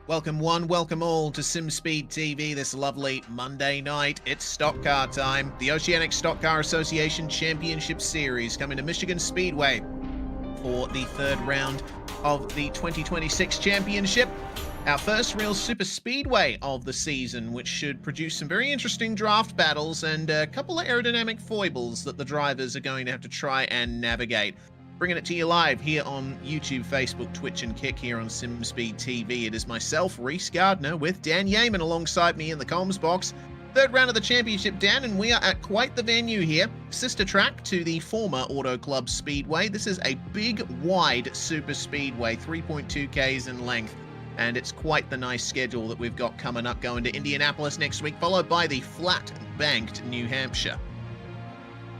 Welcome one, welcome all to SimSpeed TV this lovely Monday night. It's stock car time. The Oceanic Stock Car Association Championship Series coming to Michigan Speedway for the third round of the 2026 championship. Our first real super speedway of the season, which should produce some very interesting draft battles and a couple of aerodynamic foibles that the drivers are going to have to try and navigate. Bringing it to you live here on YouTube, Facebook, Twitch, and Kick here on SimSpeed TV. It is myself, Reese Gardner, with Dan Yeaman alongside me in the comms box. Third round of the championship, Dan, and we are at quite the venue here. Sister track to the former Auto Club Speedway. This is a big, wide super speedway, 3.2 Ks in length. And it's quite the nice schedule that we've got coming up, going to Indianapolis next week, followed by the flat-banked New Hampshire.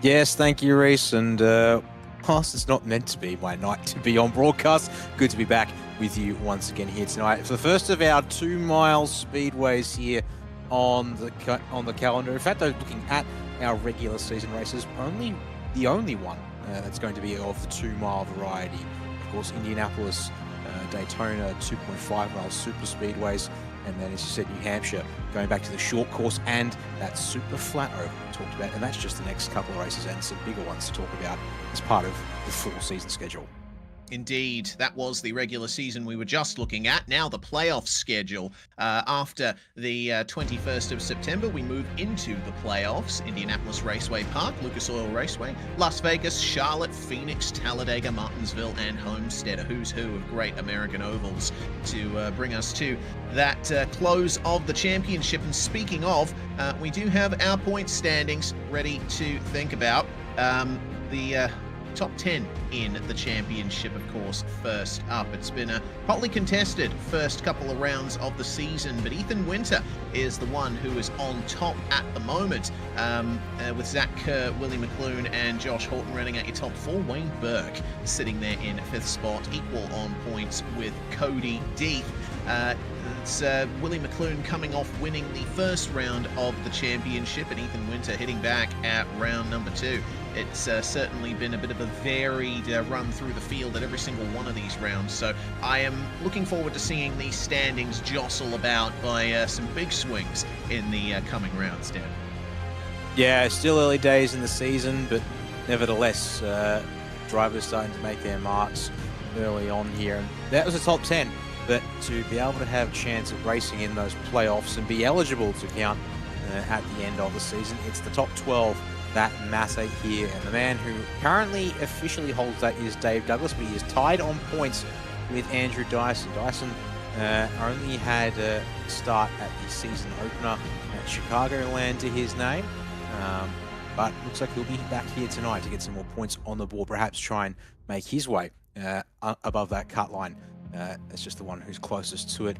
Yes, thank you, Reese. And whilst it's not meant to be my night to be on broadcast, good to be back with you once again here tonight for the first of our 2-mile speedways here on the calendar. In fact, though, looking at our regular season races, the only one that's going to be of the 2-mile variety. Of course, Indianapolis, Daytona, 2.5-mile super speedways, and then, as you said, New Hampshire, going back to the short course and that super flat oval we talked about, and that's just the next couple of races and some bigger ones to talk about as part of the full season schedule. Indeed, that was the regular season we were just looking at. Now the playoff schedule. After the 21st of September, we move into the playoffs. Indianapolis Raceway Park, Lucas Oil Raceway, Las Vegas, Charlotte, Phoenix, Talladega, Martinsville, and Homestead. A who's who of great American ovals to bring us to that close of the championship. And speaking of, we do have our point standings ready to think about. The top 10 in the championship, of course, first up. It's been a hotly contested first couple of rounds of the season, but Ethan Winter is the one who is on top at the moment, with Zach Kerr, Willie McClune, and Josh Horton running at your top 4. Wayne Burke sitting there in 5th spot, equal on points with Cody Deeth. It's Willie McClune coming off winning the first round of the championship, and Ethan Winter hitting back at round number 2. It's certainly been a bit of a varied run through the field at every single one of these rounds, so I am looking forward to seeing these standings jostle about by some big swings in the coming rounds, Dan. Yeah, still early days in the season, but nevertheless, drivers starting to make their marks early on here. And that was a top 10, but to be able to have a chance of racing in those playoffs and be eligible to count at the end of the season, it's the top 12 that matter here. And the man who currently officially holds that is Dave Douglas, but he is tied on points with Andrew Dyson. Dyson only had a start at the season opener at Chicagoland to his name, but looks like he'll be back here tonight to get some more points on the board, perhaps try and make his way above that cut line. That's just the one who's closest to it.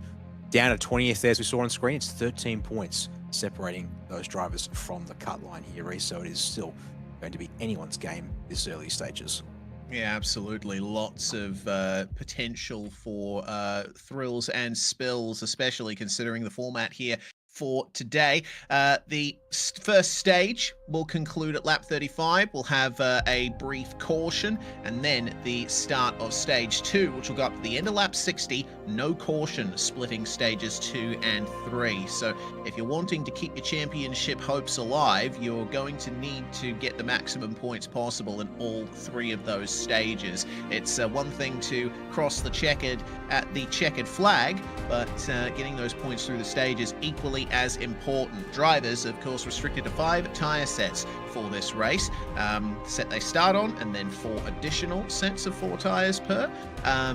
Down at 20th there, as we saw on screen, it's 13 points separating those drivers from the cut line here, Reece, so it is still going to be anyone's game this early stages. Yeah, absolutely. Lots of potential for thrills and spills, especially considering the format here for today. The first stage will conclude at lap 35. We'll have a brief caution, and then the start of stage 2, which will go up to the end of lap 60. No caution, splitting stages 2 and 3. So if you're wanting to keep your championship hopes alive, you're going to need to get the maximum points possible in all 3 of those stages. It's one thing to cross the checkered flag, but getting those points through the stages equally as important. Drivers, of course, restricted to 5 tire sets for this race. Set they start on, and then 4 additional sets of 4 tires per.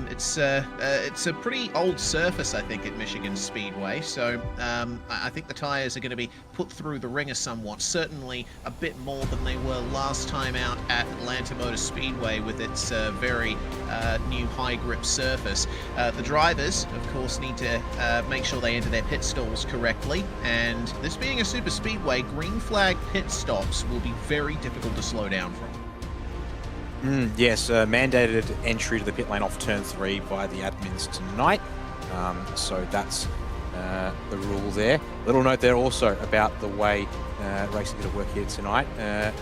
It's a pretty old surface, I think, at Michigan Speedway, so I think the tires are going to be put through the ringer somewhat, certainly a bit more than they were last time out at Atlanta Motor Speedway with its very new high grip surface. The drivers, of course, need to make sure they enter their pit stalls correctly, and this being a super speedway, green flag pit stops will be very difficult to slow down from. Yes, mandated entry to the pit lane off turn 3 by the admins tonight, so that's the rule there. Little note there also about the way racing is going to work here tonight. The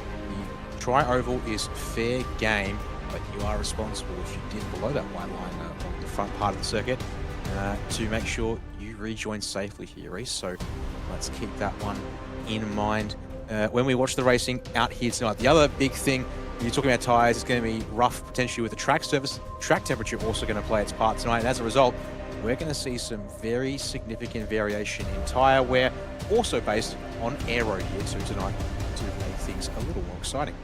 tri-oval is fair game, but you are responsible if you dip below that white line on the front part of the circuit to make sure you rejoin safely here, Reese. So let's keep that one in mind when we watch the racing out here tonight. The other big thing, you're talking about tyres, it's going to be rough potentially with the track surface. Track temperature also going to play its part tonight, and as a result, we're going to see some very significant variation in tyre wear, also based on aero here too tonight, to make things a little more exciting.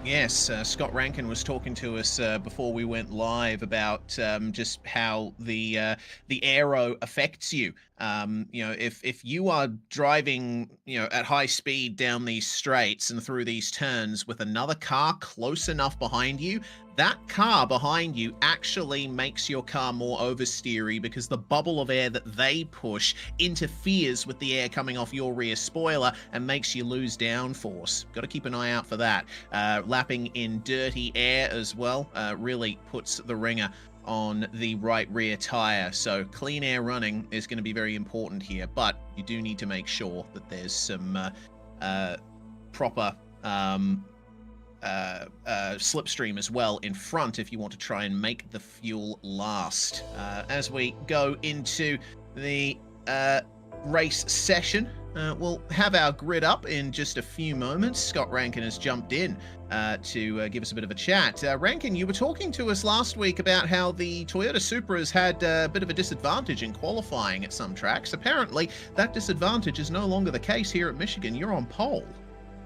Yes, Scott Rankin was talking to us before we went live about just how the aero affects you. If you are driving, at high speed down these straights and through these turns with another car close enough behind you, that car behind you actually makes your car more oversteery because the bubble of air that they push interferes with the air coming off your rear spoiler and makes you lose downforce. Got to keep an eye out for that. Lapping in dirty air as well really puts the ringer on the right rear tire. So clean air running is going to be very important here, but you do need to make sure that there's some proper slipstream as well in front if you want to try and make the fuel last. As we go into the race session, we'll have our grid up in just a few moments. Scott Rankin has jumped in to give us a bit of a chat. Rankin, you were talking to us last week about how the Toyota Supras had a bit of a disadvantage in qualifying at some tracks. Apparently, that disadvantage is no longer the case here at Michigan. You're on pole.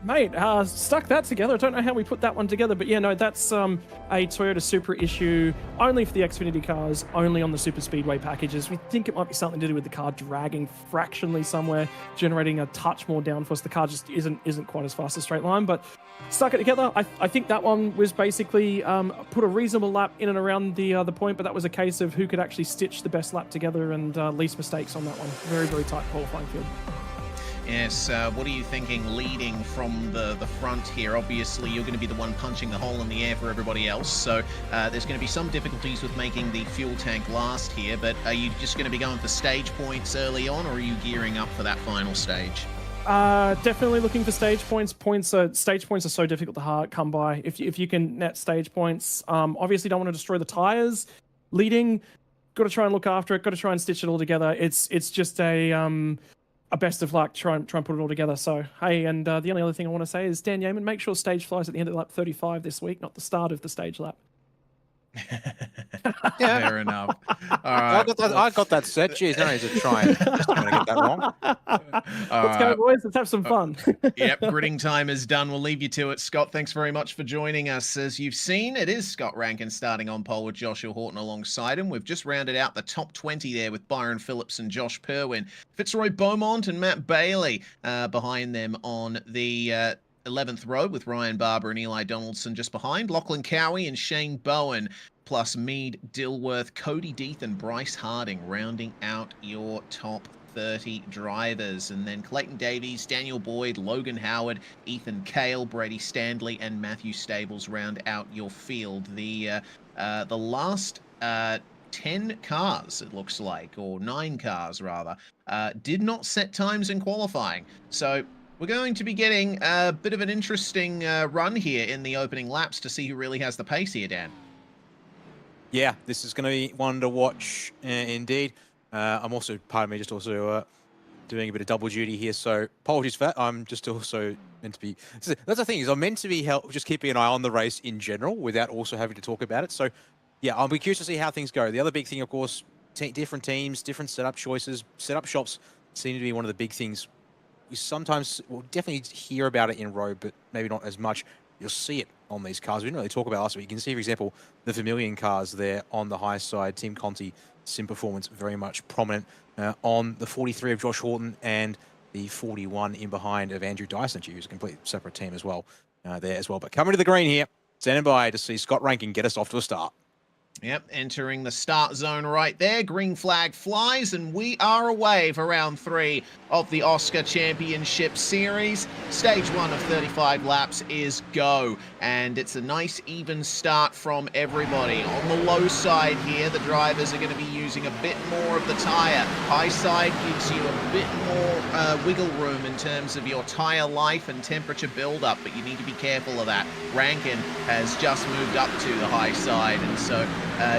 Mate, stuck that together. I don't know how we put that one together, but yeah, no, that's a Toyota Supra issue only for the Xfinity cars, only on the Super Speedway packages. We think it might be something to do with the car dragging fractionally somewhere, generating a touch more downforce. The car just isn't quite as fast as straight line, but stuck it together. I think that one was basically put a reasonable lap in and around the point, but that was a case of who could actually stitch the best lap together and least mistakes on that one. Very, very tight qualifying field. Yes, what are you thinking leading from the front here? Obviously, you're going to be the one punching the hole in the air for everybody else, so there's going to be some difficulties with making the fuel tank last here, but are you just going to be going for stage points early on, or are you gearing up for that final stage? Definitely looking for stage points. Stage points are so difficult to come by. If you can net stage points, obviously don't want to destroy the tires. Leading, got to try and look after it. Got to try and stitch it all together. It's just a best of luck. Try and put it all together. So hey, and the only other thing I want to say is Dan Yeaman, make sure stage flies at the end of lap 35 this week, not the start of the stage lap. Fair enough. All right. I got that set. Jeez, no need to try and just going to get that wrong. Let's go, boys. Let's have some fun. Yep, gridding time is done. We'll leave you to it. Scott, thanks very much for joining us. As you've seen, it is Scott Rankin starting on pole with Joshua Horton alongside him. We've just rounded out the top 20 there with Byron Phillips and Josh Purwin. Fitzroy Beaumont and Matt Bailey behind them on the 11th row with Ryan Barber and Eli Donaldson just behind. Lachlan Cowie and Shane Bowen, plus Mead Dilworth, Cody Death and Bryce Harding rounding out your top 30 drivers. And then Clayton Davies, Daniel Boyd, Logan Howard, Ethan Cale, Brady Standley and Matthew Stables round out your field. The last 10 cars, it looks like, or 9 cars rather, did not set times in qualifying. So we're going to be getting a bit of an interesting run here in the opening laps to see who really has the pace here, Dan. Yeah, this is going to be one to watch indeed. I'm also, pardon me, just also doing a bit of double duty here, so apologies for that. I'm just also meant to be... That's the thing, is I'm meant to be just keeping an eye on the race in general without also having to talk about it. So yeah, I'll be curious to see how things go. The other big thing, of course, different teams, different setup choices. Setup shops seem to be one of the big things. You sometimes will definitely hear about it in road, but maybe not as much. You'll see it on these cars. We didn't really talk about it last week. You can see, for example, the Vermilion cars there on the high side. Team Conti, Sim Performance, very much prominent on the 43 of Josh Horton and the 41 in behind of Andrew Dyson, who's a complete separate team as well there as well. But coming to the green here, standing by to see Scott Rankin get us off to a start. Yep, entering the start zone right there. Green flag flies, and we are away for round 3 of the OSCA Championship Series. Stage 1 of 35 laps is go, and it's a nice even start from everybody. On the low side here, the drivers are going to be using a bit more of the tyre. High side gives you a bit more wiggle room in terms of your tyre life and temperature build-up, but you need to be careful of that. Rankin has just moved up to the high side, and so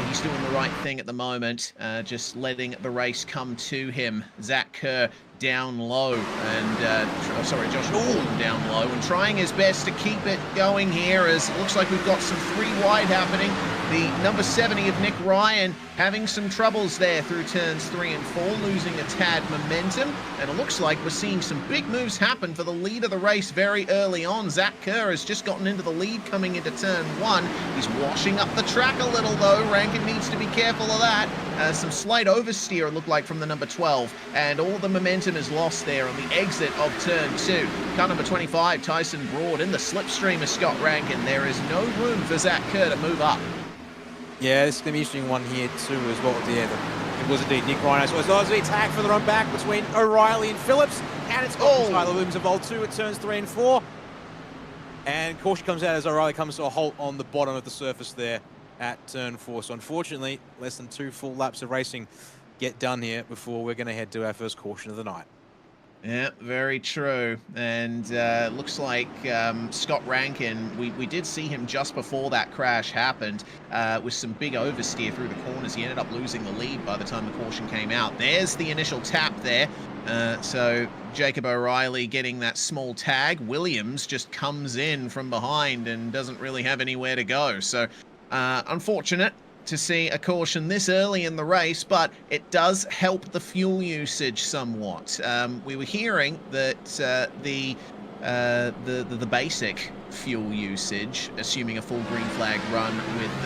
He's doing the right thing at the moment, just letting the race come to him. Zach Kerr down low, and sorry, Josh Norton down low, and trying his best to keep it going here, as it looks like we've got some 3 wide happening. The number 70 of Nick Ryan having some troubles there through turns 3 and 4, losing a tad momentum, and it looks like we're seeing some big moves happen for the lead of the race very early on. Zach Kerr has just gotten into the lead coming into turn 1. He's washing up the track a little though. Rankin needs to be careful of that. Some slight oversteer, it looked like, from the number 12, and all the momentum is lost there on the exit of turn 2. Car number 25, Tyson Broad, in the slipstream of Scott Rankin. There is no room for Zach Kerr to move up. Yeah, this is going to be an interesting one here too as well at the end. It was indeed Nick Ryan. So it's obviously attack for the run back between O'Reilly and Phillips, and it's got Tyler Williams involved too at turns 3 and 4. And caution comes out as O'Reilly comes to a halt on the bottom of the surface there at turn 4. So unfortunately, less than 2 full laps of racing get done here before we're going to head to our first caution of the night. Yeah, very true. And looks like Scott Rankin, we did see him just before that crash happened with some big oversteer through the corners. He ended up losing the lead by the time the caution came out. There's the initial tap there. So Jacob O'Reilly getting that small tag. Williams just comes in from behind and doesn't really have anywhere to go. So unfortunate to see a caution this early in the race, but it does help the fuel usage somewhat. We were hearing that the basic fuel usage, assuming a full green flag run with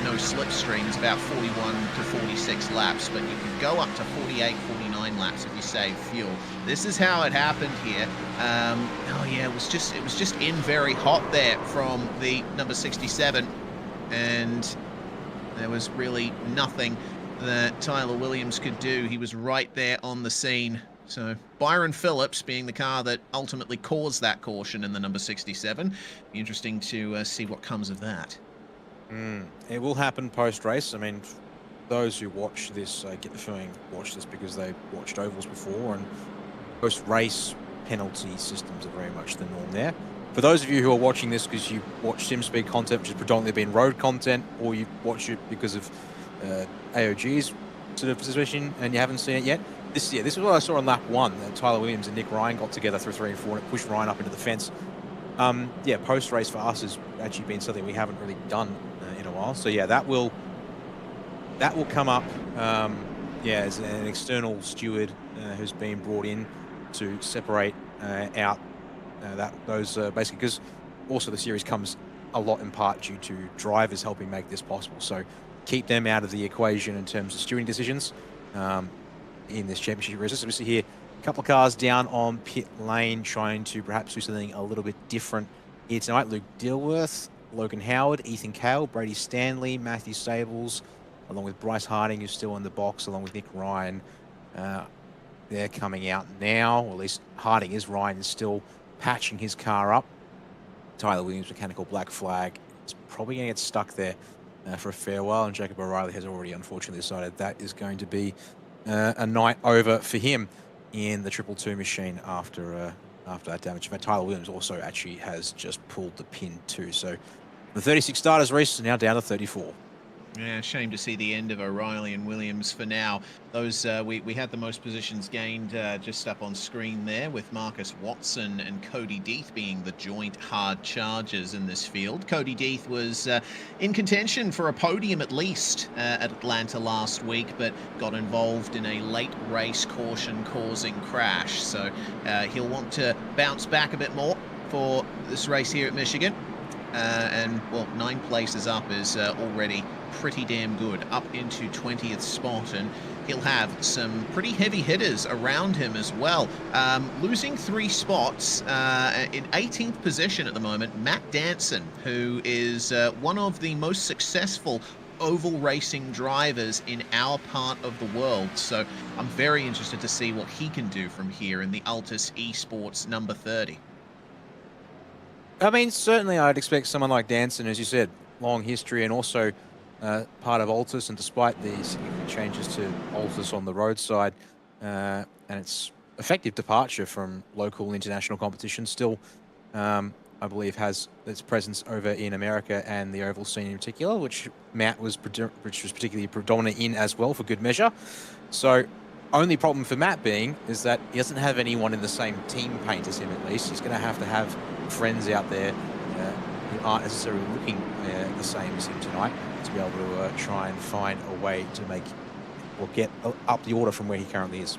no slipstream, is about 41 to 46 laps, but you can go up to 48, 49 laps if you save fuel. This is how it happened here. Oh yeah, it was just in very hot there from the number 67, and there was really nothing that Tyler Williams could do. He was right there on the scene. So Byron Phillips being the car that ultimately caused that caution in the number 67. Be interesting to see what comes of that. It will happen post-race. I mean, those who watch this, get the feeling, watch this because they watched ovals before, and post-race penalty systems are very much the norm there. For those of you who are watching this because you watch SimSpeed content, which has predominantly been road content, or you watch it because of AOG's sort of position and you haven't seen it yet, this is what I saw on lap 1. Tyler Williams and Nick Ryan got together through 3 and 4, and it pushed Ryan up into the fence. Yeah, post-race for us has actually been something we haven't really done in a while. So yeah, that will come up. Yeah, as an external steward who's been brought in to separate out those basically, because also the series comes a lot in part due to drivers helping make this possible. So keep them out of the equation in terms of stewarding decisions in this championship race. So we see here a couple of cars down on pit lane trying to perhaps do something a little bit different here tonight. Luke Dilworth, Logan Howard, Ethan Cale, Brady Stanley, Matthew Stables, along with Bryce Harding, who's still in the box, along with Nick Ryan. They're coming out now, or at least Harding is. Ryan is still patching his car up. Tyler Williams, mechanical black flag, is probably going to get stuck there for a fair while, and Jacob O'Reilly has already unfortunately decided that is going to be a night over for him in the 222 machine after that damage. In fact, Tyler Williams also actually has just pulled the pin too. So the 36 starters race is now down to 34. Yeah, shame to see the end of O'Reilly and Williams for now. Those we had the most positions gained just up on screen there, with Marcus Watson and Cody Deeth being the joint hard chargers in this field. Cody Deeth was in contention for a podium at least at Atlanta last week, but got involved in a late race caution causing crash. So he'll want to bounce back a bit more for this race here at Michigan. And well, 9 places up is already pretty damn good, up into 20th spot, and he'll have some pretty heavy hitters around him as well. Losing 3 spots in 18th position at the moment, Matt Danson, who is one of the most successful oval racing drivers in our part of the world. So I'm very interested to see what he can do from here in the Altus Esports number 30. I mean, certainly I'd expect someone like Danson, as you said, long history, and also part of Altus, and despite the significant changes to Altus on the roadside and its effective departure from local international competition, still I believe, has its presence over in America and the oval scene in particular, which Matt was particularly predominant in as well, for good measure. So, only problem for Matt being is that he doesn't have anyone in the same team paint as him. At least he's going to have friends out there who aren't necessarily looking the same as him tonight to be able to try and find a way to make or get up the order from where he currently is.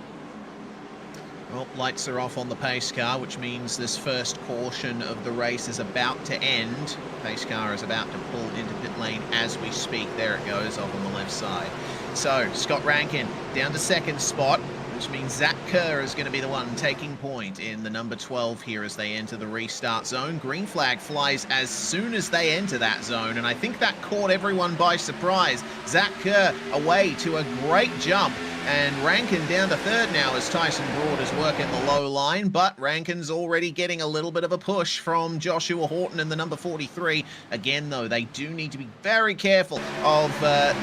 Well, lights are off on the pace car, which means this first portion of the race is about to end. Pace car is about to pull into pit lane as we speak. There it goes, off on the left side. So, Scott Rankin down to second spot, which means Zach Kerr is going to be the one taking point in the number 12 here as they enter the restart zone. Green flag flies as soon as they enter that zone, and I think that caught everyone by surprise. Zach Kerr away to a great jump, and Rankin down to third now as Tyson Broad is working the low line, but Rankin's already getting a little bit of a push from Joshua Horton in the number 43. Again, though, they do need to be very careful of the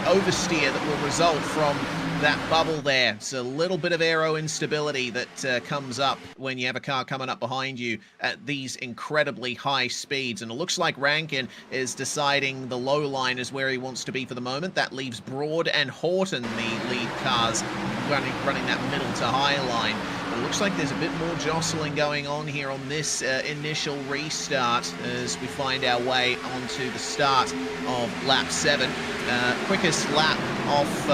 oversteer that will result from that bubble there. It's a little bit of aero instability that comes up when you have a car coming up behind you at these incredibly high speeds. And it looks like Rankin is deciding the low line is where he wants to be for the moment. That leaves Broad and Horton, the lead cars, running that middle to high line. But it looks like there's a bit more jostling going on here on this initial restart as we find our way onto the start of lap 7. Quickest lap off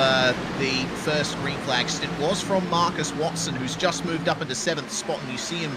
the first green flag stint was from Marcus Watson, who's just moved up into 7th spot, and you see him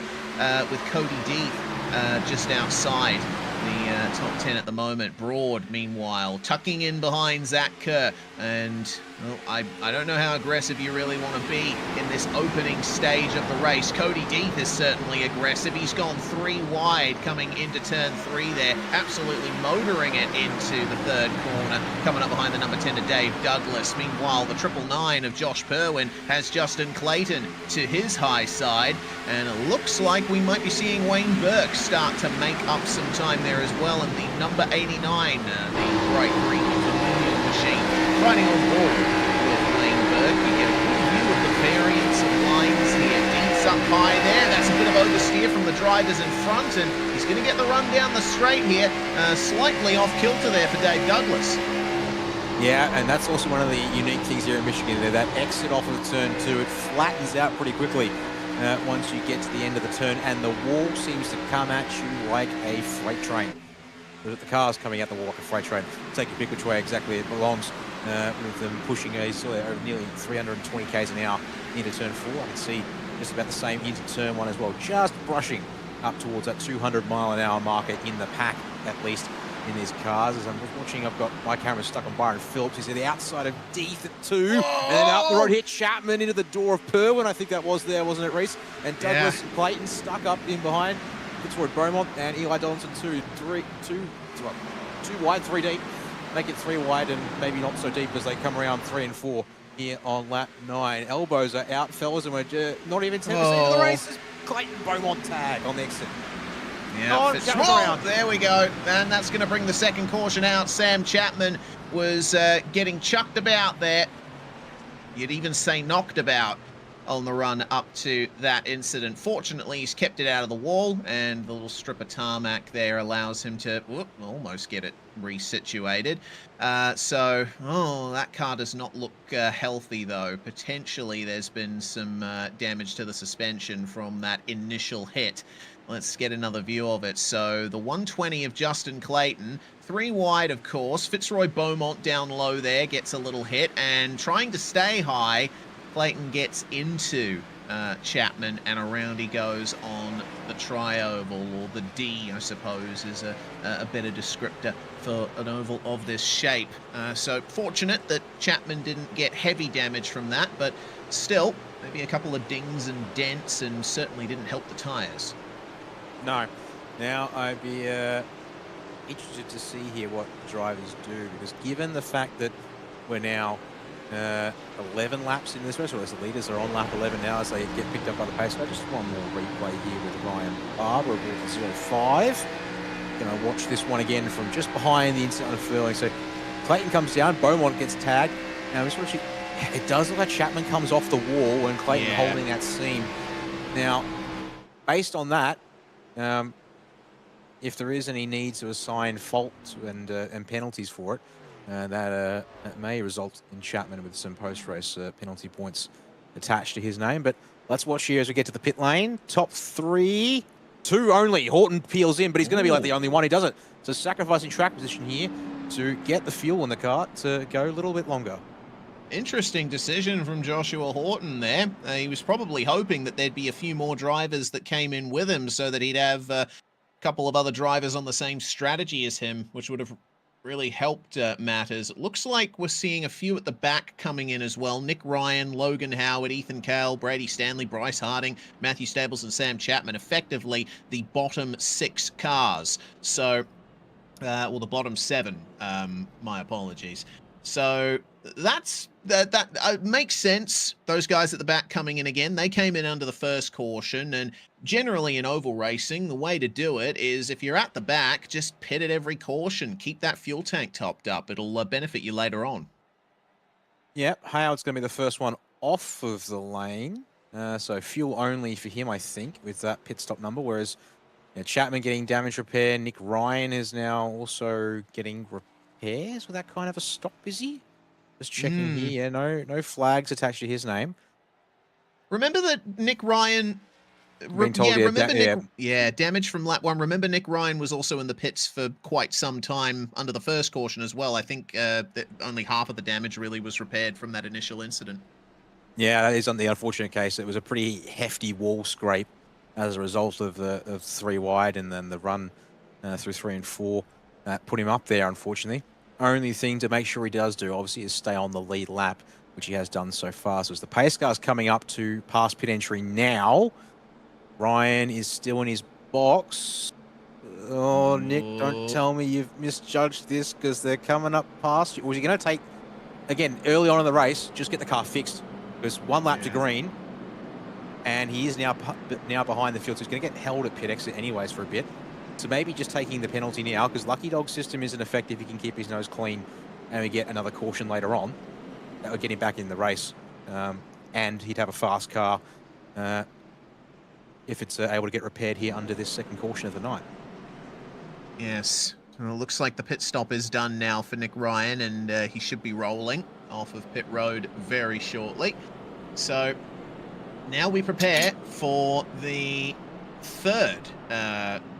with Cody Deeth just outside the top 10 at the moment. Broad, meanwhile, tucking in behind Zach Kerr, and well, I don't know how aggressive you really want to be in this opening stage of the race. Cody Deeth is certainly aggressive. He's gone 3 wide coming into turn 3 there, absolutely motoring it into the third corner, coming up behind the number 10 to Dave Douglas. Meanwhile, the 999 of Josh Perwin has Justin Clayton to his high side, and it looks like we might be seeing Wayne Burke start to make up some time there as well, and the number 89, the bright green machine, riding on board with Wayne Burke. You get a good view of the variance of lines here. Deeth's up high there. That's a bit of oversteer from the drivers in front, and he's going to get the run down the straight here. Slightly off kilter there for Dave Douglas. Yeah, and that's also one of the unique things here in Michigan. That exit off of turn 2, it flattens out pretty quickly once you get to the end of the turn, and the wall seems to come at you like a freight train. The car's coming out the wall like a freight train. Take your pick which way exactly it belongs, with them pushing over nearly 320 k's an hour into turn 4. I can see just about the same into turn 1 as well, just brushing up towards that 200-mile-an-hour marker in the pack, at least in these cars. As I'm watching, I've got my camera stuck on Byron Phillips. He's at the outside of Deeth at 2, and then up the road hit Chapman into the door of Perwin. I think that was there, wasn't it, Reese? And Douglas and Clayton stuck up in behind. Fitzroy Beaumont and Eli Donaldson 2 wide, 3 deep. Make it 3 wide and maybe not so deep as they come around 3 and 4 here on lap 9. Elbows are out, fellas, and we're not even 10% of the race. Clayton Beaumont tag on the exit. Yeah, there we go. And that's going to bring the second caution out. Sam Chapman was getting chucked about there. You'd even say knocked about on the run up to that incident. Fortunately, he's kept it out of the wall, and the little strip of tarmac there allows him to almost get it resituated. That car does not look healthy, though. Potentially, there's been some damage to the suspension from that initial hit. Let's get another view of it. So the 120 of Justin Clayton, 3 wide, of course. Fitzroy Beaumont down low there, gets a little hit, and trying to stay high, Clayton gets into Chapman, and around he goes on the tri-oval, or the D, I suppose, is a better descriptor for an oval of this shape. So fortunate that Chapman didn't get heavy damage from that, but still, maybe a couple of dings and dents, and certainly didn't help the tyres. No. Now, I'd be interested to see here what drivers do, because given the fact that we're now 11 laps in this race, or as the leaders are on lap 11 now as they get picked up by the pace car. Just one more replay here with Ryan Barber of 05. Going to watch this one again from just behind the inside of Furling. So Clayton comes down, Beaumont gets tagged. Now, it does look like Chapman comes off the wall when Clayton holding that seam. Now, based on that, if there is any need to assign faults and penalties for it, that may result in Chapman with some post-race penalty points attached to his name. But let's watch here as we get to the pit lane. Top 3, 2 only. Horton peels in, but he's going to be like the only one who does it. So sacrificing track position here to get the fuel in the cart to go a little bit longer. Interesting decision from Joshua Horton there. He was probably hoping that there'd be a few more drivers that came in with him so that he'd have a couple of other drivers on the same strategy as him, which would have really helped matters. It looks like we're seeing a few at the back coming in as well. Nick Ryan, Logan Howard, Ethan Cale, Brady Stanley, Bryce Harding, Matthew Stables, and Sam Chapman, effectively the bottom 6 cars. So, well, the bottom 7, my apologies. So that makes sense. Those guys at the back coming in again, they came in under the first caution, and generally in oval racing, the way to do it is if you're at the back, just pit at every caution. Keep that fuel tank topped up. It'll benefit you later on. Yep, Howard's going to be the first one off of the lane. So fuel only for him, I think, with that pit stop number, whereas Chapman getting damage repair. Nick Ryan is now also getting repairs with that kind of a stop, is he? Just checking here. No flags attached to his name. Remember that Nick Ryan... damage from lap 1. Remember Nick Ryan was also in the pits for quite some time under the first caution as well. I think that only half of the damage really was repaired from that initial incident. Yeah, that is on the unfortunate case. It was a pretty hefty wall scrape as a result of the 3 wide and then the run through 3 and 4 put him up there, unfortunately. Only thing to make sure he does do, obviously, is stay on the lead lap, which he has done so far. So as the pace car's coming up to past pit entry now, Ryan is still in his box. Oh, Nick, don't tell me you've misjudged this because they're coming up past you. Was he going to take, again, early on in the race, just get the car fixed? There's 1 lap to green, and he is now behind the field, so he's going to get held at pit exit anyways for a bit. So maybe just taking the penalty now, because Lucky Dog's system isn't effective. He can keep his nose clean, and we get another caution later on. That would get him back in the race, and he'd have a fast car if it's able to get repaired here under this second caution of the night. Yes. Well, it looks like the pit stop is done now for Nick Ryan, and he should be rolling off of pit road very shortly. So now we prepare for the third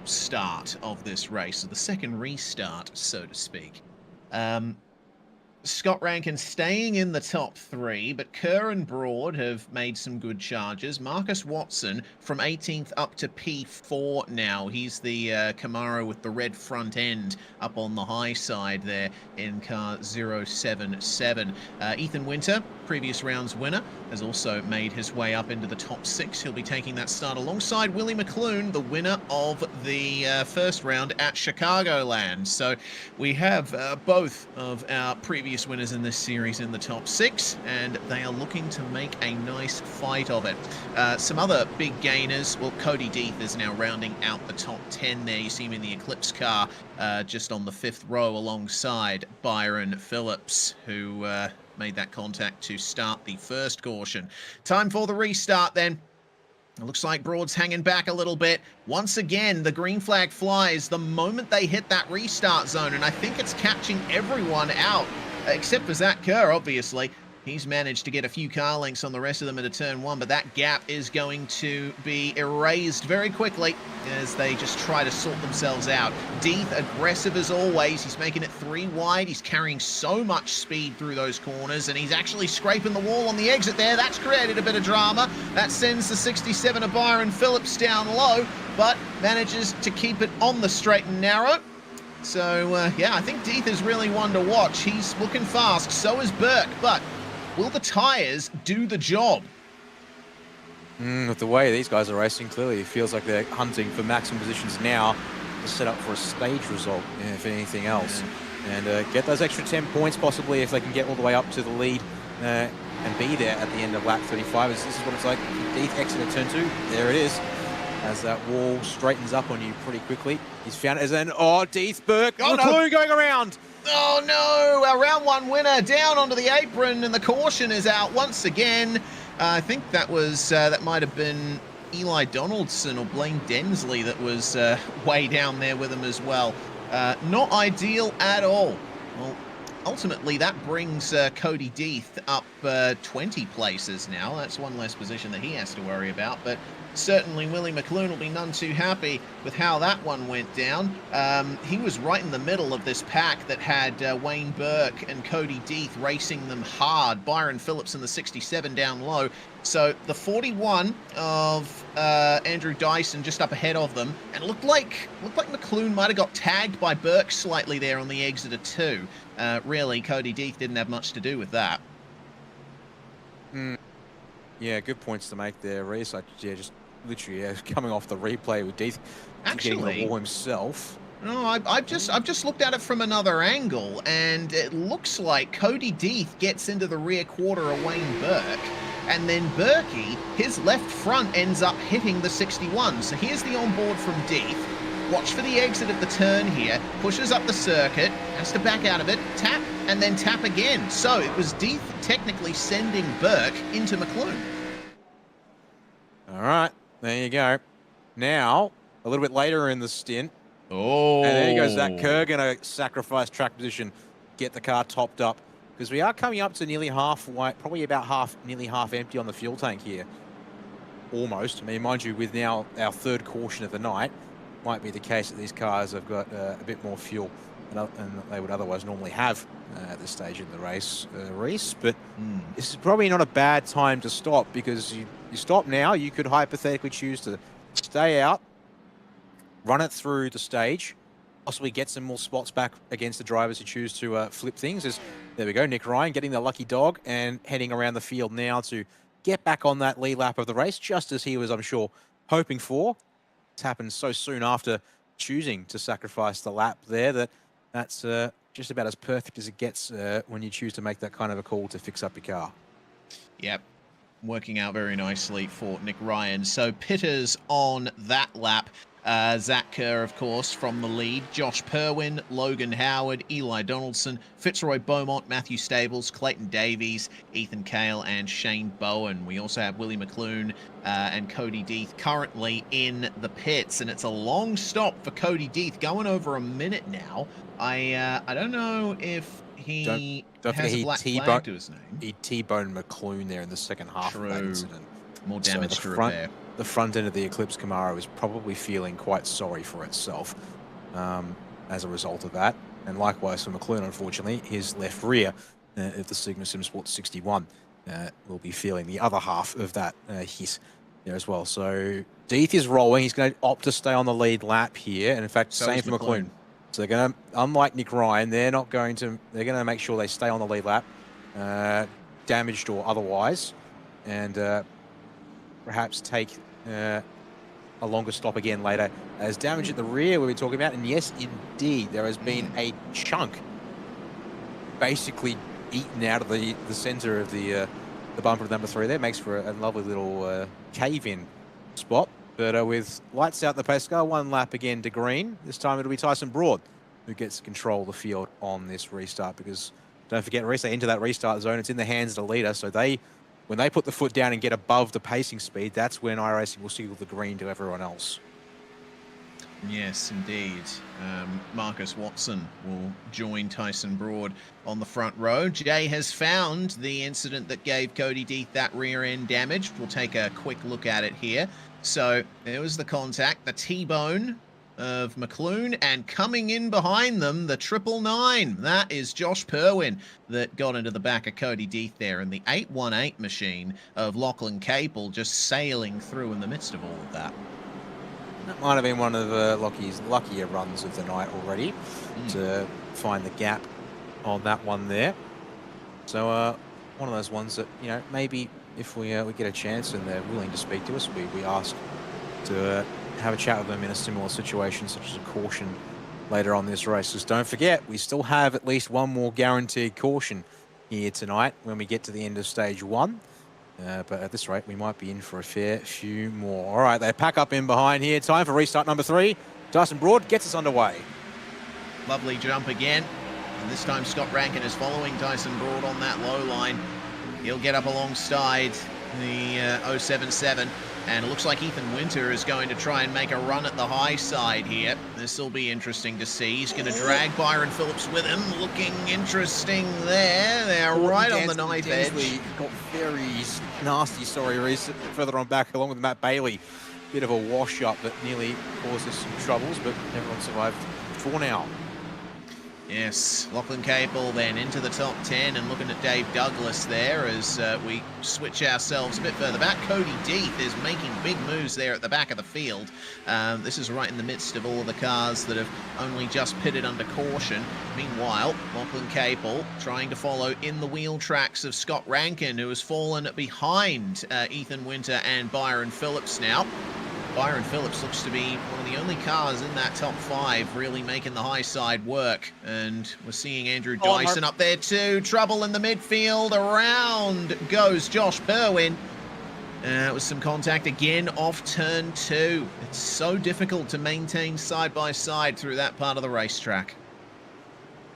start of this race, or the second restart, so to speak. Scott Rankin staying in the top 3, but Kerr and Broad have made some good charges. Marcus Watson from 18th up to P4 now. He's the Camaro with the red front end up on the high side there in car 077. Ethan Winter, previous round's winner, has also made his way up into the top 6. He'll be taking that start alongside Willie McClune, the winner of the first round at Chicagoland. So we have both of our previous winners in this series in the top 6, and they are looking to make a nice fight of it. Some other big gainers, well, Cody Deeth is now rounding out the top 10 there. You see him in the Eclipse car just on the 5th row alongside Byron Phillips, who made that contact to start the first caution. Time for the restart then. It looks like Broad's hanging back a little bit. Once again, the green flag flies the moment they hit that restart zone, and I think it's catching everyone out, except for Zach Kerr, obviously. He's managed to get a few car lengths on the rest of them into turn 1, but that gap is going to be erased very quickly as they just try to sort themselves out. Deeth, aggressive as always. He's making it 3 wide. He's carrying so much speed through those corners, and he's actually scraping the wall on the exit there. That's created a bit of drama. That sends the 67 of Byron Phillips down low, but manages to keep it on the straight and narrow. So, yeah, I think Deeth is really one to watch. He's looking fast. So is Burke, but will the tyres do the job? With the way these guys are racing, clearly it feels like they're hunting for maximum positions now to set up for a stage result, if anything else. And get those extra 10 points possibly if they can get all the way up to the lead and be there at the end of lap 35. This is what it's like. Deeth exit at turn 2. There it is. As that wall straightens up on you pretty quickly. He's found it as an, Deeth, Burke, McClune going around. Oh no, our round 1 winner down onto the apron, and the caution is out once again. I think that was, that might have been Eli Donaldson or Blaine Densley that was way down there with him as well. Not ideal at all. Well, ultimately, that brings Cody Deeth up 20 places now. That's one less position that he has to worry about, but certainly Willie McClune will be none too happy with how that one went down. He was right in the middle of this pack that had Wayne Burke and Cody Deeth racing them hard. Byron Phillips in the 67 down low. So the 41 of Andrew Dyson just up ahead of them, and it looked like McClune might have got tagged by Burke slightly there on the exit of 2. Really, Cody Deeth didn't have much to do with that. Yeah, good points to make there, Reese. Just literally coming off the replay with Deeth getting the wall himself. No, I've just looked at it from another angle, and it looks like Cody Deeth gets into the rear quarter of Wayne Burke, and then Berkey, his left front ends up hitting the 61. So here's the onboard from Deeth. Watch for the exit of the turn here. Pushes up the circuit, has to back out of it, tap, and then tap again. So it was Deeth technically sending Burke into McClune. All right, there you go. Now, a little bit later in the stint. Oh. And there goes Zach Kerr, going to sacrifice track position, get the car topped up. Because we are coming up to nearly halfway, probably about nearly half empty on the fuel tank here. Almost. I mean, mind you, with now our third caution of the night, might be the case that these cars have got a bit more fuel than they would otherwise normally have at this stage in the race, Reese. But this is probably not a bad time to stop, because you stop now, you could hypothetically choose to stay out, run it through the stage, possibly get some more spots back against the drivers who choose to flip things. There we go, Nick Ryan getting the lucky dog and heading around the field now to get back on that lead lap of the race, just as he was, I'm sure, hoping for. It's happened so soon after choosing to sacrifice the lap there that's just about as perfect as it gets when you choose to make that kind of a call to fix up your car. Yep. Working out very nicely for Nick Ryan. So pitters on that lap. Zach Kerr, of course, from the lead. Josh Perwin, Logan Howard, Eli Donaldson, Fitzroy Beaumont, Matthew Stables, Clayton Davies, Ethan Cale, and Shane Bowen. We also have Willie McClune and Cody Deeth currently in the pits, and it's a long stop for Cody Deeth, going over a minute now. I don't know if he has a black flag to his name. He T-boned McClune there in the second half of that incident. More damage to repair. The front end of the Eclipse Camaro is probably feeling quite sorry for itself as a result of that. And likewise for McClune, unfortunately, his left rear of the Sigma Sim Sport 61 will be feeling the other half of that hit there as well. So Deeth is rolling. He's going to opt to stay on the lead lap here. And in fact, same for McClune. So they're going to, unlike Nick Ryan, they're going to make sure they stay on the lead lap, damaged or otherwise, and perhaps take a longer stop again later. As damage at the rear we were talking about, and yes, indeed, there has been a chunk basically eaten out of the center of the bumper of number 3 there. Makes for a lovely little cave-in spot. But with lights out the pace car, one lap again to green. This time it'll be Tyson Broad who gets control of the field on this restart, because don't forget, Reese, they enter that restart zone. It's in the hands of the leader, so when they put the foot down and get above the pacing speed, that's when iRacing will signal the green to everyone else. Yes, indeed. Marcus Watson will join Tyson Broad on the front row. Jay has found the incident that gave Cody Deeth that rear end damage. We'll take a quick look at it here. So there was the contact, the T-bone of McClune, and coming in behind them, the 999. That is Josh Perwin that got into the back of Cody Deeth there, and the 818 machine of Lachlan Capel just sailing through in the midst of all of that. That might have been one of Lockie's luckier runs of the night already to find the gap on that one there. So one of those ones that, you know, maybe if we get a chance and they're willing to speak to us, we ask to have a chat with them in a similar situation, such as a caution later on this race. Because don't forget, we still have at least one more guaranteed caution here tonight when we get to the end of stage 1. But at this rate, we might be in for a fair few more. All right, they pack up in behind here. Time for restart number 3. Tyson Broad gets us underway. Lovely jump again. And this time Scott Rankin is following Tyson Broad on that low line. He'll get up alongside the 077, and it looks like Ethan Winter is going to try and make a run at the high side here. This will be interesting to see. He's going to drag Byron Phillips with him. Looking interesting there. They're right on the knife edge. Got very nasty, sorry, Reese, further on back, along with Matt Bailey. Bit of a wash-up that nearly caused us some troubles, but everyone survived for now. Yes, Lachlan Capel then into the top 10, and looking at Dave Douglas there as we switch ourselves a bit further back. Cody Deeth is making big moves there at the back of the field. This is right in the midst of all of the cars that have only just pitted under caution. Meanwhile, Lachlan Capel trying to follow in the wheel tracks of Scott Rankin, who has fallen behind Ethan Winter and Byron Phillips now. Byron Phillips looks to be one of the only cars in that top 5 really making the high side work. And we're seeing Andrew Dyson up there too. Trouble in the midfield. Around goes Josh Perwin. With some contact again off turn 2. It's so difficult to maintain side by side through that part of the racetrack.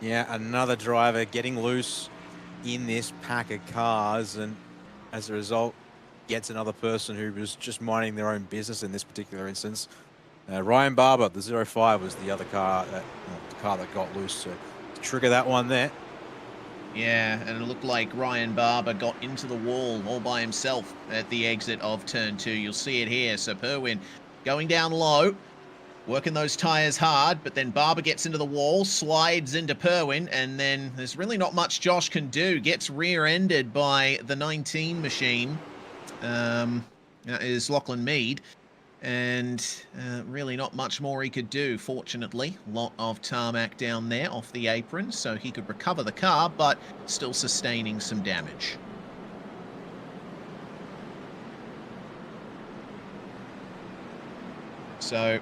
Yeah, another driver getting loose in this pack of cars, and as a result, gets another person who was just minding their own business in this particular instance. Ryan Barber, the 05, was the other car, the car that got loose to trigger that one there. Yeah, and it looked like Ryan Barber got into the wall all by himself at the exit of turn 2. You'll see it here. So Perwin going down low, working those tyres hard, but then Barber gets into the wall, slides into Perwin, and then there's really not much Josh can do. Gets rear-ended by the 19 machine. That is Lachlan Mead, and really not much more he could do. Fortunately, a lot of tarmac down there off the apron, so he could recover the car, but still sustaining some damage. So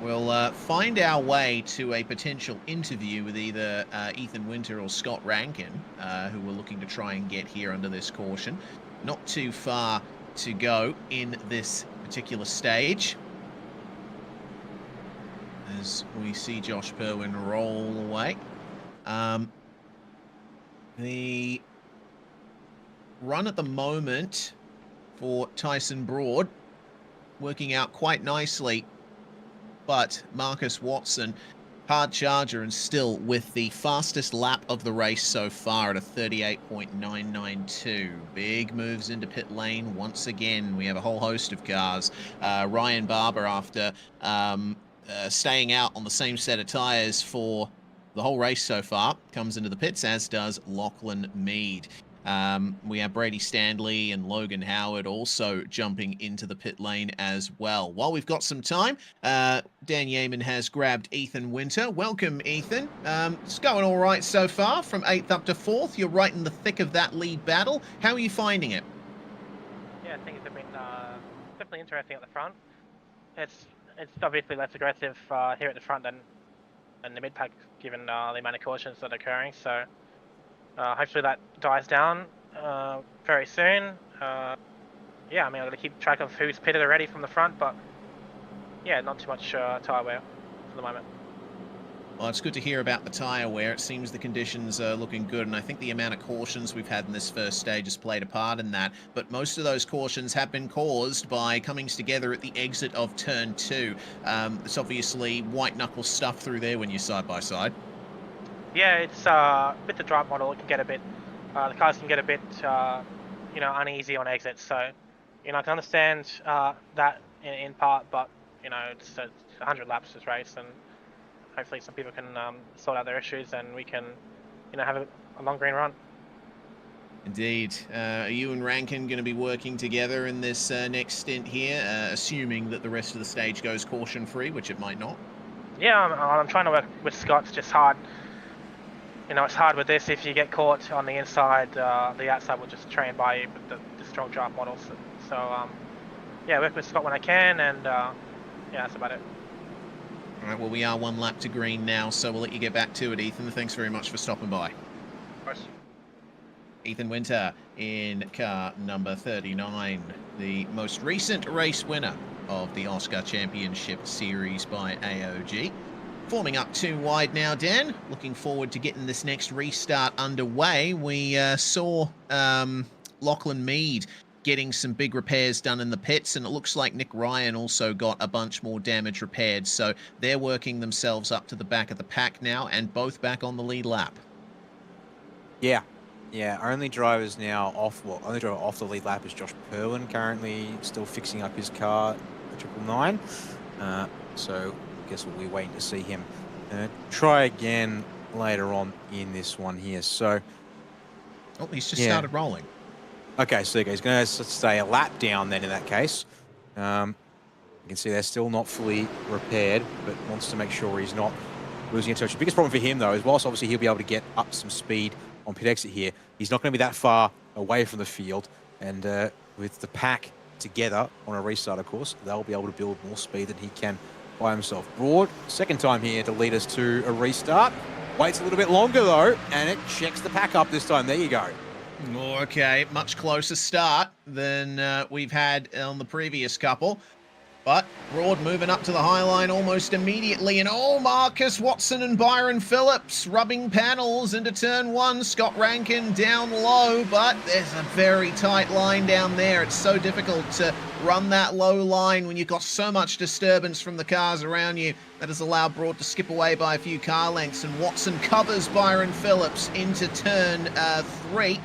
we'll find our way to a potential interview with either Ethan Winter or Scott Rankin, who we're looking to try and get here under this caution. Not too far to go in this particular stage, as we see Josh Perwin roll away. The run at the moment for Tyson Broad working out quite nicely, but Marcus Watson, hard charger, and still with the fastest lap of the race so far at a 38.992. Big moves into pit lane once again. We have a whole host of cars. Ryan Barber, after staying out on the same set of tyres for the whole race so far, comes into the pits, as does Lachlan Mead. We have Brady Stanley and Logan Howard also jumping into the pit lane as well. While we've got some time, Dan Yeaman has grabbed Ethan Winter. Welcome, Ethan. It's going all right so far, from 8th up to 4th. You're right in the thick of that lead battle. How are you finding it? Yeah, things have been definitely interesting at the front. It's obviously less aggressive here at the front than in the mid-pack, given the amount of cautions that are occurring. So hopefully that dies down very soon. Yeah, I mean, I've got to keep track of who's pitted already from the front, but yeah, not too much tyre wear for the moment. Well, it's good to hear about the tyre wear. It seems the conditions are looking good, and I think the amount of cautions we've had in this first stage has played a part in that. But most of those cautions have been caused by comings together at the exit of turn 2. It's obviously white-knuckle stuff through there when you're side-by-side. Yeah, it's with the drive model, it can get a bit, the cars can get a bit, uneasy on exits. So, I can understand that in part, but, it's 100 laps this race, and hopefully some people can sort out their issues, and we can, have a long green run. Indeed. Are you and Rankin going to be working together in this next stint here, assuming that the rest of the stage goes caution-free, which it might not? Yeah, I'm trying to work with Scott. It's just hard. It's hard with this. If you get caught on the inside, the outside will just train by you with the strong draft models. So, yeah, work with Scott when I can, and yeah, that's about it. All right, well, we are 1 lap to green now, so we'll let you get back to it, Ethan. Thanks very much for stopping by. Of course. Ethan Winter in car number 39, the most recent race winner of the OSCA Championship Series by AOG. Forming up 2 wide now, Dan. Looking forward to getting this next restart underway. We saw Lachlan Mead getting some big repairs done in the pits, and it looks like Nick Ryan also got a bunch more damage repaired. So they're working themselves up to the back of the pack now, and both back on the lead lap. Yeah. Yeah, only drivers now off, well, only driver off the lead lap is Josh Perlin, currently still fixing up his car, the 999. So I guess we'll be waiting to see him try again later on in this one here. So, oh, he's just started rolling. Okay, so he's going to stay a lap down then in that case. You can see they're still not fully repaired, but wants to make sure he's not losing a touch. The biggest problem for him, though, is whilst obviously he'll be able to get up some speed on pit exit here, he's not going to be that far away from the field. And with the pack together on a restart, of course, they'll be able to build more speed than he can by himself. Broad, second time here to lead us to a restart. Waits a little bit longer, though, and it checks the pack up this time. There you go. Okay, much closer start than we've had on the previous couple. But Broad moving up to the high line almost immediately. And oh, Marcus Watson and Byron Phillips rubbing panels into turn 1. Scott Rankin down low, but there's a very tight line down there. It's so difficult to run that low line when you've got so much disturbance from the cars around you. That has allowed Broad to skip away by a few car lengths. And Watson covers Byron Phillips into turn 3.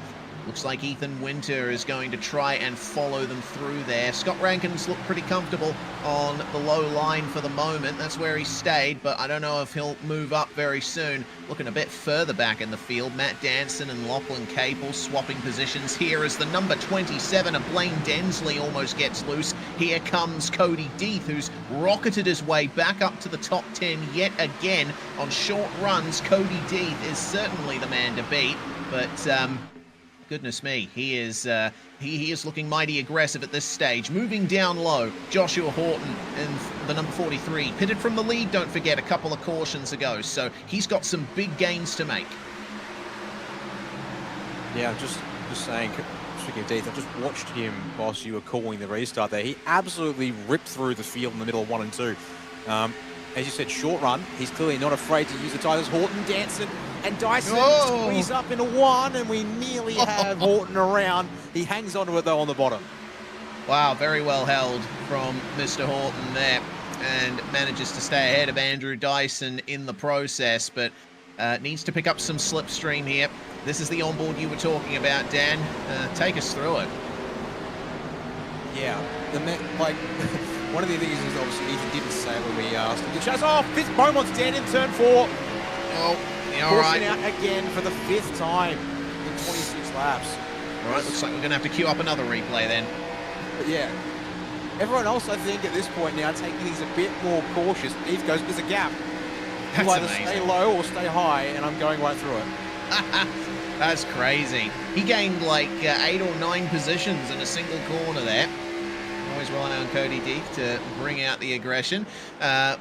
Looks like Ethan Winter is going to try and follow them through there. Scott Rankin's looked pretty comfortable on the low line for the moment. That's where he stayed, but I don't know if he'll move up very soon. Looking a bit further back in the field, Matt Danson and Lachlan Capel swapping positions here as the number 27 of Blaine Densley almost gets loose. Here comes Cody Deeth, who's rocketed his way back up to the top 10 yet again on short runs. Cody Deeth is certainly the man to beat, but goodness me, he is looking mighty aggressive at this stage. Moving down low, Joshua Horton in the number 43. Pitted from the lead, don't forget, a couple of cautions ago. So he's got some big gains to make. Yeah, just saying, speaking of Deeth, I just watched him whilst you were calling the restart there. He absolutely ripped through the field in the middle of 1 and 2. As you said, short run. He's clearly not afraid to use the tires. Horton, Danson, and Dyson squeeze up into 1, and we nearly have Horton around. He hangs onto it, though, on the bottom. Wow, very well held from Mr. Horton there, and manages to stay ahead of Andrew Dyson in the process, but needs to pick up some slipstream here. This is the onboard you were talking about, Dan. Take us through it. Yeah, one of the things is obviously Ethan didn't say when we asked him to chase. Oh, Beaumont's dead in turn 4. Oh, yeah, all right. Out again for the 5th time in 26 laps. All right, looks like we're going to have to queue up another replay then. But yeah, everyone else, I think, at this point now taking things a bit more cautious. Eve goes, there's a gap. You either stay low or stay high, and I'm going right through it. That's crazy. He gained like 8 or 9 positions in a single corner there. Always rely on Cody Deeth to bring out the aggression.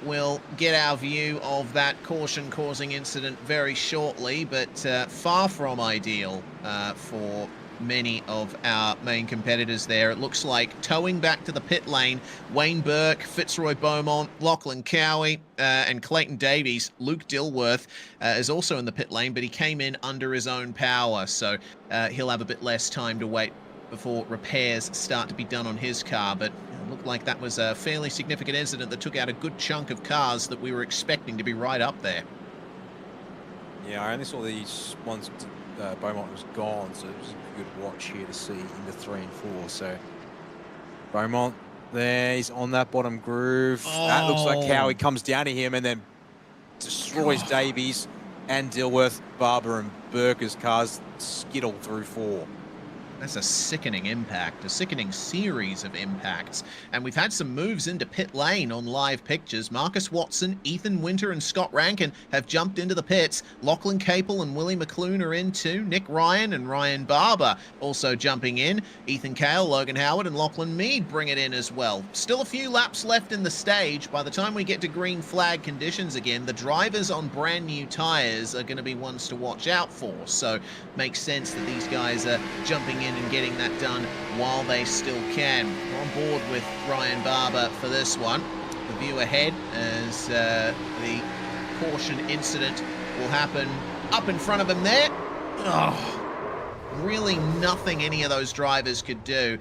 We'll get our view of that caution-causing incident very shortly, but far from ideal for many of our main competitors there. It looks like towing back to the pit lane, Wayne Burke, Fitzroy Beaumont, Lachlan Cowie, and Clayton Davies. Luke Dilworth is also in the pit lane, but he came in under his own power, so he'll have a bit less time to wait before repairs start to be done on his car. But it looked like that was a fairly significant incident that took out a good chunk of cars that we were expecting to be right up there. Yeah, I only saw these ones. Beaumont was gone, so it was a good watch here to see into 3 and 4. So Beaumont there, he's on that bottom groove. Oh. That looks like how he comes down to him and then destroys Davies and Dilworth. Barber and Burker's cars skittle through 4. That's a sickening impact, a sickening series of impacts. And we've had some moves into pit lane on live pictures. Marcus Watson, Ethan Winter, and Scott Rankin have jumped into the pits. Lachlan Capel and Willie McClune are in too. Nick Ryan and Ryan Barber also jumping in. Ethan Cale, Logan Howard, and Lachlan Mead bring it in as well. Still a few laps left in the stage. By the time we get to green flag conditions again, the drivers on brand new tyres are going to be ones to watch out for. So makes sense that these guys are jumping in and getting that done while they still can. We're on board with Ryan Barber for this one. The view ahead as the caution incident will happen up in front of him there. Oh, really nothing any of those drivers could do.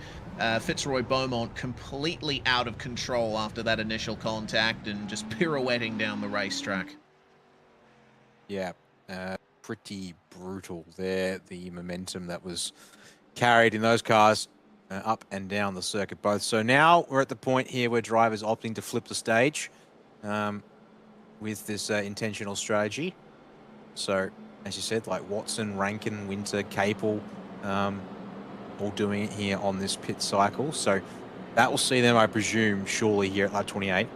Fitzroy Beaumont completely out of control after that initial contact and just pirouetting down the racetrack. Yeah, pretty brutal there, the momentum that was carried in those cars up and down the circuit both. So now we're at the point here where drivers opting to flip the stage with this intentional strategy. So, as you said, like Watson, Rankin, Winter, Capel, all doing it here on this pit cycle. So that will see them, I presume, surely here at lap 28.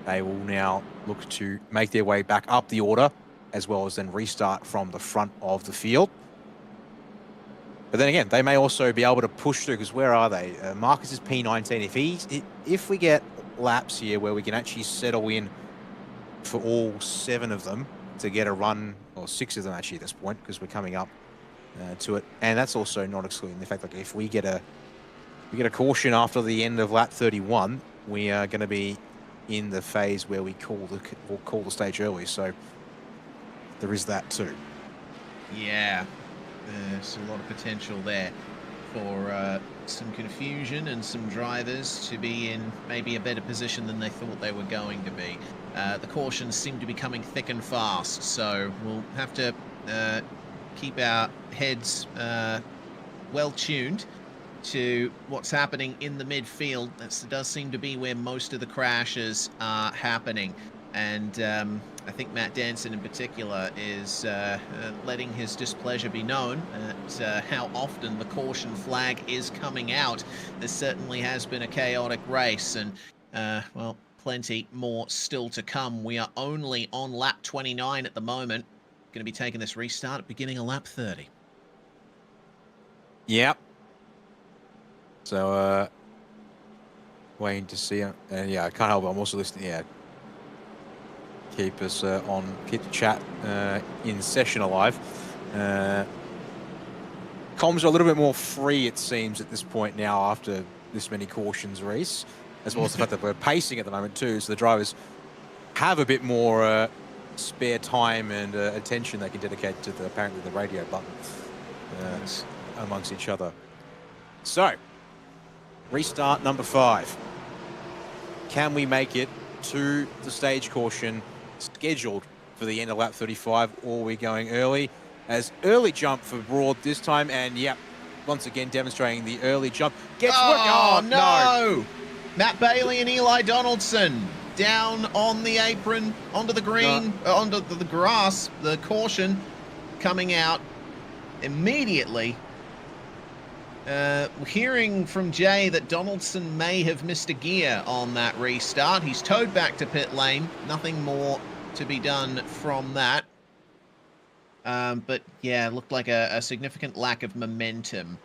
They will now look to make their way back up the order, as well as then restart from the front of the field. But then again, they may also be able to push through, because where are they? Marcus is P19. If we get laps here where we can actually settle in for all 7 of them to get a run, or 6 of them actually at this point, because we're coming up to it. And that's also not excluding the fact that if we get a caution after the end of lap 31, we are going to be in the phase where we call the stage early. So there is that too. Yeah, there's a lot of potential there for some confusion and some drivers to be in maybe a better position than they thought they were going to be. The cautions seem to be coming thick and fast, so we'll have to keep our heads well tuned to what's happening in the midfield. That does seem to be where most of the crashes are happening. And I think Matt Danson in particular is letting his displeasure be known at how often the caution flag is coming out. There certainly has been a chaotic race, and well, plenty more still to come. We are only on lap 29 at the moment. Going to be taking this restart at beginning of lap 30. Yep. So, waiting to see it. And yeah, I can't help it. I'm also listening. Yeah. Keep us on Pit Chat in session alive. Comms are a little bit more free, it seems, at this point now after this many cautions, Reese, as well as the fact that we're pacing at the moment too, so the drivers have a bit more spare time and attention they can dedicate to apparently the radio button amongst each other. So, restart number 5. Can we make it to the stage caution scheduled for the end of lap 35, or are we going early? As early jump for Broad this time, and yep, once again demonstrating the early jump. Oh, no! Matt Bailey and Eli Donaldson down on the apron, onto the green, onto the grass, the caution coming out immediately. Hearing from Jay that Donaldson may have missed a gear on that restart. He's towed back to pit lane. Nothing more to be done from that. But yeah, looked like a significant lack of momentum.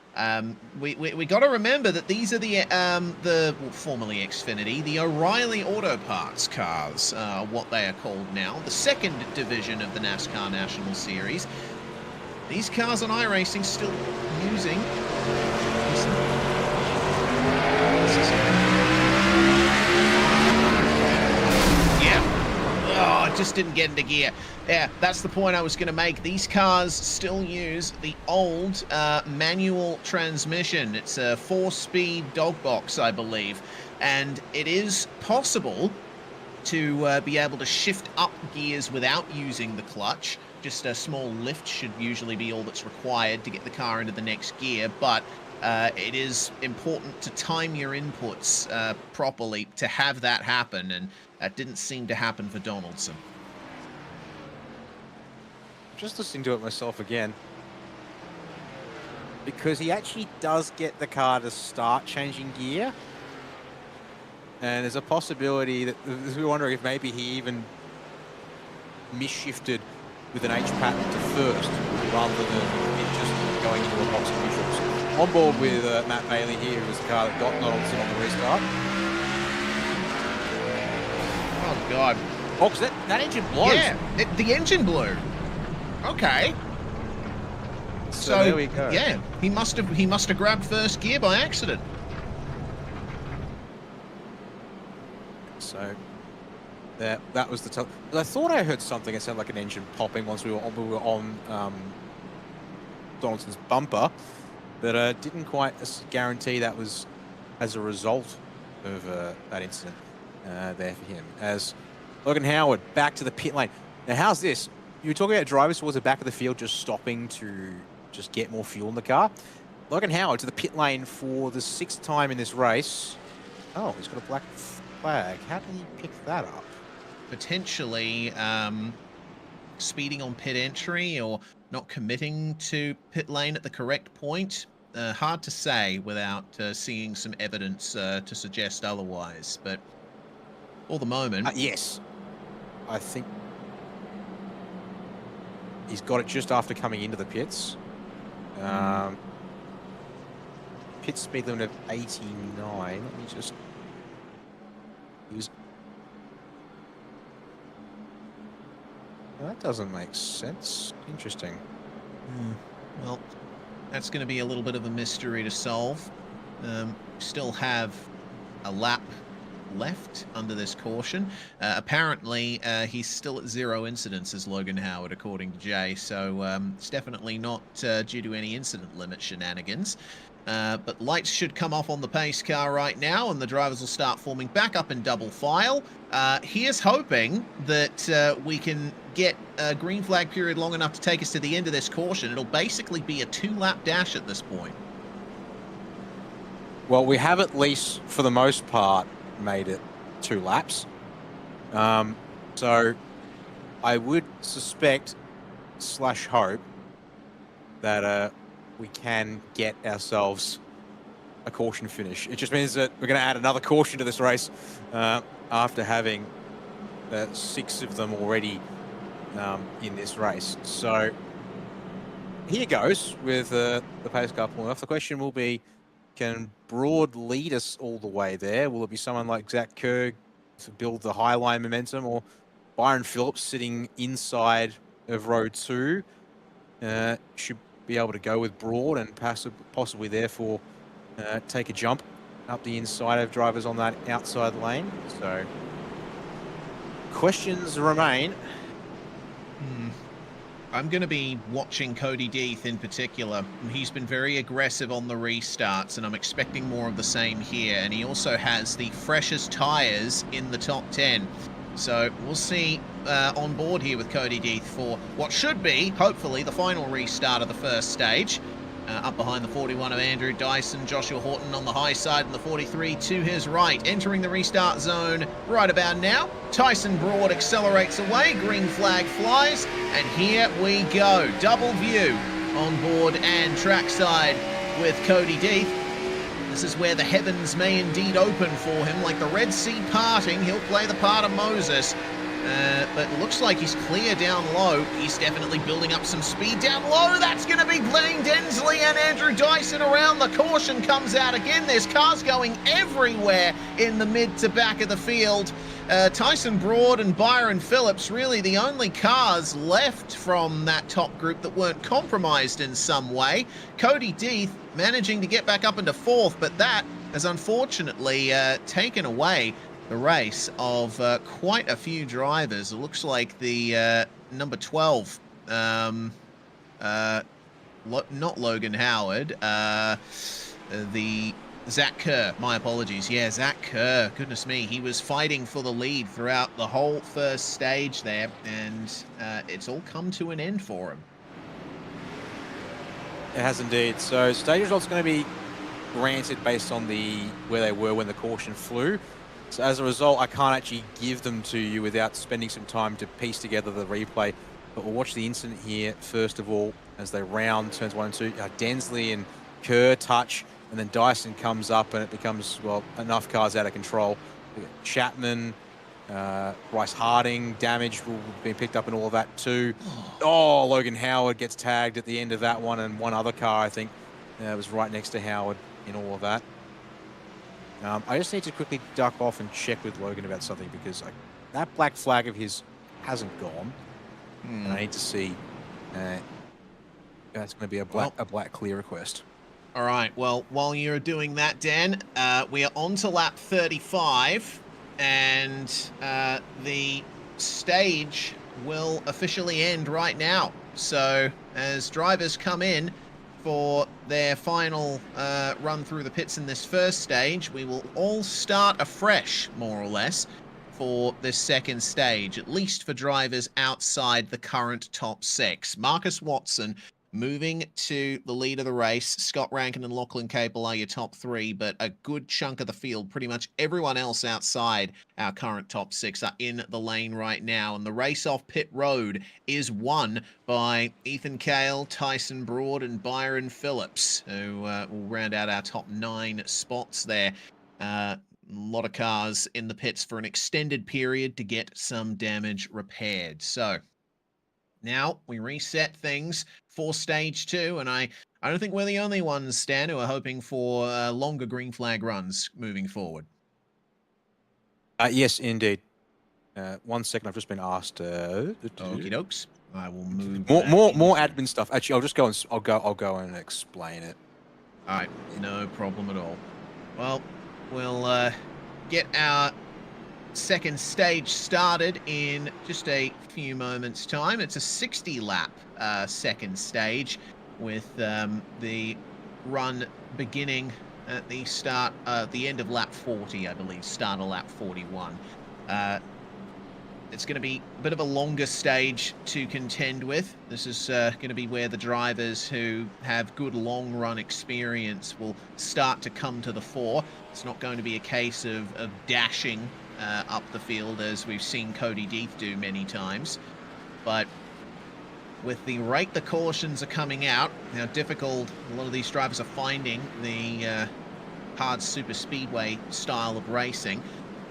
We got to remember that these are the well, formerly Xfinity, the O'Reilly Auto Parts cars, what they are called now, the second division of the NASCAR National Series. These cars on iRacing still using. Oh, it just didn't get into gear. Yeah, that's the point I was going to make. These cars still use the old manual transmission. It's a 4-speed dog box, I believe. And it is possible to be able to shift up gears without using the clutch. Just a small lift should usually be all that's required to get the car into the next gear. But it is important to time your inputs properly to have that happen, and that didn't seem to happen for Donaldson. Just listening to it myself again, because he actually does get the car to start changing gear, and there's a possibility that we're wondering if maybe he even misshifted with an H pattern to first rather than it just going into a box of neutrals. On board with Matt Bailey here, who was the car that got Donaldson on the restart. Oh, God. Oh, because that engine blows. Yeah, the engine blew. Okay. So there we go. Yeah, he must have grabbed first gear by accident. So that was the top. I thought I heard something that sounded like an engine popping once we were on Donaldson's bumper. but didn't quite guarantee that was as a result of that incident there for him. As Logan Howard back to the pit lane. Now, how's this? You were talking about drivers towards the back of the field just stopping to just get more fuel in the car. Logan Howard to the pit lane for the 6th time in this race. Oh, he's got a black flag. How did he pick that up? Potentially speeding on pit entry or not committing to pit lane at the correct point. Hard to say without seeing some evidence to suggest otherwise, but for the moment... yes. I think he's got it just after coming into the pits. Pit speed limit of 89. Let me just use... That doesn't make sense. Interesting. Well, that's going to be a little bit of a mystery to solve. Still have a lap left under this caution. Apparently, he's still at 0 incidents as Logan Howard, according to Jay, so it's definitely not due to any incident limit shenanigans. But lights should come off on the pace car right now, and the drivers will start forming back up in double file. Here's hoping that we can get a green flag period long enough to take us to the end of this caution. It'll basically be a 2-lap dash at this point. Well, we have at least, for the most part, made it 2 laps. So I would suspect / hope that we can get ourselves a caution finish. It just means that we're going to add another caution to this race after having 6 of them already in this race. So here goes with the pace car pulling off. The question will be, can Broad lead us all the way there? Will it be someone like Zach Kerr to build the high line momentum, or Byron Phillips sitting inside of row 2 should be able to go with Broad and possibly therefore take a jump up the inside of drivers on that outside lane? So questions remain. I'm going to be watching Cody Deeth in particular. He's been very aggressive on the restarts, and I'm expecting more of the same here. And he also has the freshest tyres in the top 10. So we'll see on board here with Cody Deeth for what should be, hopefully, the final restart of the first stage. Up behind the 41 of Andrew Dyson, Joshua Horton on the high side, and the 43 to his right. Entering the restart zone right about now. Tyson Broad accelerates away, green flag flies, and here we go. Double view on board and trackside with Cody Deeth. This is where the heavens may indeed open for him, like the Red Sea parting. He'll play the part of Moses. But it looks like he's clear down low. He's definitely building up some speed down low. That's going to be Blaine Densley and Andrew Dyson around. The caution comes out again. There's cars going everywhere in the mid to back of the field. Tyson Broad and Byron Phillips, really the only cars left from that top group that weren't compromised in some way. Cody Deeth managing to get back up into 4th, but that has unfortunately taken away the race of quite a few drivers. It looks like the number 12, not Logan Howard, the Zach Kerr, my apologies. Yeah, Zach Kerr, goodness me, he was fighting for the lead throughout the whole first stage there, and it's all come to an end for him. It has indeed. So stage results going to be granted based on where they were when the caution flew. So as a result, I can't actually give them to you without spending some time to piece together the replay. But we'll watch the incident here, first of all, as they round turns 1 and 2. Densley and Kerr touch, and then Dyson comes up, and it becomes, well, enough cars out of control. Chapman, Bryce Harding, damage will be picked up in all of that too. Oh, Logan Howard gets tagged at the end of that one, and one other car, I think, was right next to Howard in all of that. I just need to quickly duck off and check with Logan about something, because that black flag of his hasn't gone. And I need to see that's going to be a black clear request. All right, well, while you're doing that, Dan, we are on to lap 35, and the stage will officially end right now. So as drivers come in for their final run through the pits in this first stage. We will all start afresh, more or less, for this second stage, at least for drivers outside the current top 6. Marcus Watson moving to the lead of the race. Scott Rankin and Lachlan Capel are your top 3, but a good chunk of the field, pretty much everyone else outside our current top 6, are in the lane right now. And the race off pit road is won by Ethan Cale, Tyson Broad, and Byron Phillips, who will round out our top 9 spots there. A lot of cars in the pits for an extended period to get some damage repaired. So now we reset things for stage 2, and I don't think we're the only ones, Stan, who are hoping for longer green flag runs moving forward. Yes, indeed. 1 second, I've just been asked. Okie dokes. I will move. More admin stuff. Actually, I'll just go and I'll go and explain it. All right, no problem at all. Well, we'll get our second stage started in just a few moments' time. It's a 60-lap second stage, with the run beginning at the start, the end of lap 40, I believe, start of lap 41. It's going to be a bit of a longer stage to contend with. This is going to be where the drivers who have good long-run experience will start to come to the fore. It's not going to be a case of dashing up the field, as we've seen Cody Deeth do many times. But with the rate the cautions are coming out, how difficult a lot of these drivers are finding the hard super speedway style of racing,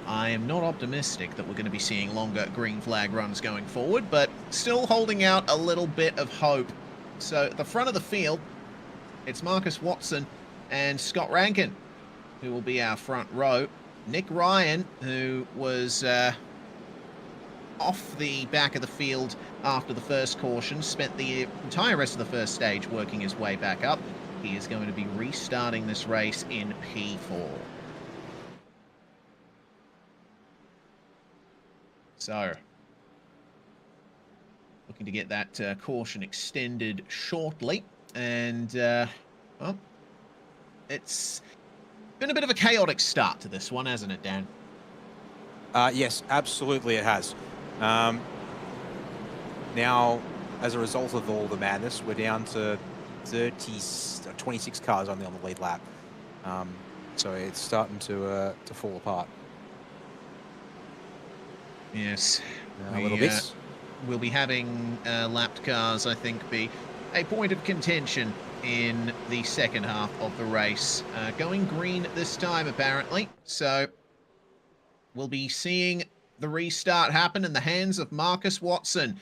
I am not optimistic that we're going to be seeing longer green flag runs going forward, but still holding out a little bit of hope. So at the front of the field, it's Marcus Watson and Scott Rankin, who will be our front row. Nick Ryan, who was off the back of the field after the first caution, spent the entire rest of the first stage working his way back up. He is going to be restarting this race in P4. So, looking to get that caution extended shortly. And, well, it's been a bit of a chaotic start to this one, hasn't it, Dan? Yes, absolutely it has. Now, as a result of all the madness, we're down to 26 cars only on the lead lap. So it's starting to fall apart. Yes. A little bit. We'll be having lapped cars, I think, be a point of contention in the second half of the race. Going green this time, apparently. So we'll be seeing the restart happen in the hands of Marcus Watson.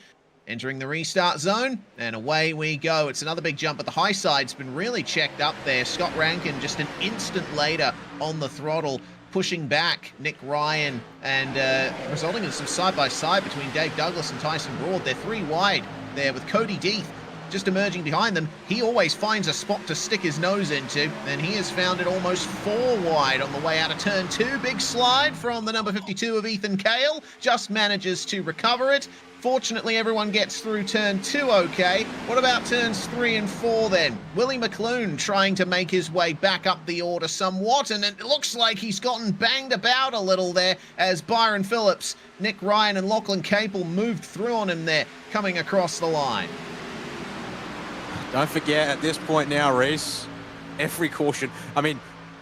Entering the restart zone, and away we go. It's another big jump, but the high side's been really checked up there. Scott Rankin just an instant later on the throttle, pushing back Nick Ryan, and resulting in some side-by-side between Dave Douglas and Tyson Broad. They're 3 wide there, with Cody Deeth just emerging behind them. He always finds a spot to stick his nose into, and he has found it almost 4 wide on the way out of turn 2. Big slide from the number 52 of Ethan Cale, just manages to recover it. Fortunately, everyone gets through turn 2 okay. What about turns 3 and 4 then? Willie McClune trying to make his way back up the order somewhat, and it looks like he's gotten banged about a little there as Byron Phillips, Nick Ryan and Lachlan Capel moved through on him there, coming across the line. Don't forget, at this point now, Reese, every caution, I mean,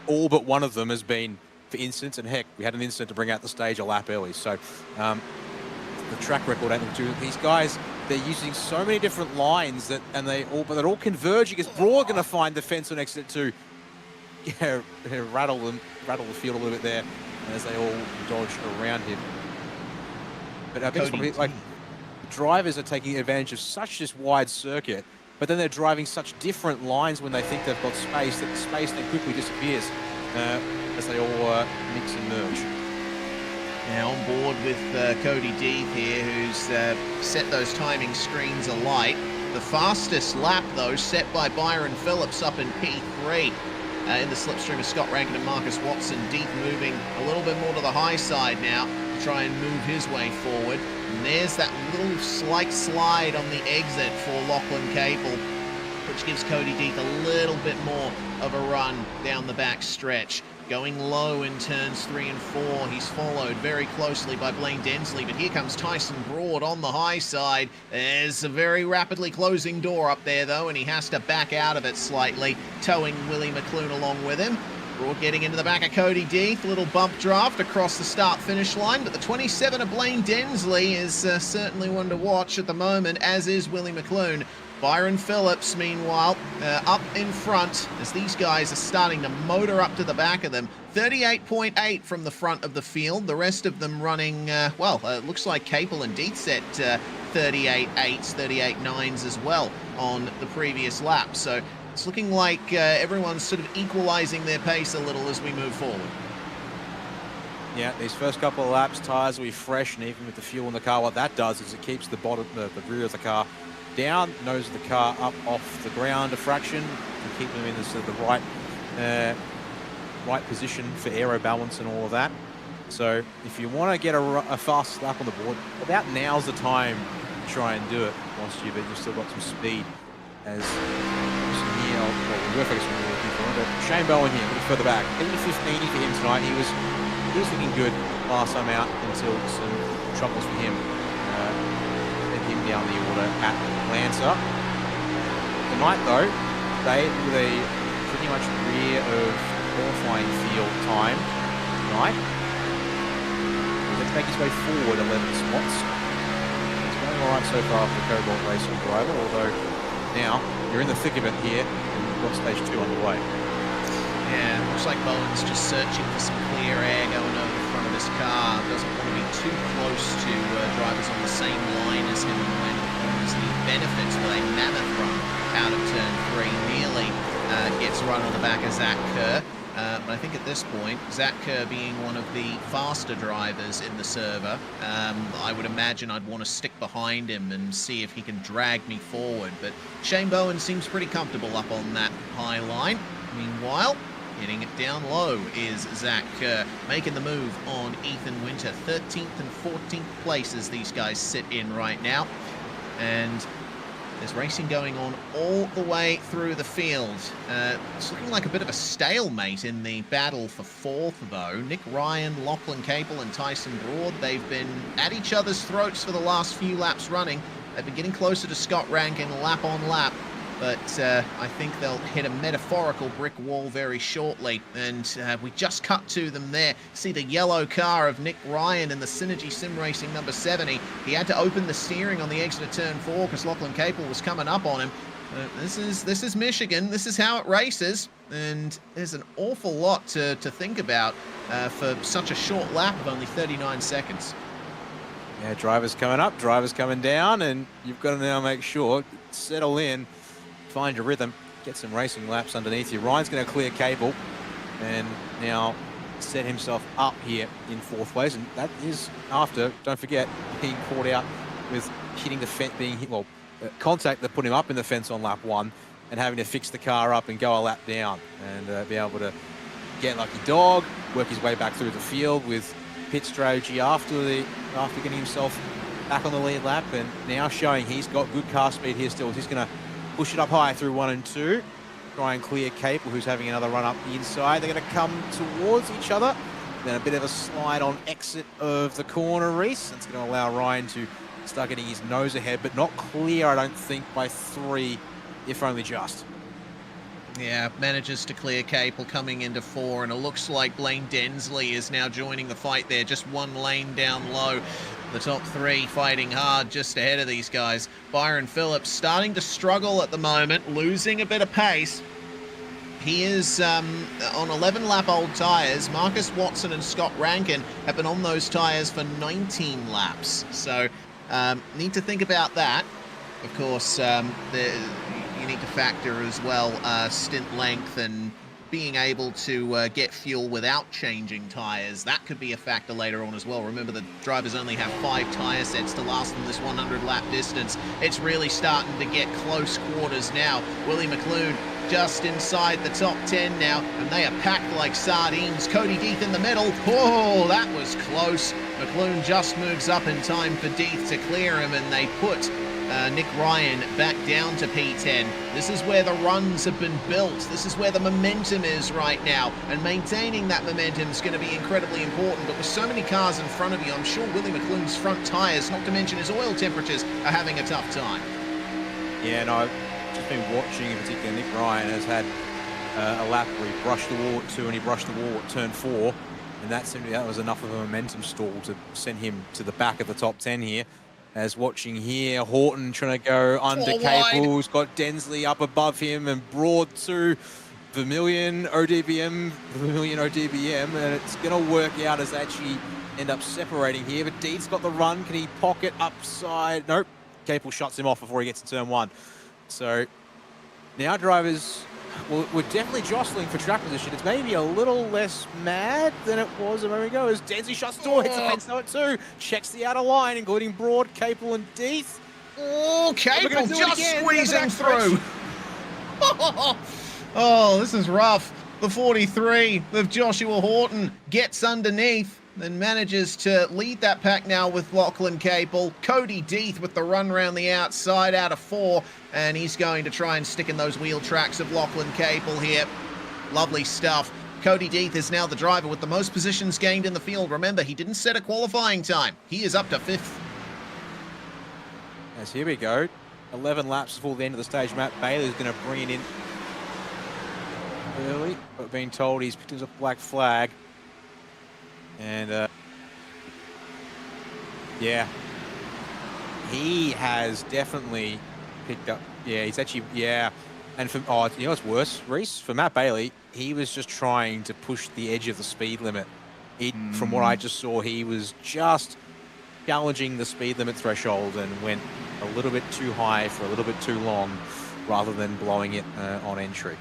all but one of them has been for incidents, and heck, we had an incident to bring out the stage a lap early, so the track record ain't them too. These guys, they're using so many different lines but they're all converging. Is Broad going to find the fence on exit 2? Yeah, rattle the field a little bit there as they all dodge around him. But I think it's probably, like, drivers are taking advantage of such this wide circuit, but then they're driving such different lines when they think they've got space, that the space then quickly disappears as they all mix and merge. Now on board with Cody Deeth here, who's set those timing screens alight. The fastest lap, though, set by Byron Phillips up in P3. In the slipstream of Scott Rankin and Marcus Watson. Deeth moving a little bit more to the high side now to try and move his way forward. And there's that little slight slide on the exit for Lachlan Capel. which gives Cody Deeth a little bit more of a run down the back stretch. Going low in turns 3 and 4. He's followed very closely by Blaine Densley, but here comes Tyson Broad on the high side. There's a very rapidly closing door up there, though, and he has to back out of it slightly, towing Willie McClune along with him. Broad getting into the back of Cody Deeth. Little bump draft across the start-finish line, but the 27 of Blaine Densley is certainly one to watch at the moment, as is Willie McClune. Byron Phillips, meanwhile, up in front as these guys are starting to motor up to the back of them. 38.8 from the front of the field. The rest of them running, it looks like Capel and Deeth set 38.8s, 38.9s as well on the previous lap. So it's looking like everyone's sort of equalizing their pace a little as we move forward. Yeah, these first couple of laps, tyres will be fresh, and even with the fuel in the car, what that does is it keeps the bottom, the rear of the car down, nose of the car up off the ground a fraction, and keep them in the, sort of the right position for aero balance and all of that. So if you want to get a fast lap on the board, about now's the time to try and do it, whilst you've still got some speed. As here, we're focusing on looking for him, but Shane Bowen here, a little further back. P15 for him tonight. He was looking good last time out until some troubles for him. Him down the order at Lancer. Tonight, though, they with a pretty much rear of qualifying field time tonight. Let's make his way forward 11 spots. It's going all right so far for the Cobalt Racing driver, although now you're in the thick of it here, and we've got stage 2 underway. Yeah, looks like Bowen's just searching for some clear air going over the front of this car. Doesn't want to be too close to drivers on the same line as him when he corners. The benefits for a mammoth run out of turn 3 nearly gets run on the back of Zach Kerr. But I think at this point, Zach Kerr being one of the faster drivers in the server, I would imagine I'd want to stick behind him and see if he can drag me forward. But Shane Bowen seems pretty comfortable up on that high line. Meanwhile, hitting it down low is Zach Kerr, making the move on Ethan Winter. 13th and 14th places these guys sit in right now. And there's racing going on all the way through the field. It's looking like a bit of a stalemate in the battle for 4th, though. Nick Ryan, Lachlan Capel, and Tyson Broad, they've been at each other's throats for the last few laps running. They've been getting closer to Scott Rankin lap on lap. But I think they'll hit a metaphorical brick wall very shortly. And we just cut to them there. See the yellow car of Nick Ryan in the Synergy Sim Racing number 70. He had to open the steering on the exit of turn 4 because Lachlan Capel was coming up on him. This is Michigan. This is how it races. And there's an awful lot to think about for such a short lap of only 39 seconds. Yeah, drivers coming up, drivers coming down, and you've got to now make sure, settle in, find your rhythm, get some racing laps underneath you. Ryan's going to clear Capel and now set himself up here in 4th place, and that is after, don't forget, being caught out with hitting the fence, being hit, contact that put him up in the fence on lap 1 and having to fix the car up and go a lap down and be able to get lucky dog, work his way back through the field with pit strategy after getting himself back on the lead lap, and now showing he's got good car speed here still. He's going to push it up high through 1 and 2. Try and clear Capel, who's having another run up the inside. They're going to come towards each other. Then a bit of a slide on exit of the corner, Reese. That's going to allow Ryan to start getting his nose ahead, but not clear, I don't think, by 3, if only just. Yeah, manages to clear Capel coming into 4, and it looks like Blaine Densley is now joining the fight there, just one lane down low. The top 3 fighting hard just ahead of these guys. Byron Phillips starting to struggle at the moment, losing a bit of pace. He is on 11-lap-old tyres. Marcus Watson and Scott Rankin have been on those tyres for 19 laps. So need to think about that. Of course, you need to factor as well stint length and being able to get fuel without changing tyres. That could be a factor later on as well. Remember, the drivers only have 5 tyre sets to last them this 100-lap distance. It's really starting to get close quarters now. Willie McClune just inside the top 10 now, and they are packed like sardines. Cody Deeth in the middle. Oh, that was close. McClune just moves up in time for Deeth to clear him, and they put Nick Ryan back down to P10. This is where the runs have been built. This is where the momentum is right now. And maintaining that momentum is going to be incredibly important. But with so many cars in front of you, I'm sure Willie McClune's front tyres, not to mention his oil temperatures, are having a tough time. Yeah, no, I've just been watching, in particular, Nick Ryan has had a lap where he brushed the wall at 2 and he brushed the wall at turn 4. And that was enough of a momentum stall to send him to the back of the top 10 here. As watching here, Horton trying to go under cables, got Densley up above him and broad to Vermilion ODBM, and it's going to work out as they actually end up separating here. But Deed's got the run. Can he pocket upside? Nope. Capel shuts him off before he gets to turn 1. So now drivers, well, we're definitely jostling for track position. It's maybe a little less mad than it was a moment ago as Densley shuts the door, hits the fence note 2, checks the outer line, including Broad, Capel, and Deeth. Oh, Capel just squeezing through. Oh, this is rough. The 43 of Joshua Horton gets underneath, then manages to lead that pack now with Lachlan Capel. Cody Deeth with the run around the outside out of 4, and he's going to try and stick in those wheel tracks of Lachlan Capel here. Lovely stuff. Cody Deeth is now the driver with the most positions gained in the field. Remember, he didn't set a qualifying time. He is up to 5th. As here we go. 11 laps before the end of the stage. Matt Bailey's going to bring it in early, but being told he's picked up a black flag. And yeah, he has definitely picked up. Yeah, he's actually, yeah. And for, oh, you know what's worse, Reese? For Matt Bailey, he was just trying to push the edge of the speed limit. From what I just saw, he was just challenging the speed limit threshold and went a little bit too high for a little bit too long rather than blowing it on entry.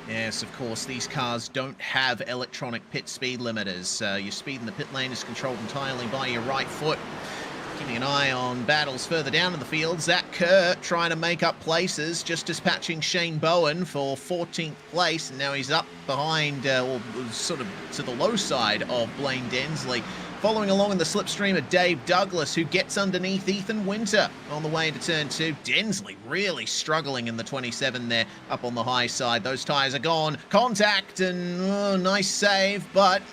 Yes, of course, these cars don't have electronic pit speed limiters. Your speed in the pit lane is controlled entirely by your right foot. Keeping an eye on battles further down in the field, Zach Kerr trying to make up places, just dispatching Shane Bowen for 14th place, and now he's up behind, or sort of to the low side of Blaine Densley. Following along in the slipstream of Dave Douglas, who gets underneath Ethan Winter on the way into turn 2. Densley really struggling in the 27 there, up on the high side. Those tyres are gone. Contact and nice save, but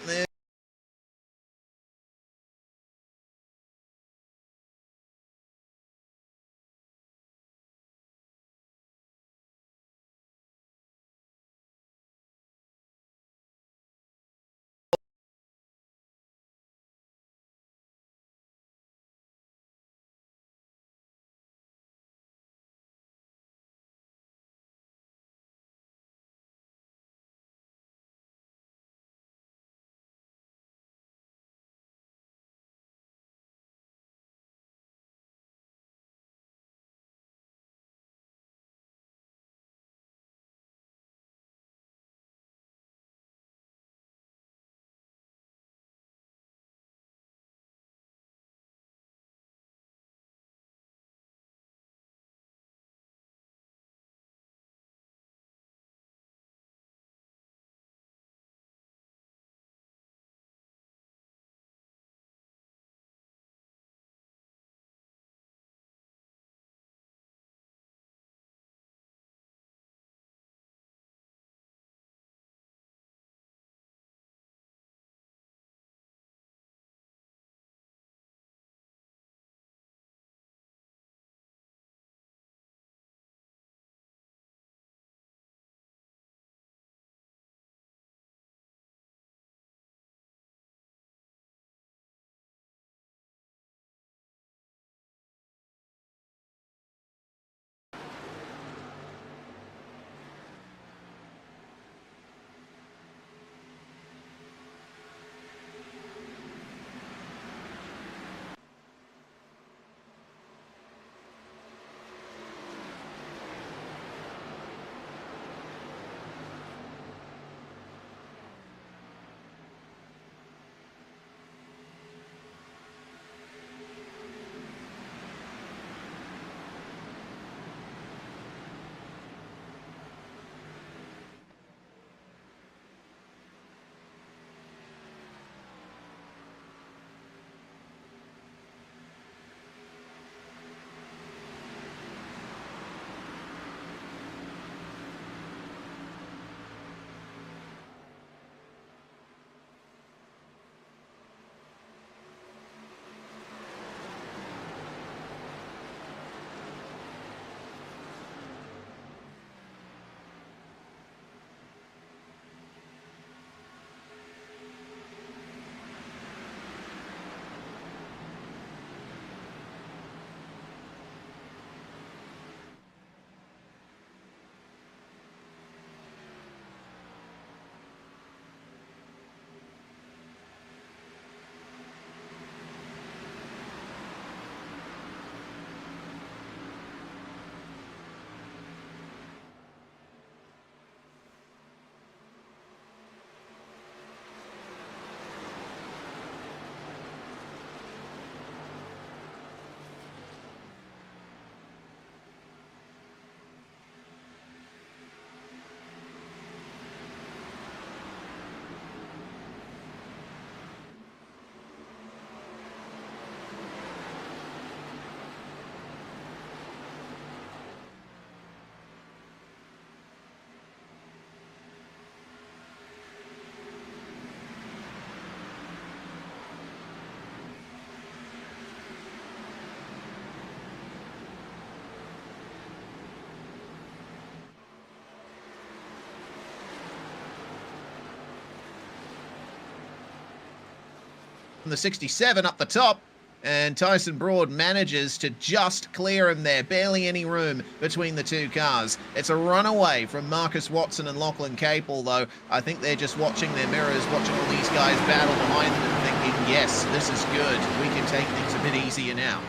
from the 67 up the top. And Tyson Broad manages to just clear him there. Barely any room between the two cars. It's a runaway from Marcus Watson and Lachlan Capel, though. I think they're just watching their mirrors, watching all these guys battle behind them and thinking, yes, this is good. We can take things a bit easier now.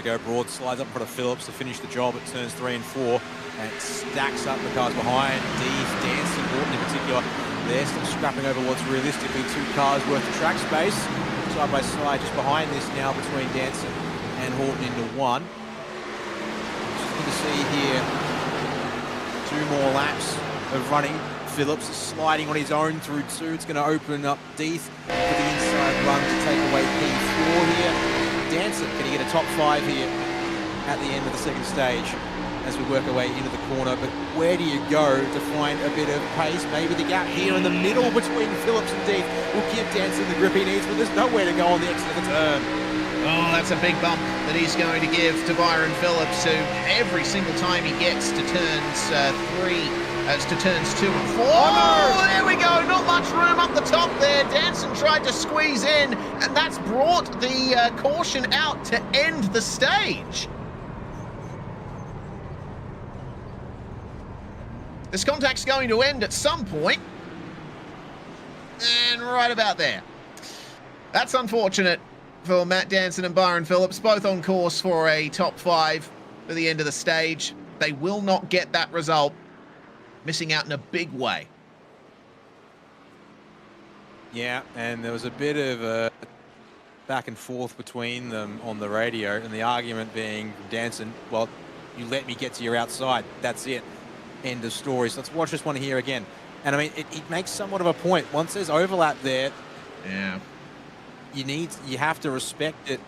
Go Broad, slides up in front of Phillips to finish the job at turns 3 and 4. And stacks up the cars behind. Dees, Dancy, Morton in particular. They're still scrapping over what's realistically 2 cars worth of track space. Side by side, just behind this now between Danson and Horton into 1. Just good to see here 2 more laps of running. Phillips is sliding on his own through 2. It's going to open up Deeth for the inside run to take away P4 here. Danson, can he get a top 5 here at the end of the second stage as we work our way into the corner? But where do you go to find a bit of pace? Maybe the gap here in the middle between Phillips and Deeth will give Danson the grip he needs, but there's nowhere to go on the exit of the turn. Oh, that's a big bump that he's going to give to Byron Phillips, who every single time he gets to turns 2 and 4. Oh, there we go. Not much room up the top there. Danson tried to squeeze in, and that's brought the caution out to end the stage. This contact's going to end at some point. And right about there. That's unfortunate for Matt Danson and Byron Phillips, both on course for a top 5 for the end of the stage. They will not get that result, missing out in a big way. Yeah, and there was a bit of a back and forth between them on the radio, and the argument being Danson, well, you let me get to your outside, that's it. End of story. So let's watch this one here again. And I mean, it makes somewhat of a point. Once there's overlap there, yeah, you have to respect it.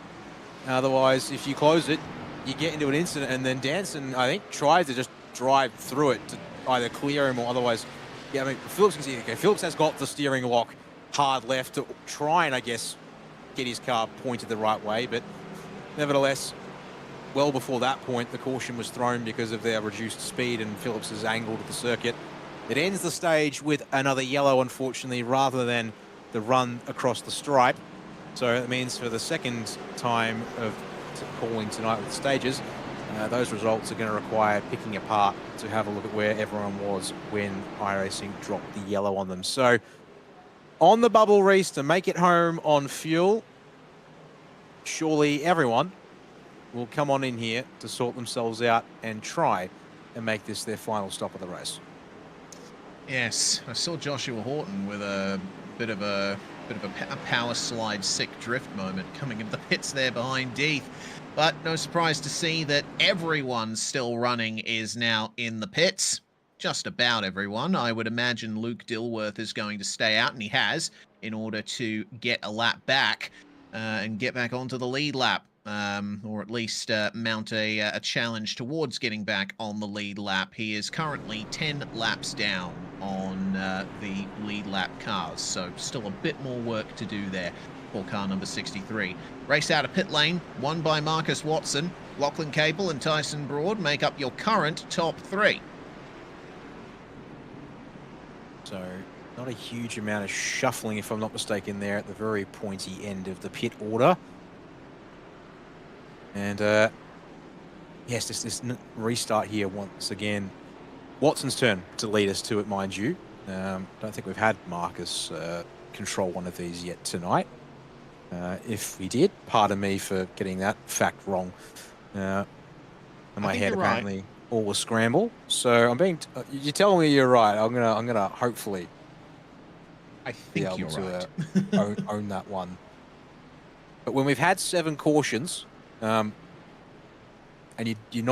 Otherwise, if you close it, you get into an incident. And then Danson, I think, tries to just drive through it to either clear him or otherwise. Yeah, I mean, Phillips can see, okay, Phillips has got the steering lock hard left to try and, I guess, get his car pointed the right way. But nevertheless, well before that point, the caution was thrown because of their reduced speed and Phillips's angle to the circuit. It ends the stage with another yellow, unfortunately, rather than the run across the stripe. So it means for the second time of calling tonight with stages, those results are going to require picking apart to have a look at where everyone was when iRacing dropped the yellow on them. So on the bubble race to make it home on fuel, surely everyone will come on in here to sort themselves out and try and make this their final stop of the race. Yes, I saw Joshua Horton with a bit of a power slide sick drift moment coming into the pits there behind Deeth. But no surprise to see that everyone still running is now in the pits. Just about everyone. I would imagine Luke Dilworth is going to stay out, and he has, in order to get a lap back and get back onto the lead lap. Or at least mount a challenge towards getting back on the lead lap. He is currently 10 laps down on the lead lap cars, so still a bit more work to do there for car number 63. Race out of pit lane, won by Marcus Watson. Lachlan Capel and Tyson Broad make up your current top 3. So not a huge amount of shuffling, if I'm not mistaken, there at the very pointy end of the pit order. And yes, this restart here once again. Watson's turn to lead us to it, mind you. Don't think we've had Marcus control one of these yet tonight. If we did, pardon me for getting that fact wrong. In my head, apparently, right. All was scramble. So I'm being. You're telling me you're right. I'm gonna hopefully. I think you're right. own that one. But when we've had 7 cautions. And you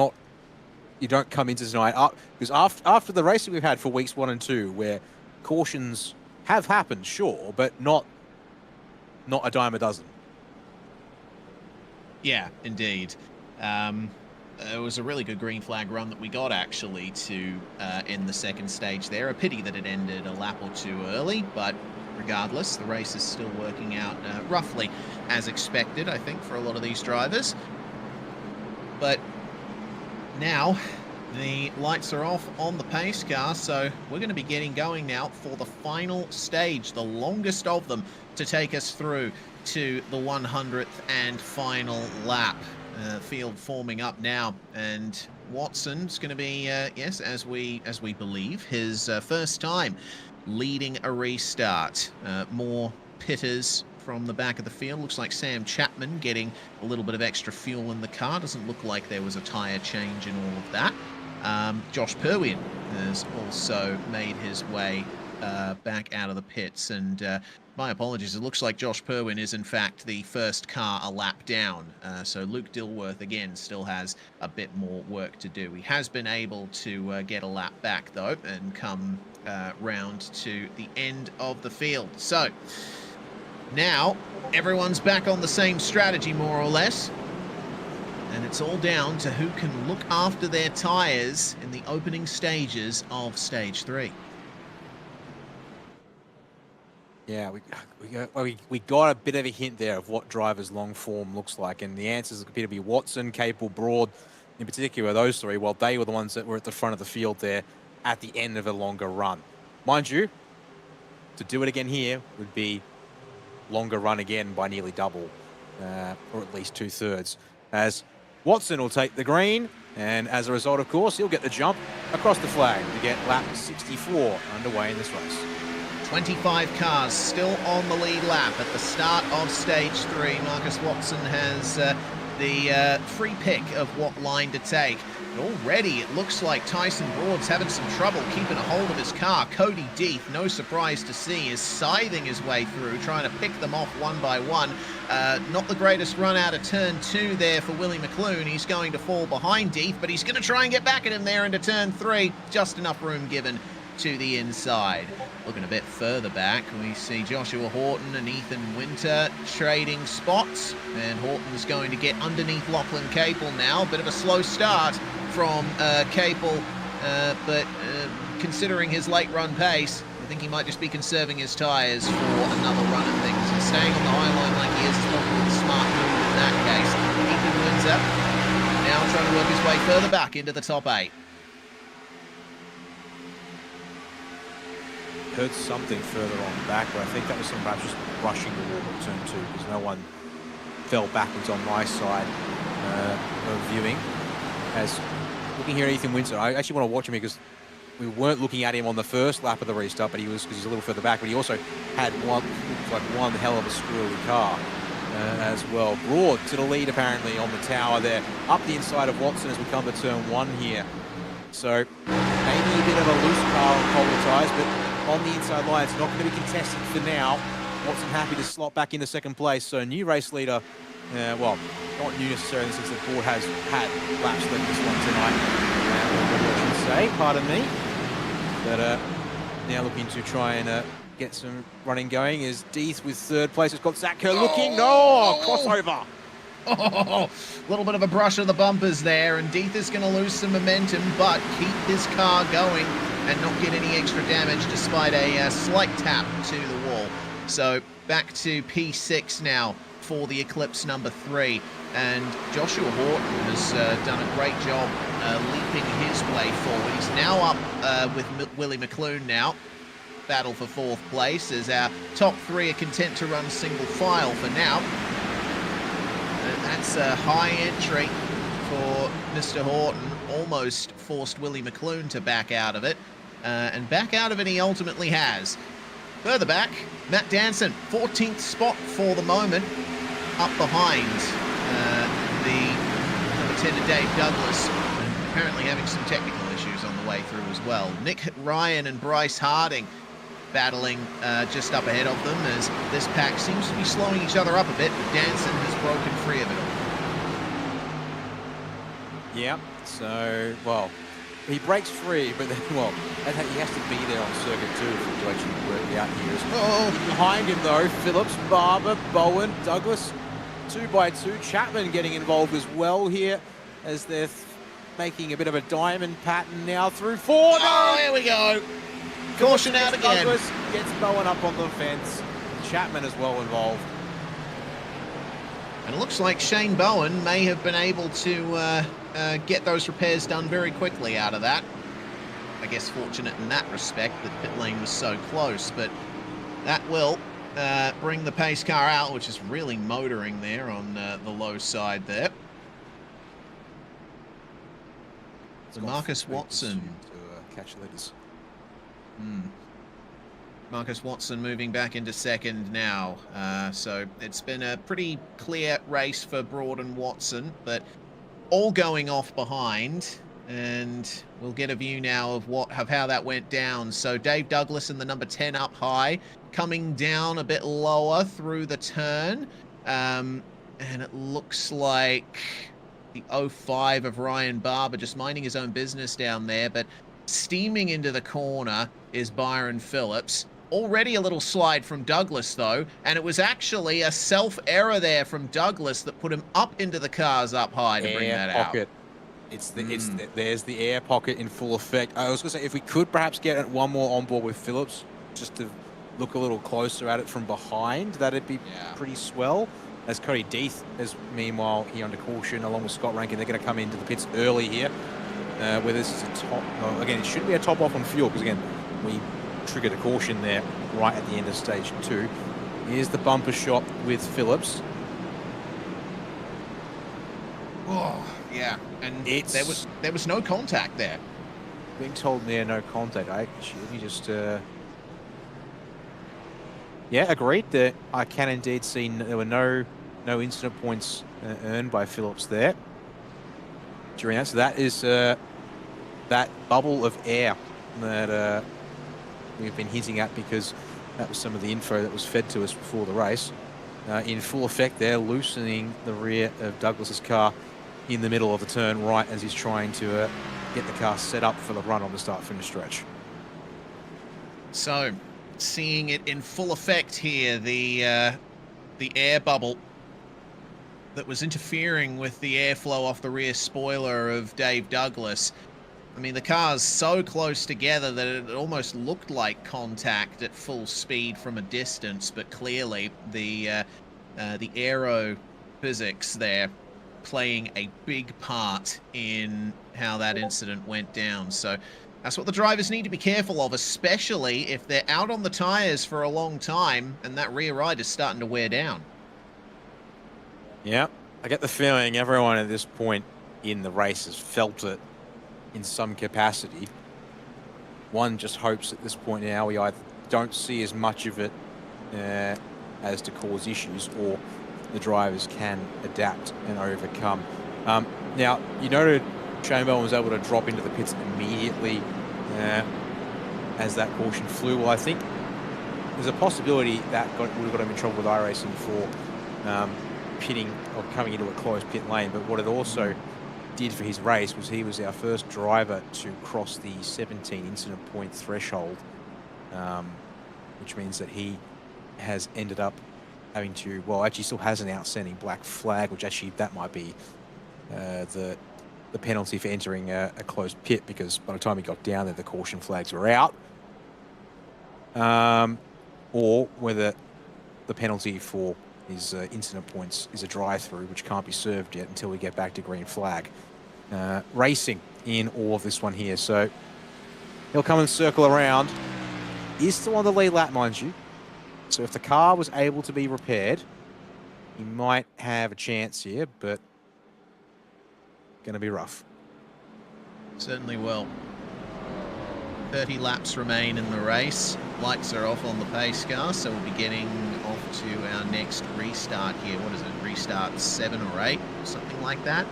don't come into tonight because after the racing we've had for weeks 1 and 2, where cautions have happened, sure, but not a dime a dozen. Yeah, indeed. It was a really good green flag run that we got actually to end the second stage there. A pity that it ended a lap or 2 early, but regardless, the race is still working out roughly as expected, I think, for a lot of these drivers. But now the lights are off on the pace car, so we're going to be getting going now for the final stage, the longest of them, to take us through to the 100th and final lap. Field forming up now, and Watson's going to be, yes, as we believe, his first time leading a restart. More pitters from the back of the field. Looks like Sam Chapman getting a little bit of extra fuel in the car. Doesn't look like there was a tyre change in all of that. Josh Purwin has also made his way back out of the pits, and my apologies, it looks like Josh Purwin is in fact the first car a lap down, so Luke Dilworth again still has a bit more work to do. He has been able to get a lap back though and come round to the end of the field. So now everyone's back on the same strategy more or less, and it's all down to who can look after their tyres in the opening stages of Stage 3. Yeah, we got a bit of a hint there of what driver's long form looks like, and the answers appear to be Watson, Capel, Broad, in particular, those three. Well, they were the ones that were at the front of the field there at the end of a longer run. Mind you, to do it again here would be longer run again by nearly double, or at least 2/3, as Watson will take the green, and as a result, of course, he'll get the jump across the flag to get lap 64 underway in this race. 25 cars still on the lead lap at the start of Stage 3. Marcus Watson has the free pick of what line to take. And already it looks like Tyson Broad's having some trouble keeping a hold of his car. Cody Deeth, no surprise to see, is scything his way through, trying to pick them off one by one. Not the greatest run out of turn 2 there for Willie McClune. He's going to fall behind Deeth, but he's going to try and get back at him there into turn 3. Just enough room given to the inside. Looking a bit further back, we see Joshua Horton and Ethan Winter trading spots, and Horton's going to get underneath Lachlan Capel now. Bit of a slow start from Capel, but considering his late run pace, I think he might just be conserving his tyres for another run at things. And staying on the high line like he is probably the smart move in that case. Ethan Winter now trying to work his way further back into the top 8. Heard something further on back, but I think that was some perhaps just rushing the wall at turn 2, because no one fell backwards on my side of viewing. As looking here at Ethan Winter, I actually want to watch him because we weren't looking at him on the first lap of the restart, but he was, because he's a little further back, but he also had one hell of a squirrely car as well. Broad to the lead apparently on the tower there, up the inside of Watson as we come to turn 1 here. So maybe a bit of a loose car on Cobbler tyres, but on the inside line, it's not going to be contested for now. Watson happy to slot back into second place. So new race leader, well, not new necessarily since the board has had laps left this one tonight. I should say, pardon me. But now looking to try and get some running going is Deeth with 3rd place. It's got Zach Kerr looking. Crossover. A little bit of a brush of the bumpers there, and Deeth is going to lose some momentum, but keep his car going and not get any extra damage despite a slight tap to the wall. So back to P6 now for the Eclipse number 3, and Joshua Horton has done a great job leaping his way forward. He's now up with Willie McClune now. Battle for 4th place as our top 3 are content to run single file for now. That's a high entry for Mr. Horton. Almost forced Willie McClune to back out of it. And back out of it he ultimately has. Further back, Matt Danson, 14th spot for the moment. Up behind the number 10 to Dave Douglas. And apparently having some technical issues on the way through as well. Nick Ryan and Bryce Harding battling just up ahead of them as this pack seems to be slowing each other up a bit, but Danson has broken free of it all. Yeah, so, well, he breaks free, but then, well, he has to be there on circuit 2 to actually work out here as well. Behind him, though, Phillips, Barber, Bowen, Douglas, 2x2. Chapman getting involved as well here as they're making a bit of a diamond pattern now through 4. Oh, here we go. Caution out again. Douglas gets Bowen up on the fence. Chapman as well involved. And it looks like Shane Bowen may have been able to get those repairs done very quickly out of that. I guess fortunate in that respect that pit lane was so close, but that will bring the pace car out, which is really motoring there on the low side there. So Marcus Watson to catch leaders. Marcus Watson moving back into second now. So it's been a pretty clear race for Broad and Watson, but all going off behind. And we'll get a view now of how that went down. So Dave Douglas in the number 10 up high, coming down a bit lower through the turn. And it looks like the 05 of Ryan Barber just minding his own business down there, but steaming into the corner is Byron Phillips. Already a little slide from Douglas, though, and it was actually a self-error there from Douglas that put him up into the cars up high to bring that out. There's the air pocket in full effect. I was going to say, if we could perhaps get one more on board with Phillips, just to look a little closer at it from behind, that'd be pretty swell. As Cody Deeth is meanwhile here under caution, along with Scott Rankin, they're going to come into the pits early here. Where this is a top, again, it should be a top off on fuel because again, we triggered a caution there right at the end of stage 2. Here's the bumper shot with Phillips. Oh, yeah, and there was no contact there. Being told near no contact. Let me just. Yeah, agreed that I can indeed see there were no incident points earned by Phillips there during that. So that is that bubble of air that we've been hinting at because that was some of the info that was fed to us before the race. In full effect there, loosening the rear of Douglas's car in the middle of the turn right as he's trying to get the car set up for the run on the start-finish stretch. So, seeing it in full effect here, the air bubble that was interfering with the airflow off the rear spoiler of Dave Douglas. I mean, the car's so close together that it almost looked like contact at full speed from a distance, but clearly the aero physics there playing a big part in how that incident went down. So that's what the drivers need to be careful of, especially if they're out on the tires for a long time and that rear ride is starting to wear down. Yeah, I get the feeling everyone at this point in the race has felt it in some capacity. One just hopes at this point now we either don't see as much of it as to cause issues, or the drivers can adapt and overcome. Now, you noted Shane Bell was able to drop into the pits immediately as that caution flew. Well, I think there's a possibility that would have got him in trouble with iRacing for pitting or coming into a closed pit lane. But what it also did for his race was he was our first driver to cross the 17 incident point threshold, which means that he has ended up having to, well, actually still has an outstanding black flag, which actually that might be the penalty for entering a closed pit, because by the time he got down there, the caution flags were out. Or whether the penalty for his incident points is a drive-through, which can't be served yet until we get back to green flag. Racing in all of this one here, so he'll come and circle around. He's still on the lead lap, mind you. So if the car was able to be repaired, he might have a chance here, but going to be rough. Certainly will. 30 laps remain in the race. Lights are off on the pace car, so we'll be getting off to our next restart here. What is it? Restart 7 or 8, something like that.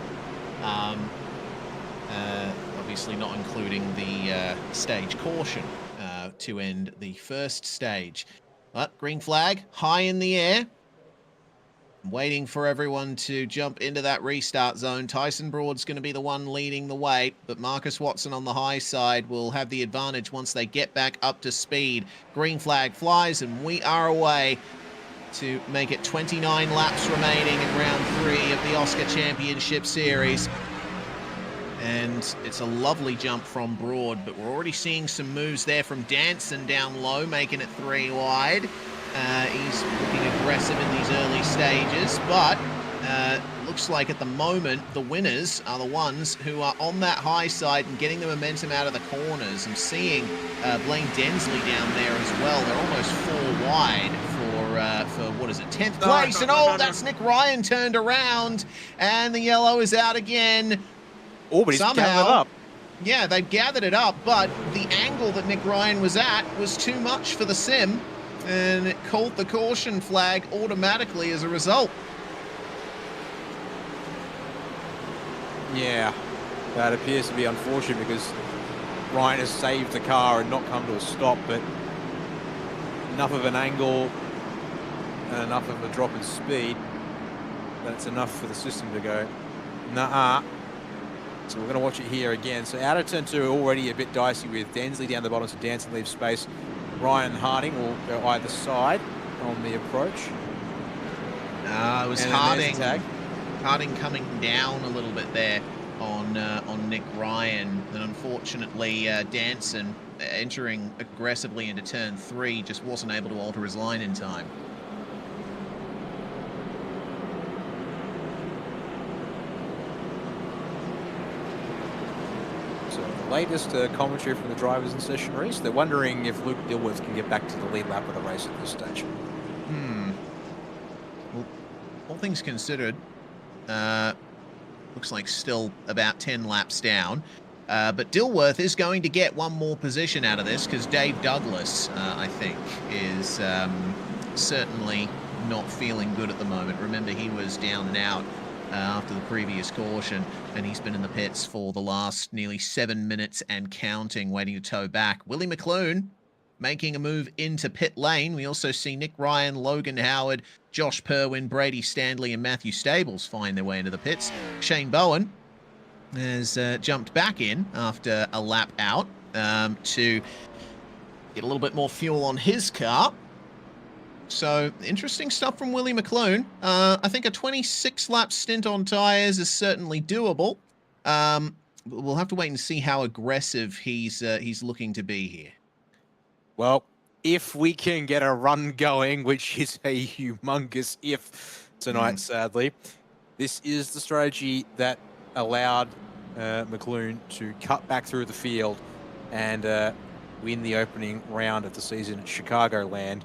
Obviously not including the stage caution to end the first stage. But green flag high in the air. Waiting for everyone to jump into that restart zone. Tyson Broad's going to be the one leading the way, but Marcus Watson on the high side will have the advantage once they get back up to speed. Green flag flies, and we are away to make it 29 laps remaining in round 3 of the OSCA Championship Series. And it's a lovely jump from Broad, but we're already seeing some moves there from Danson down low, making it 3 wide. He's looking aggressive in these early stages, but looks like at the moment the winners are the ones who are on that high side and getting the momentum out of the corners. I'm seeing Blaine Densley down there as well. They're almost 4 wide for what is it, 10th place. That's Nick Ryan turned around, and the yellow is out again. Oh, but he's gathered it up. Yeah, they've gathered it up, but the angle that Nick Ryan was at was too much for the sim, and it called the caution flag automatically as a result. Yeah, that appears to be unfortunate because Ryan has saved the car and not come to a stop, but enough of an angle and enough of a drop in speed, that's enough for the system to go, nah. So we're going to watch it here again. So out of turn 2, already a bit dicey with Densley down the bottom, so Danson leaves space. Ryan Harding will go either side on the approach. It was Harding. Harding coming down a little bit there on Nick Ryan. And unfortunately, Danson entering aggressively into turn 3 just wasn't able to alter his line in time. Latest commentary from the drivers in session race. They're wondering if Luke Dilworth can get back to the lead lap of the race at this stage. Well, all things considered, looks like still about 10 laps down. But Dilworth is going to get one more position out of this because Dave Douglas, I think, is certainly not feeling good at the moment. Remember, he was down and out after the previous caution, and he's been in the pits for the last nearly 7 minutes and counting, waiting to tow back. Willie McClune making a move into pit lane. We also see Nick Ryan, Logan Howard, Josh Perwin, Brady Stanley, and Matthew Stables find their way into the pits. Shane Bowen has jumped back in after a lap out to get a little bit more fuel on his car. So, interesting stuff from Willie McClune. I think a 26-lap stint on tyres is certainly doable. We'll have to wait and see how aggressive he's looking to be here. Well, if we can get a run going, which is a humongous if tonight, sadly, this is the strategy that allowed McClune to cut back through the field and win the opening round of the season at Chicagoland,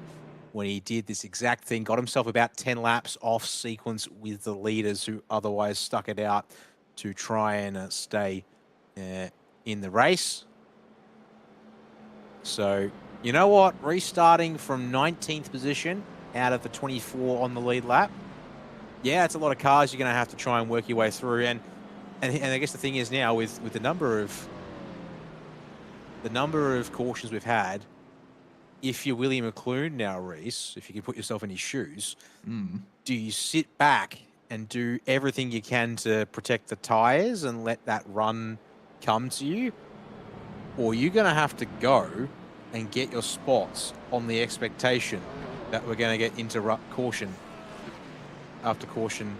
when he did this exact thing, got himself about 10 laps off sequence with the leaders who otherwise stuck it out to try and stay in the race. So, you know what? Restarting from 19th position out of the 24 on the lead lap. Yeah, it's a lot of cars you're going to have to try and work your way through. And I guess the thing is now with the number of cautions we've had, if you're Willie McClune now, Reese, if you can put yourself in his shoes, do you sit back and do everything you can to protect the tyres and let that run come to you? Or you're going to have to go and get your spots on the expectation that we're going to get into caution after caution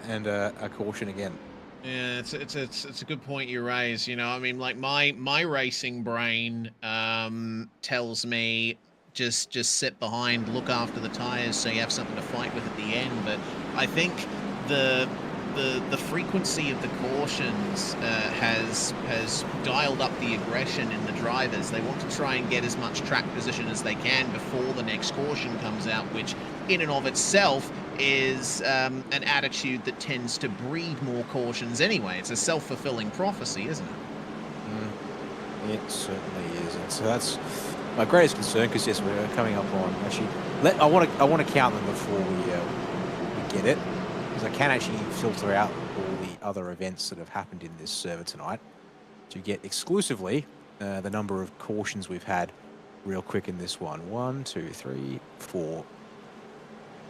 and a caution again. Yeah, it's a good point you raise. You know, I mean, like my racing brain tells me just sit behind, look after the tires, so you have something to fight with at the end. But I think the frequency of the cautions has dialed up the aggression in the drivers. They want to try and get as much track position as they can before the next caution comes out, which in and of itself is an attitude that tends to breed more cautions anyway. It's a self-fulfilling prophecy, isn't it? It certainly is. And so that's my greatest concern, because yes, we're coming up on actually. I want to count them before we get it, because I can actually filter out all the other events that have happened in this server tonight to get exclusively the number of cautions we've had real quick in this one. 1, 2, 3, 4,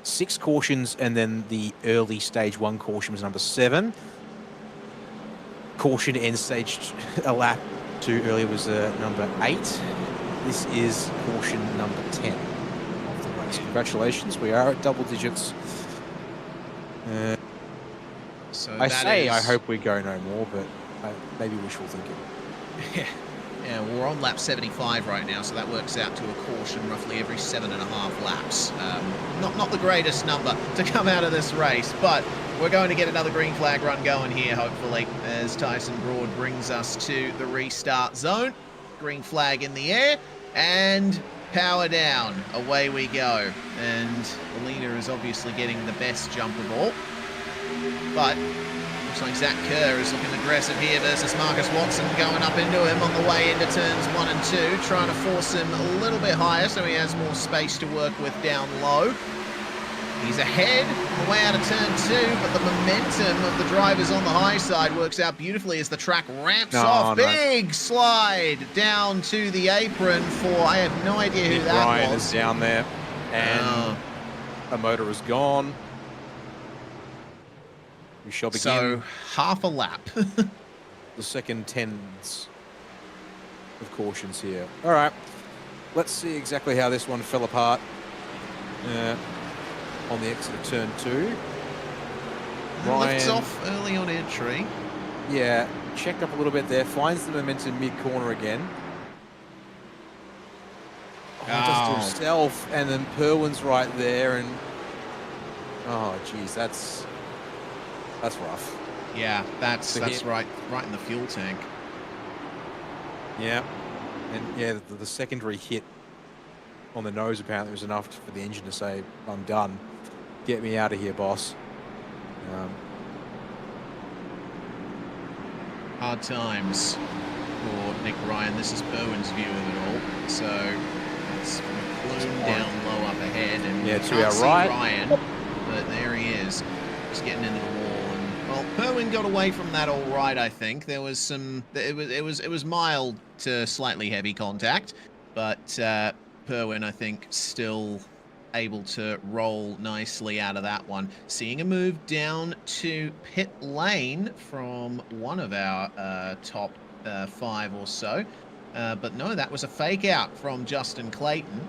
6 cautions, and then the early stage 1 caution was number 7. Caution to end stage a lap 2 earlier was number 8. This is caution number 10 of the race. Congratulations, we are at double digits. So I hope we go no more, but maybe wishful thinking. Yeah, we're on lap 75 right now, so that works out to a caution roughly every 7.5 laps. Not the greatest number to come out of this race, but we're going to get another green flag run going here, hopefully, as Tyson Broad brings us to the restart zone. Green flag in the air, and power down. Away we go. And the leader is obviously getting the best jump of all, but looks like Zach Kerr is looking aggressive here versus Marcus Watson, going up into him on the way into turns 1 and 2, trying to force him a little bit higher so he has more space to work with down low. He's ahead on the way out of turn 2, but the momentum of the drivers on the high side works out beautifully as the track ramps off. Big slide down to the apron for, I have no idea who that Ryan was. is down there, and a motor is gone. We shall begin. So, half a lap. The second tens of cautions here. All right, let's see exactly how this one fell apart on the exit of turn 2. Lifts off early on entry. Yeah, checked up a little bit there, finds the momentum mid-corner again. Does it himself, and then Perwin's right there, and oh, geez, that's rough. Yeah, that's right in the fuel tank. Yeah, and yeah, the secondary hit on the nose apparently was enough for the engine to say, "I'm done. Get me out of here, boss." Hard times for Nick Ryan. This is Perwin's view of it all. So it's McClune down low up ahead, and yeah, to our right, Ryan, but there he is, just getting into the wall. And well, Perwin got away from that all right. I think there was some. It was mild to slightly heavy contact, but Perwin, I think, still able to roll nicely out of that one. Seeing a move down to pit lane from one of our top 5 or so. But no, that was a fake out from Justin Clayton.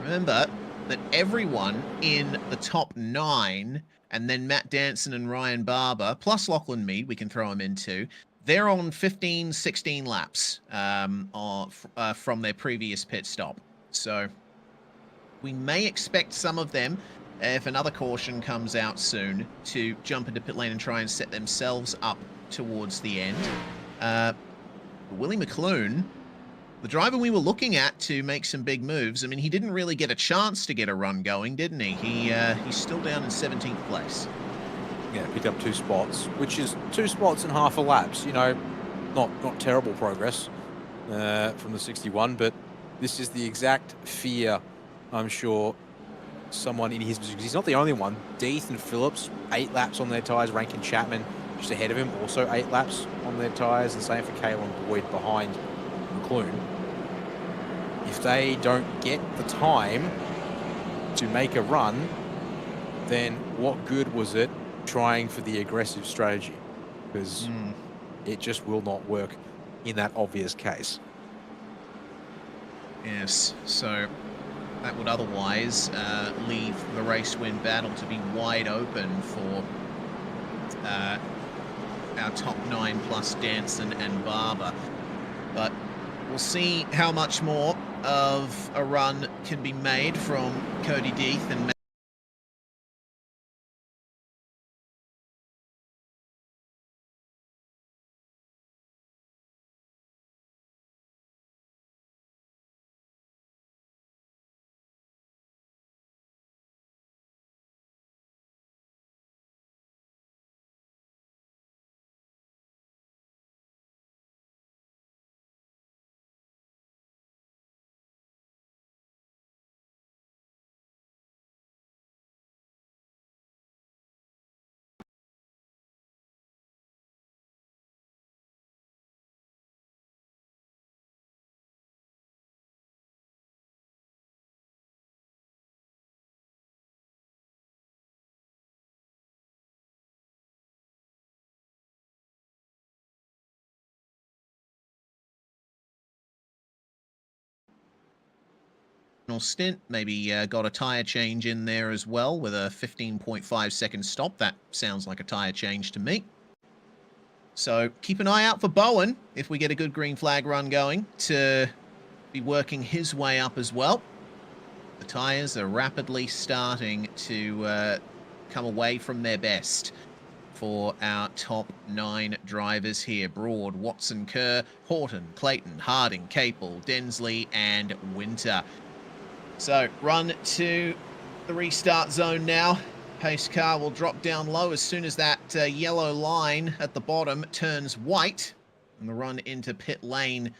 Remember that everyone in the top 9, and then Matt Danson and Ryan Barber, plus Lachlan Mead, we can throw him into, they're on 15, 16 laps from their previous pit stop. So we may expect some of them, if another caution comes out soon, to jump into pit lane and try and set themselves up towards the end. Willie McClune, the driver we were looking at to make some big moves, I mean, he didn't really get a chance to get a run going, didn't he? He's still down in 17th place. Yeah, picked up 2 spots, which is 2 spots in half a laps. You know, not terrible progress from the 61, but this is the exact fear, I'm sure, someone in his position. He's not the only one. Deeth and Phillips, 8 laps on their tyres. Rankin Chapman just ahead of him, also 8 laps on their tyres. And same for Kalen Boyd behind McClune. If they don't get the time to make a run, then what good was it trying for the aggressive strategy? Because it just will not work in that obvious case. Yes, so that would otherwise leave the race win battle to be wide open for our top 9 plus Danson and Barber. But we'll see how much more of a run can be made from Cody Deeth and stint, maybe got a tyre change in there as well with a 15.5 second stop. That sounds like a tyre change to me. So keep an eye out for Bowen if we get a good green flag run going to be working his way up as well. The tyres are rapidly starting to come away from their best for our top 9 drivers here. Broad, Watson, Kerr, Horton, Clayton, Harding, Capel, Densley, and Winter. So run to the restart zone now. Pace car will drop down low as soon as that yellow line at the bottom turns white. And the run into pit lane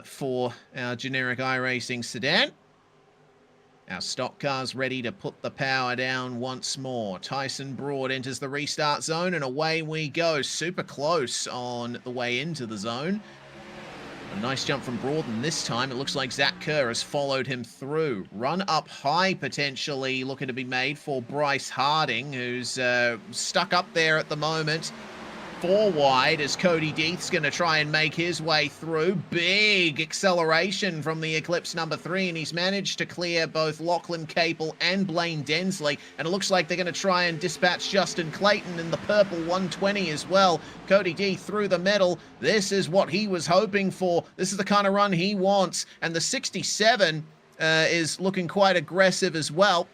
for our generic iRacing sedan. Our stock car's ready to put the power down once more. Tyson Broad enters the restart zone and away we go. Super close on the way into the zone. A nice jump from Broaden this time. It looks like Zach Kerr has followed him through. Run up high potentially looking to be made for Bryce Harding, who's stuck up there at the moment. 4 wide as Cody Deeth's going to try and make his way through. Big acceleration from the Eclipse number 3, and he's managed to clear both Lachlan Capel and Blaine Densley. And it looks like they're going to try and dispatch Justin Clayton in the purple 120 as well. Cody Deeth through the middle. This is what he was hoping for. This is the kind of run he wants. And the 67 is looking quite aggressive as well.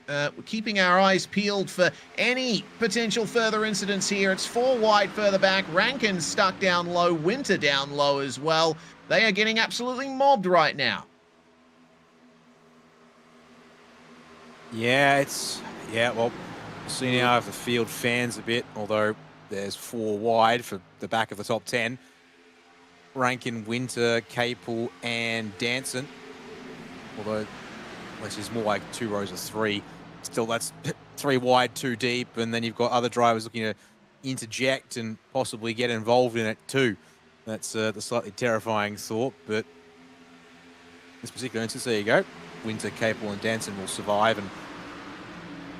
We're keeping our eyes peeled for any potential further incidents here. It's 4 wide further back. Rankin's stuck down low. Winter down low as well. They are getting absolutely mobbed right now. Yeah, well, see now if the field fans a bit, although there's 4 wide for the back of the top 10. Rankin, Winter, Capel, and Danson. Although, which is more like 2 rows of 3. Still, that's 3 wide, 2 deep, and then you've got other drivers looking to interject and possibly get involved in it too. That's the slightly terrifying thought, but this particular instance, there you go. Winter, Capel, and Danson will survive and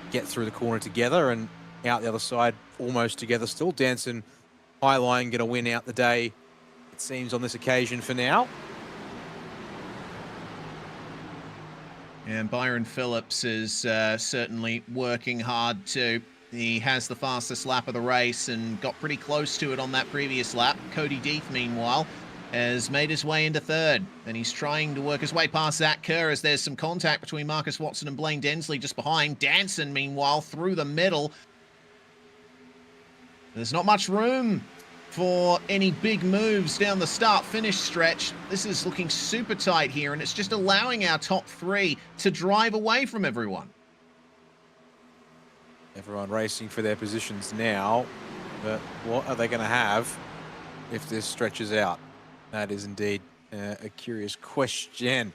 get through the corner together and out the other side almost together still. Danson, high line, going to win out the day, it seems, on this occasion for now. And Byron Phillips is certainly working hard too. He has the fastest lap of the race and got pretty close to it on that previous lap. Cody Deeth, meanwhile, has made his way into 3rd. And he's trying to work his way past Zach Kerr as there's some contact between Marcus Watson and Blaine Densley just behind. Danson, meanwhile, through the middle. There's not much room for any big moves down the start-finish stretch. This is looking super tight here, and it's just allowing our top 3 to drive away from everyone. Everyone racing for their positions now, but what are they going to have if this stretches out? That is indeed a curious question.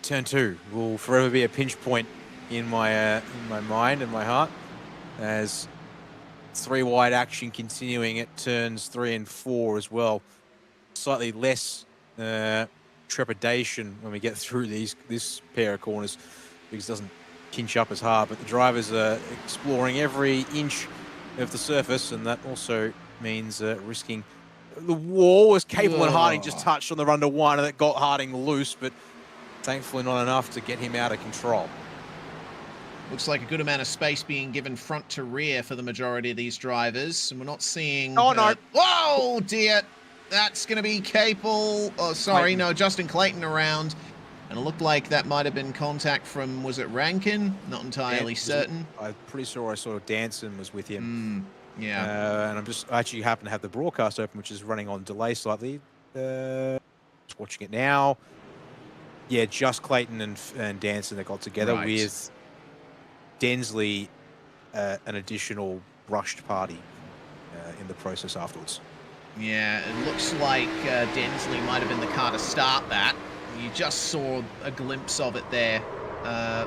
Turn 2 will forever be a pinch point in my mind and my heart, as 3 wide action continuing at turns 3 and 4 as well. Slightly less trepidation when we get through this pair of corners because it doesn't pinch up as hard, but the drivers are exploring every inch of the surface, and that also means risking the wall as Capel and Harding just touched on the run to 1, and it got Harding loose, but thankfully not enough to get him out of control. Looks like a good amount of space being given front to rear for the majority of these drivers. And we're not seeing... Oh, no. Whoa, dear. That's going to be Capel. Oh, sorry. Clayton. No, Justin Clayton around. And it looked like that might have been contact from, was it Rankin? Not entirely certain. I'm pretty sure I saw Danson was with him. Yeah. And I actually happen to have the broadcast open, which is running on delay slightly. Just watching it now. Yeah, just Clayton and Danson that got together with Densley, an additional rushed party in the process afterwards. Yeah, it looks like Densley might have been the car to start that. You just saw a glimpse of it there,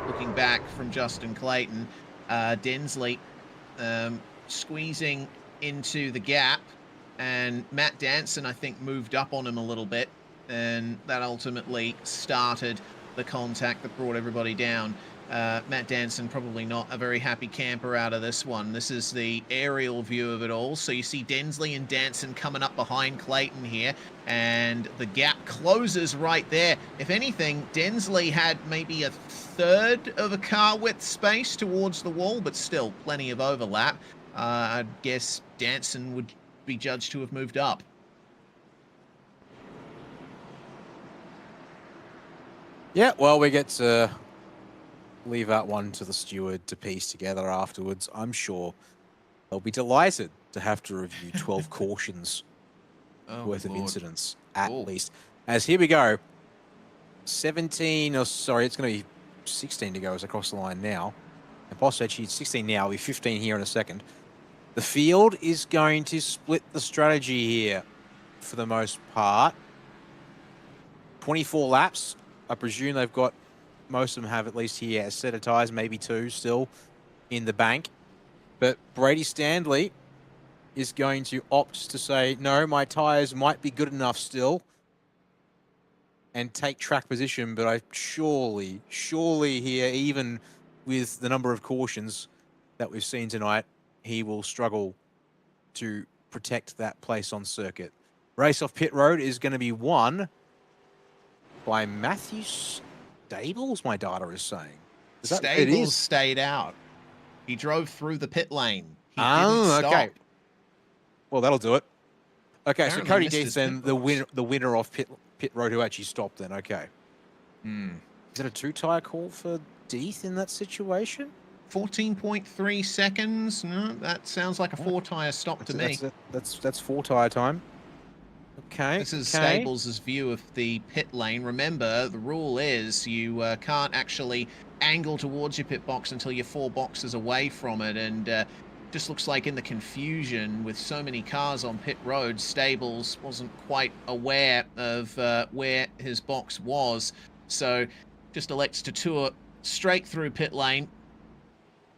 looking back from Justin Clayton. Densley squeezing into the gap, and Matt Danson, I think, moved up on him a little bit, and that ultimately started the contact that brought everybody down. Matt Danson probably not a very happy camper out of this one. This is the aerial view of it all. So you see Densley and Danson coming up behind Clayton here, and the gap closes right there. If anything, Densley had maybe a 1/3 of a car width space towards the wall, but still plenty of overlap. I'd guess Danson would be judged to have moved up. Yeah, well, we get to leave that one to the steward to piece together afterwards. I'm sure they'll be delighted to have to review 12 cautions worth of incidents, at least. As here we go. 17, or sorry, it's going to be 16 to go as across the line now. And Boss said she's 16 now, will be 15 here in a second. The field is going to split the strategy here for the most part. 24 laps. I presume they've got, most of them have at least here a set of tyres, maybe two still in the bank. But Brady Standley is going to opt to say, no, my tyres might be good enough still, and take track position, but I surely here, even with the number of cautions that we've seen tonight, he will struggle to protect that place on circuit. Race off pit road is going to be won by Matthew Stables, my data is saying. Stables stayed out. He drove through the pit lane. He didn't stop. Okay. Well, that'll do it. Okay, Apparently so Cody missed his Death then, pit the winner of pit road who actually stopped then, okay. Is it a two-tyre call for Death in that situation? 14.3 seconds. No, that sounds like a four-tyre stop to me. That's four-tyre time. Okay. This is Stables' view of the pit lane. Remember, the rule is you can't actually angle towards your pit box until you're 4 boxes away from it, and just looks like in the confusion with so many cars on pit road, Stables wasn't quite aware of where his box was, so just elects to tour straight through pit lane.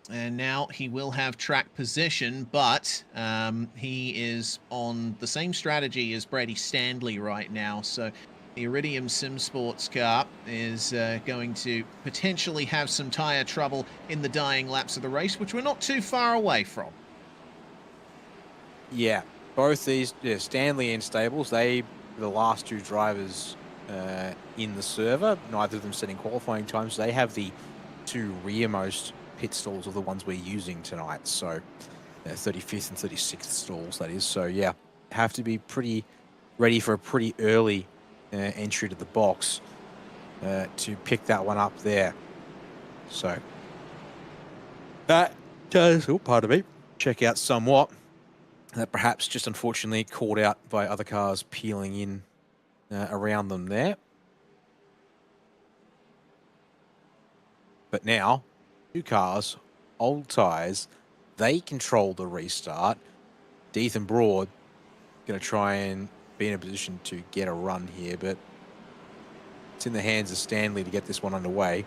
And now he will have track position, but he is on the same strategy as Brady Standley right now. So the Iridium Sim Sports car is going to potentially have some tyre trouble in the dying laps of the race, which we're not too far away from. Yeah, both these, Stanley and Stables, they were the last two drivers in the server. Neither of them setting qualifying times. They have the two rearmost pit stalls are the ones we're using tonight, so 35th and 36th stalls, that is. So yeah, have to be pretty ready for a pretty early entry to the box to pick that one up there. So that does, pardon me, check out somewhat. That perhaps just unfortunately caught out by other cars peeling in around them there. But now, two cars, old tyres, they control the restart. Death and Broad going to try and be in a position to get a run here, but it's in the hands of Stanley to get this one underway.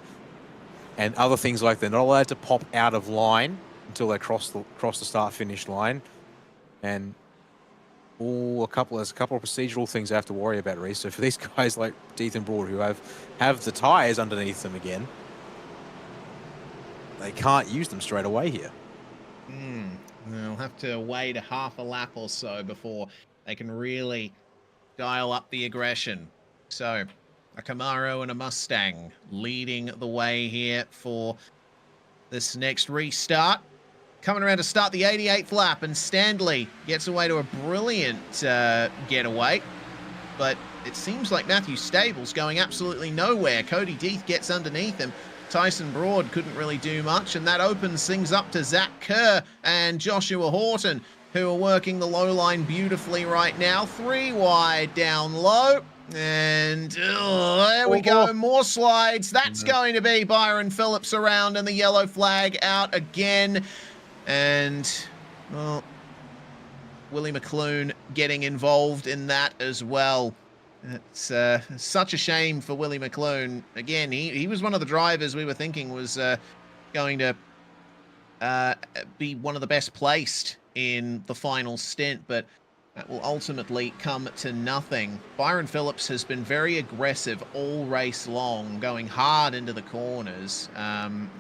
And other things like they're not allowed to pop out of line until they cross the start-finish line. And there's a couple of procedural things I have to worry about, Reece. So for these guys like Death and Broad who have the tyres underneath them again, they can't use them straight away here. They'll have to wait a half a lap or so before they can really dial up the aggression. So, a Camaro and a Mustang leading the way here for this next restart. Coming around to start the 88th lap, and Standley gets away to a brilliant getaway. But it seems like Matthew Stables going absolutely nowhere. Cody Death gets underneath him. Tyson Broad couldn't really do much, and that opens things up to Zach Kerr and Joshua Horton, who are working the low line beautifully right now. 3 wide down low, and there we go, more slides. That's going to be Byron Phillips around, and the yellow flag out again. And, well, Willie McClune getting involved in that as well. It's such a shame for Willie McClune. Again, he was one of the drivers we were thinking was going to be one of the best placed in the final stint, but that will ultimately come to nothing. Byron Phillips has been very aggressive all race long, going hard into the corners.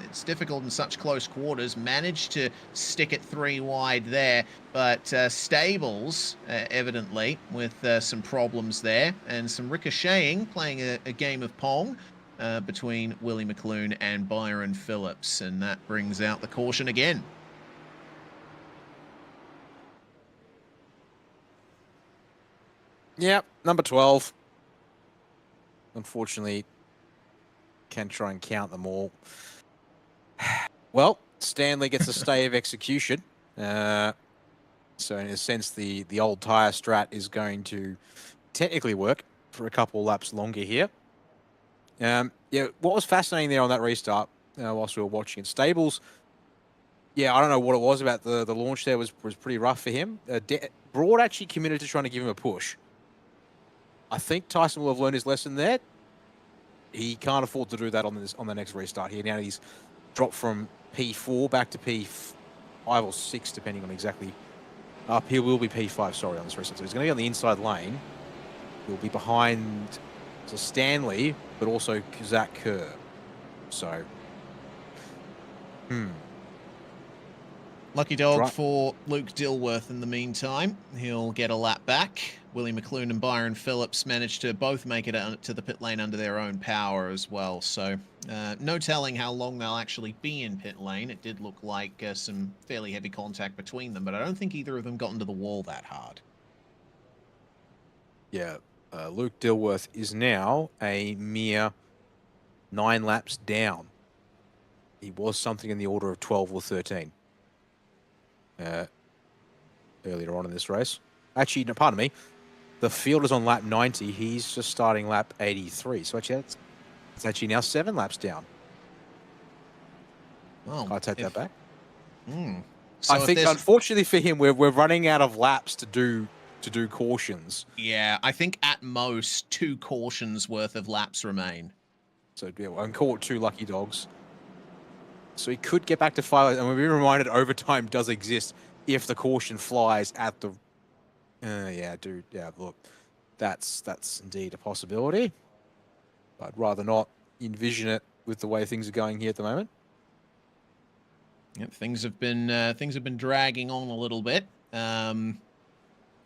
It's difficult in such close quarters. Managed to stick it 3 wide there, but Stables, evidently, with some problems there, and some ricocheting, playing a game of Pong between Willie McClune and Byron Phillips, and that brings out the caution again. Yep, number 12. Unfortunately, can't try and count them all. Well, Stanley gets a stay of execution. So in a sense, the old tyre strat is going to technically work for a couple laps longer here. Yeah, what was fascinating there on that restart, whilst we were watching it, Stables, yeah, I don't know what it was about the launch there was pretty rough for him. Broad actually committed to trying to give him a push. I think Tyson will have learned his lesson there. He can't afford to do that on the next restart here. Now he's dropped from P4 back to P5 or 6, depending on exactly. Up here will be P5, sorry, on this restart. So he's going to be on the inside lane. He'll be behind Stanley, but also Zach Kerr. So, Lucky dog for Luke Dilworth in the meantime. He'll get a lap back. Willie McClune and Byron Phillips managed to both make it to the pit lane under their own power as well. So no telling how long they'll actually be in pit lane. It did look like some fairly heavy contact between them, but I don't think either of them got into the wall that hard. Yeah, Luke Dilworth is now a mere 9 laps down. He was something in the order of 12 or 13. Earlier on in this race. Actually, no, pardon me. The field is on lap 90. He's just starting lap 83. So actually, it's actually now 7 laps down. Well, I take that back. So I think, unfortunately for him, we're running out of laps to do cautions. Yeah, I think at most 2 cautions worth of laps remain. So yeah, and call it 2 lucky dogs. So he could get back to 5, and we've been reminded overtime does exist if the caution flies at the. Yeah, dude. Yeah, look, that's indeed a possibility. But I'd rather not envision it with the way things are going here at the moment. Yep, things have been dragging on a little bit.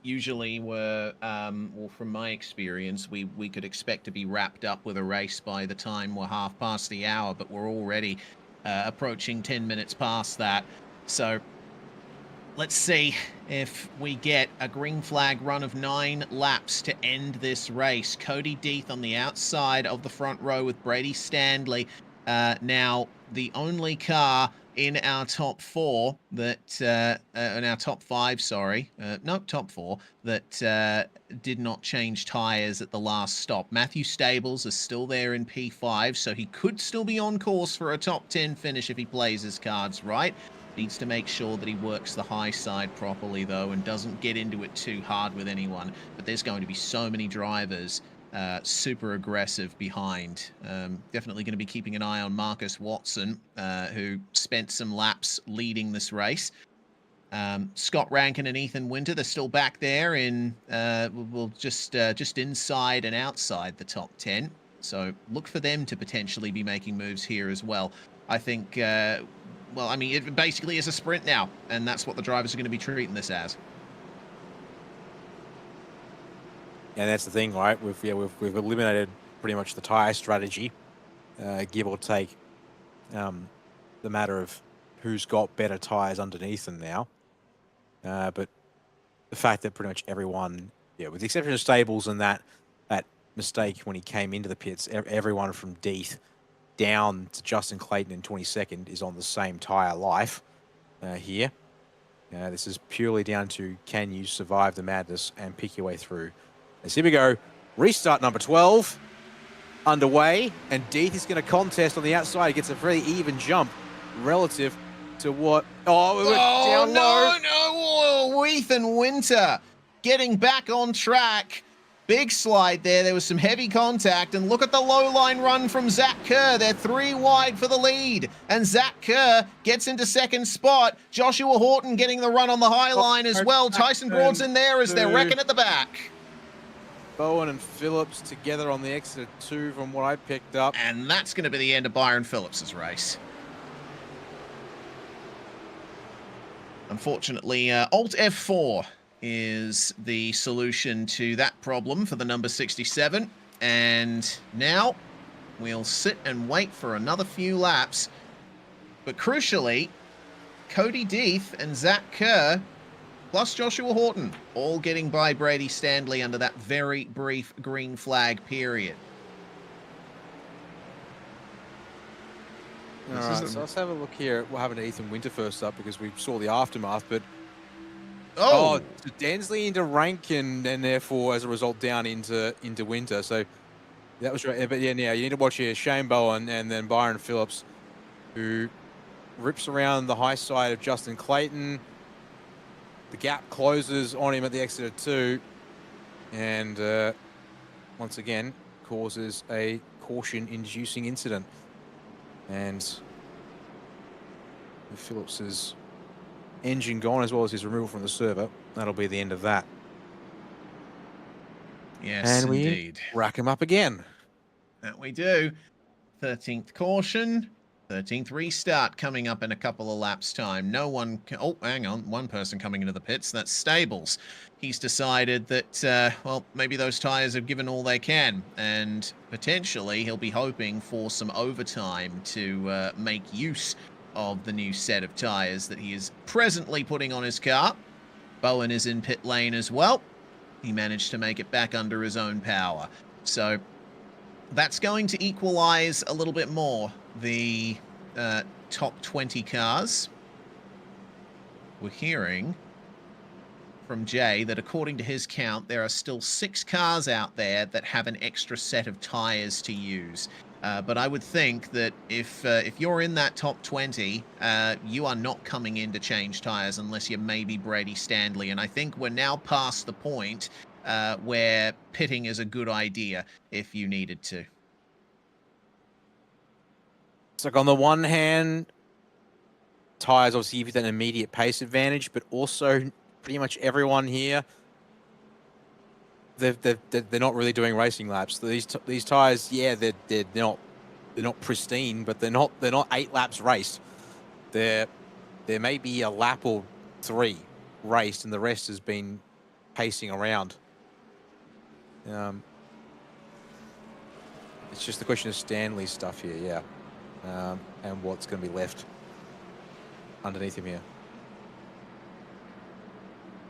Usually, well, from my experience, we could expect to be wrapped up with a race by the time we're half past the hour, but we're already approaching 10 minutes past that. So let's see if we get a green flag run of 9 laps to end this race. Cody Deeth on the outside of the front row with Brady Stanley. Now, the only car in our top 4 that, in our top 5, sorry, no, top 4, that did not change tyres at the last stop. Matthew Stables is still there in P5, so he could still be on course for a top 10 finish if he plays his cards right. Needs to make sure that he works the high side properly, though, and doesn't get into it too hard with anyone. But there's going to be so many drivers super aggressive behind. Definitely going to be keeping an eye on Marcus Watson, who spent some laps leading this race. Scott Rankin and Ethan Winter, they're still back there in, just inside and outside the top 10. So look for them to potentially be making moves here as well. I think, well, I mean, it basically is a sprint now, and that's what the drivers are going to be treating this as. And that's the thing, right? We've eliminated pretty much the tyre strategy, give or take. The matter of who's got better tyres underneath them now. But the fact that pretty much everyone, yeah, with the exception of Stables and that mistake when he came into the pits, everyone from Deeth down to Justin Clayton in 22nd is on the same tyre life here. This is purely down to can you survive the madness and pick your way through. As here we go, restart number 12 underway, and Deeth is going to contest on the outside. He gets a very even jump relative to what... Oh, we went down low. No, Ethan Winter getting back on track. Big slide there. There was some heavy contact, and look at the low line run from Zach Kerr. They're 3 wide for the lead, and Zach Kerr gets into second spot. Joshua Horton getting the run on the high line as well. Tyson Broad's in there as they're wrecking at the back. Bowen and Phillips together on the exit 2 from what I picked up. And that's going to be the end of Byron Phillips's race. Unfortunately, Alt F4 is the solution to that problem for the number 67. And now we'll sit and wait for another few laps. But crucially, Cody Deeth and Zach Kerr plus Joshua Horton, all getting by Brady Stanley under that very brief green flag period. All right, so let's have a look here. We'll have Ethan Winter first up because we saw the aftermath, but so Dansley into rank and therefore as a result down into Winter. So that was right. But yeah, now you need to watch here Shane Bowen and then Byron Phillips, who rips around the high side of Justin Clayton. The gap closes on him at the exit of 2, and once again causes a caution-inducing incident. And Phillips's engine gone, as well as his removal from the server. That'll be the end of that. Yes, and we indeed. Rack him up again. That we do. 13th caution. 13th restart coming up in a couple of laps' time. No one can... Oh, hang on. One person coming into the pits. That's Stables. He's decided that, well, maybe those tyres have given all they can. And potentially he'll be hoping for some overtime to make use of the new set of tyres that he is presently putting on his car. Bowen is in pit lane as well. He managed to make it back under his own power. So that's going to equalize a little bit more the top 20 cars. We're hearing from Jay that according to his count, there are still 6 cars out there that have an extra set of tires to use. But I would think that if you're in that top 20, you are not coming in to change tires unless you're maybe Brady Stanley. And I think we're now past the point where pitting is a good idea if you needed to. It's like on the one hand, tires obviously give you that immediate pace advantage, but also pretty much everyone here, they're not really doing racing laps. These tires, yeah, they're not pristine, but they're not 8 laps raced. There may be a lap or 3 raced, and the rest has been pacing around. It's just the question of Stanley's stuff here, yeah. And what's going to be left underneath him here.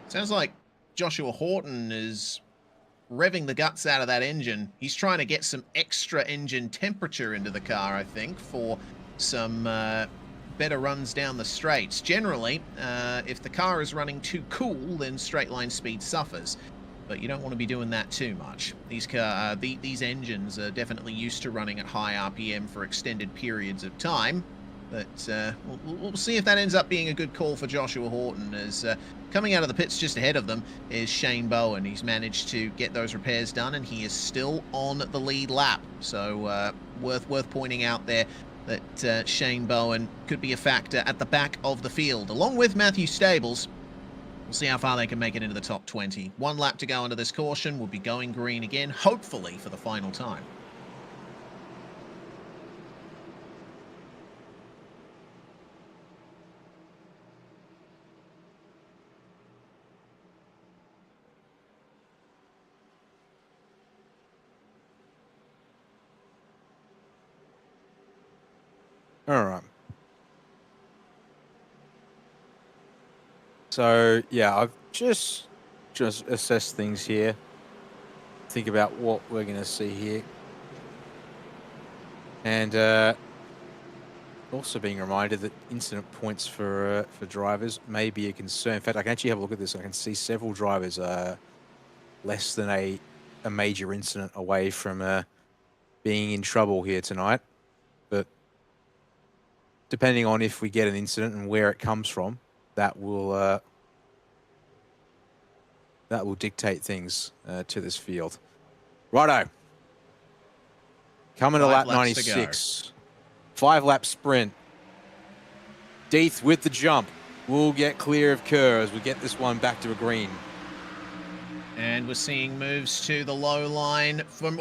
Sounds like Joshua Horton is revving the guts out of that engine. He's trying to get some extra engine temperature into the car, I think, for some better runs down the straights. Generally, if the car is running too cool, then straight line speed suffers. But you don't want to be doing that too much. These engines are definitely used to running at high RPM for extended periods of time. But we'll see if that ends up being a good call for Joshua Horton. As coming out of the pits just ahead of them is Shane Bowen. He's managed to get those repairs done, and he is still on the lead lap. So worth pointing out there that Shane Bowen could be a factor at the back of the field, along with Matthew Stables. We'll see how far they can make it into the top 20. 1 lap to go under this caution. We'll be going green again, hopefully for the final time. All right. So, yeah, I've just assessed things here. Think about what we're going to see here. And also being reminded that incident points for drivers may be a concern. In fact, I can actually have a look at this. I can see several drivers less than a major incident away from being in trouble here tonight. But depending on if we get an incident and where it comes from, that will dictate things to this field. Righto. Coming to lap 96. 5-lap sprint. Deeth with the jump. We'll get clear of Kerr as we get this one back to a green. And we're seeing moves to the low line from,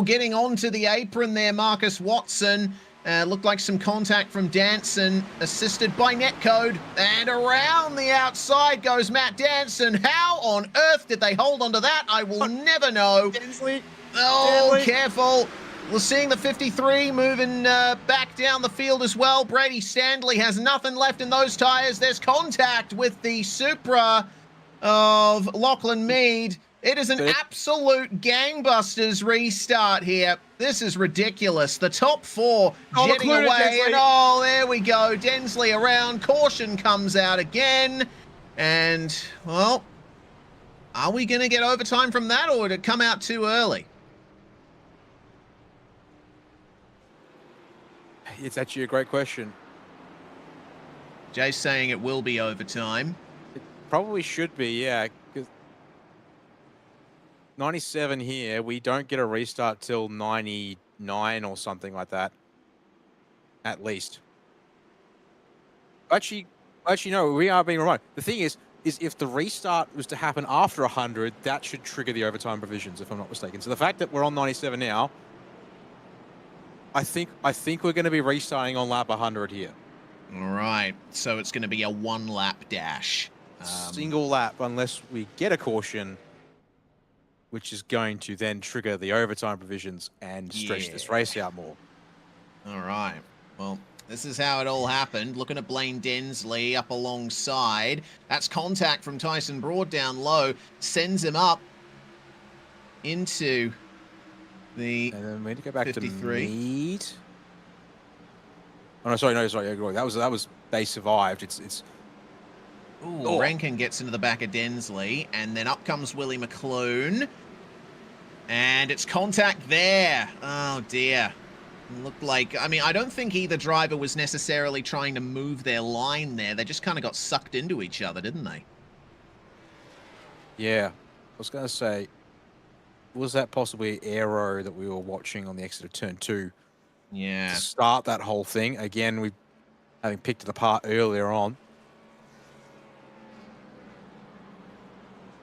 getting onto the apron there, Marcus Watson. Looked like some contact from Danson, assisted by Netcode. And around the outside goes Matt Danson. How on earth did they hold onto that? I will never know. Dansley. Careful. We're seeing the 53 moving back down the field as well. Brady Stanley has nothing left in those tires. There's contact with the Supra. of Lachlan Mead. It is an But absolute gangbusters restart here. This is ridiculous. The top four jetting McLaren, away, and Densley. there we go. Densley around. Caution comes out again. And, well, are we going to get overtime from that, or did it come out too early? It's actually a great question. Jay's saying it will be overtime. It probably should be, yeah. 'Cause 97 here, we don't get a restart till 99 or something like that. At least. Actually, no, we are being remote. The thing is if the restart was to happen after 100, that should trigger the overtime provisions, if I'm not mistaken. So the fact that we're on 97 now, I think we're going to be restarting on lap 100 here. All right, so it's going to be a one-lap dash. Single lap, unless we get a caution, which is going to then trigger the overtime provisions and stretch this race out more. All right, well, this is how it all happened. Looking at Blaine Densley up alongside. That's contact from Tyson Broad down low. Sends him up into the And then we need to go back 53. to Mead. Oh, no, sorry. That was they survived. It's Ooh, Rankin gets into the back of Densley, and then up comes Willie McClune. And it's contact there. Oh, dear. Looked like, I mean, I don't think either driver was necessarily trying to move their line there. They just kind of got sucked into each other, didn't they? Yeah. I was going to say, was that possibly aero that we were watching on the exit of turn 2 Yeah. to start that whole thing? Again, we having picked it apart earlier on.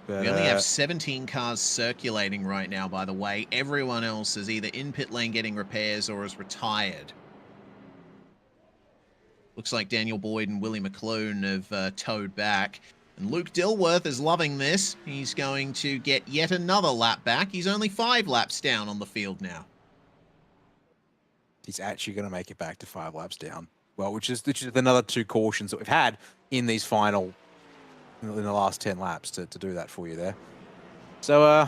But, We only have 17 cars circulating right now, by the way. Everyone else is either in pit lane getting repairs or is retired. Looks like Daniel Boyd and Willie McClune have towed back. And Luke Dilworth is loving this. He's going to get yet another lap back. He's only 5 laps down on the field now. he's actually going to make it back to 5 laps down. Well, which is another 2 cautions that we've had in these final, in the last 10 laps to do that for you there. So,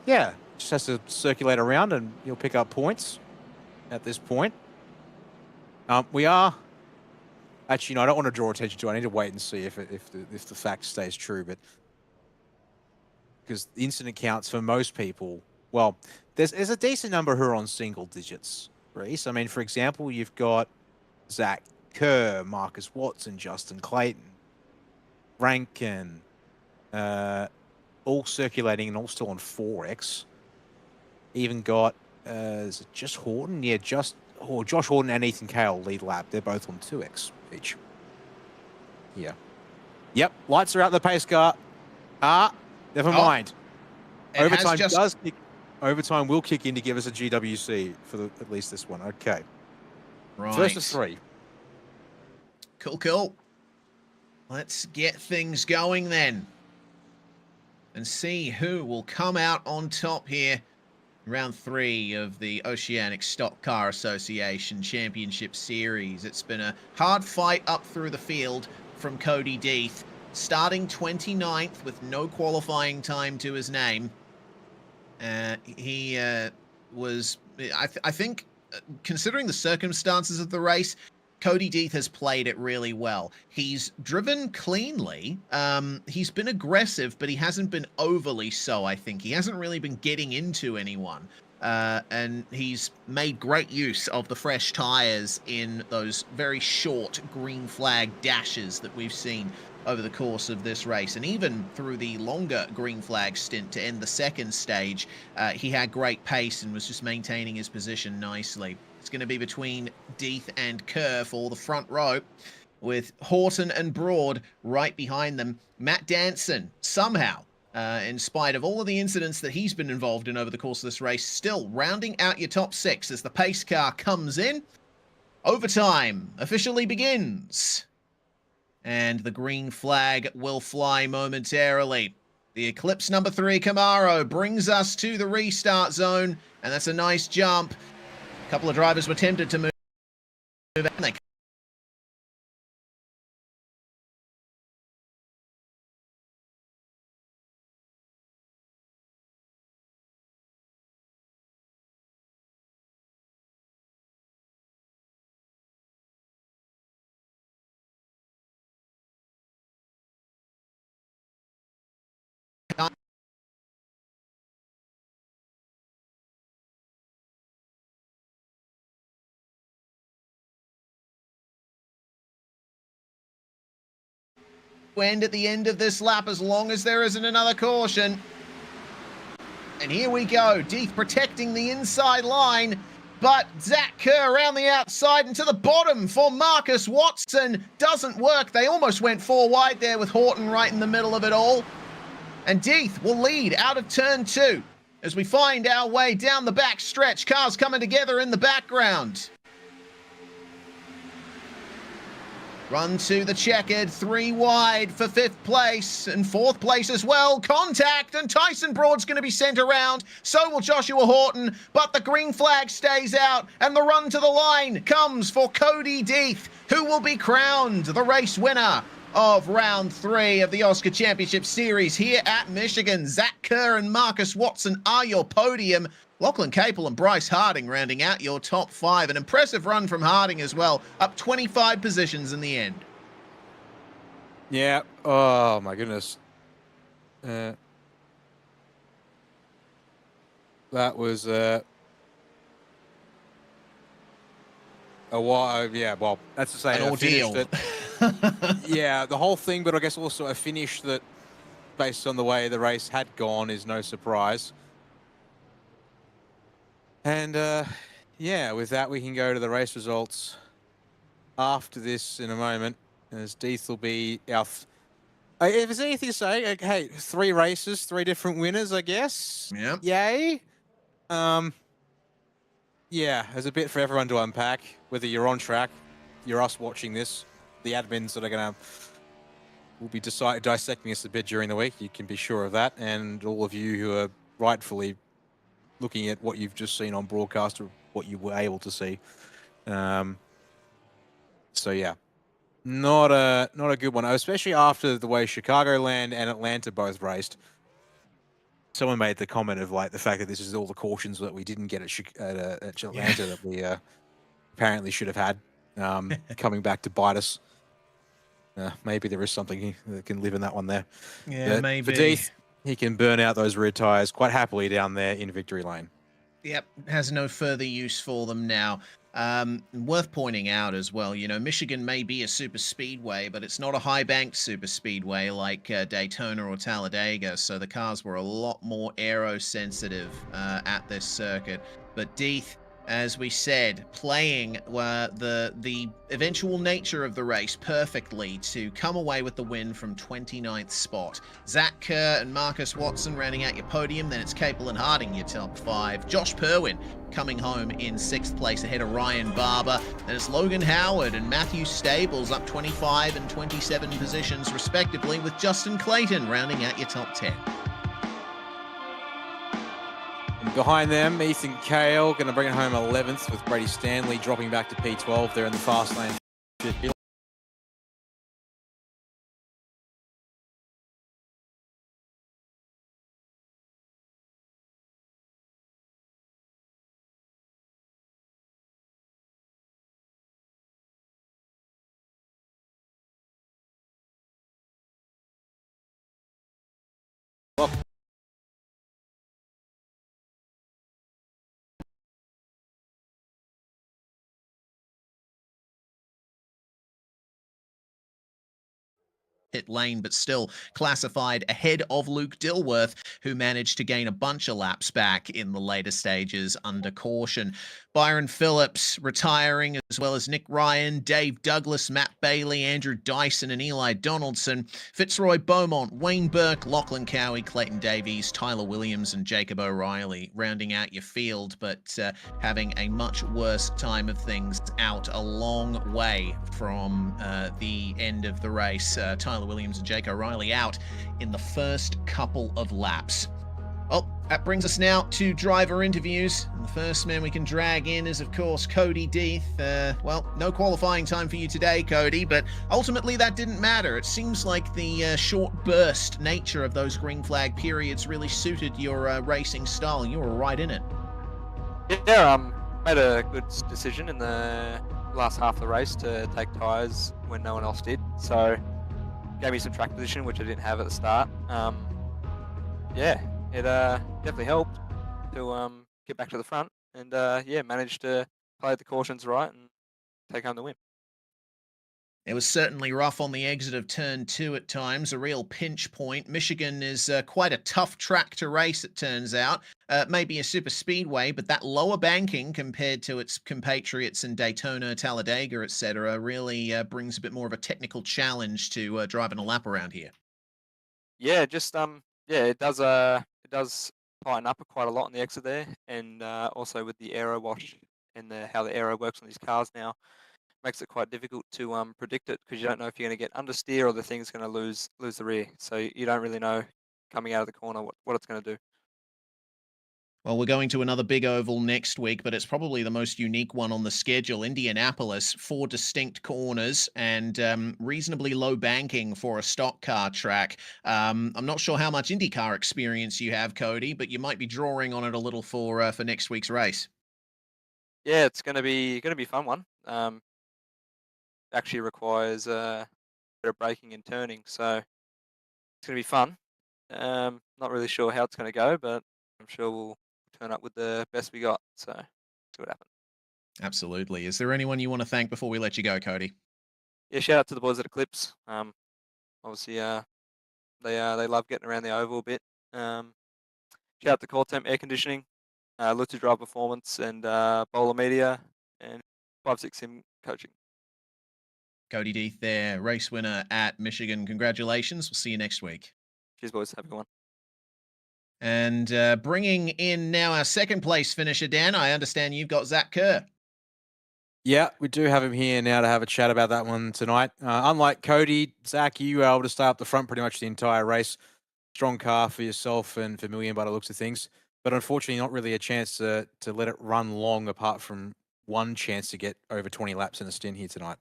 yeah, just has to circulate around and you'll pick up points at this point. We are actually, no, I don't want to draw attention to it. I need to wait and see if the fact stays true, but because the incident counts for most people, well, there's a decent number who are on single digits, Reese. I mean, for example, you've got Zach Kerr, Marcus Watson, Justin Clayton, Rankin, all circulating and all still on 4X. Even got, is it just Horton? Yeah, Josh Horton and Ethan Cale lead lap. They're both on 2X each. Yeah. Yep, lights are out the pace car. Never mind. Overtime will kick in to give us a GWC for at least this one. Okay. Right. First of 3. Cool. Let's get things going then. And see who will come out on top here. Round 3 of the Oceanic Stock Car Association Championship Series. It's been a hard fight up through the field from Cody Deeth. Starting 29th with no qualifying time to his name. He was, I think, considering the circumstances of the race, Cody Deeth has played it really well. He's driven cleanly. He's been aggressive, but he hasn't been overly so, I think. He hasn't really been getting into anyone. And he's made great use of the fresh tires in those very short green flag dashes that we've seen over the course of this race. And even through the longer green flag stint to end the second stage, he had great pace and was just maintaining his position nicely. It's going to be between Deeth and Kerr for the front row, with Horton and Broad right behind them. Matt Danson, somehow, in spite of all of the incidents that he's been involved in over the course of this race, still rounding out your top 6 as the pace car comes in. Overtime officially begins. And the green flag will fly momentarily. The Eclipse number 3 Camaro brings us to the restart zone, and that's a nice jump. A couple of drivers were tempted to move, and they end at the end of this lap as long as there isn't another caution. And here we go. Deeth protecting the inside line. But Zach Kerr around the outside and to the bottom for Marcus Watson. Doesn't work. They almost went 4 wide there with Horton right in the middle of it all. And Deeth will lead out of turn 2 as we find our way down the back stretch. Cars coming together in the background. Run to the checkered, 3 wide for 5th place and 4th place as well. Contact, and Tyson Broad's going to be sent around. So will Joshua Horton, but the green flag stays out, and the run to the line comes for Cody Deeth, who will be crowned the race winner of round 3 of the OSCA Championship Series here at Michigan. Zach Kerr and Marcus Watson are your podium. Lachlan Capel and Bryce Harding rounding out your top 5. An impressive run from Harding as well, up 25 positions in the end. Yeah. Oh, my goodness. That was a while. Yeah, well, that's to say, an ordeal. Yeah, the whole thing, but I guess also a finish that, based on the way the race had gone, is no surprise. And, yeah, with that, we can go to the race results after this in a moment, as Deeth will be our... if there's anything to say, hey, 3 races, 3 different winners, I guess. Yep. Yay. Yeah, there's a bit for everyone to unpack, whether you're on track, you're us watching this, the admins that are going to... will be dissecting us a bit during the week, you can be sure of that, and all of you who are rightfully looking at what you've just seen on broadcast or what you were able to see. So yeah, not a good one, especially after the way Chicagoland and Atlanta both raced. Someone made the comment of like the fact that this is all the cautions that we didn't get at Atlanta that we apparently should have had coming back to bite us. Maybe there is something that can live in that one there. Yeah, but maybe. For Deeth, he can burn out those rear tyres quite happily down there in victory lane. Yep, has no further use for them now. Worth pointing out as well, you know, Michigan may be a super speedway, but it's not a high-banked super speedway like Daytona or Talladega, so the cars were a lot more aero-sensitive at this circuit. But Deeth, as we said, playing the eventual nature of the race perfectly to come away with the win from 29th spot. Zach Kerr and Marcus Watson rounding out your podium. Then it's Capel and Harding, your top 5. Josh Purwin coming home in 6th place ahead of Ryan Barber. Then it's Logan Howard and Matthew Stables up 25 and 27 positions respectively, with Justin Clayton rounding out your top 10. And behind them, Ethan Cale going to bring it home 11th, with Brady Stanley dropping back to P12 there in the fast lane. Pit lane, but still classified ahead of Luke Dilworth, who managed to gain a bunch of laps back in the later stages under caution. Byron Phillips retiring, as well as Nick Ryan, Dave Douglas, Matt Bailey, Andrew Dyson, and Eli Donaldson. Fitzroy Beaumont, Wayne Burke, Lachlan Cowie, Clayton Davies, Tyler Williams, and Jacob O'Reilly rounding out your field, but having a much worse time of things out a long way from the end of the race. Tyler Williams and Jake O'Reilly out in the first couple of laps. Well, that brings us now to driver interviews. And the first man we can drag in is, of course, Cody Deeth. Well, no qualifying time for you today, Cody, but ultimately that didn't matter. It seems like the short burst nature of those green flag periods really suited your racing style. You were right in it. Yeah, made a good decision in the last half of the race to take tyres when no one else did. So, gave me some track position, which I didn't have at the start. Yeah, it definitely helped to get back to the front, and yeah, managed to play the cautions right and take home the win. It was certainly rough on the exit of turn 2 at times, a real pinch point. Michigan is quite a tough track to race, it turns out. Maybe a super speedway, but that lower banking compared to its compatriots in Daytona, Talladega, etc., really brings a bit more of a technical challenge to driving a lap around here. Yeah, just yeah, it does tighten up quite a lot on the exit there, and also with the aero wash and how the aero works on these cars now makes it quite difficult to predict it because you don't know if you're going to get understeer or the thing's going to lose the rear. So you don't really know coming out of the corner what it's going to do. Well, we're going to another big oval next week, but it's probably the most unique one on the schedule. Indianapolis, 4 distinct corners and reasonably low banking for a stock car track. I'm not sure how much IndyCar experience you have, Cody, but you might be drawing on it a little for next week's race. Yeah, it's going to be a fun one. Actually requires bit of braking and turning, so it's going to be fun. Not really sure how it's going to go, but I'm sure we'll turn up with the best we got. So see what happens. Absolutely. Is there anyone you want to thank before we let you go, Cody? Yeah, shout out to the boys at Eclipse. Obviously, they love getting around the oval a bit. Shout out to Core Temp Air Conditioning, Luther Drive Performance, and Bowler Media, and 5-6 Sim Coaching. Cody Deeth there, race winner at Michigan. Congratulations. We'll see you next week. Cheers, boys. Have a good one. And bringing in now our second place finisher, Dan, I understand you've got Zach Kerr. Yeah, we do have him here now to have a chat about that one tonight. Unlike Cody, Zach, you were able to stay up the front pretty much the entire race. Strong car for yourself and for Million by the looks of things. But unfortunately, not really a chance to let it run long apart from one chance to get over 20 laps in a stint here tonight.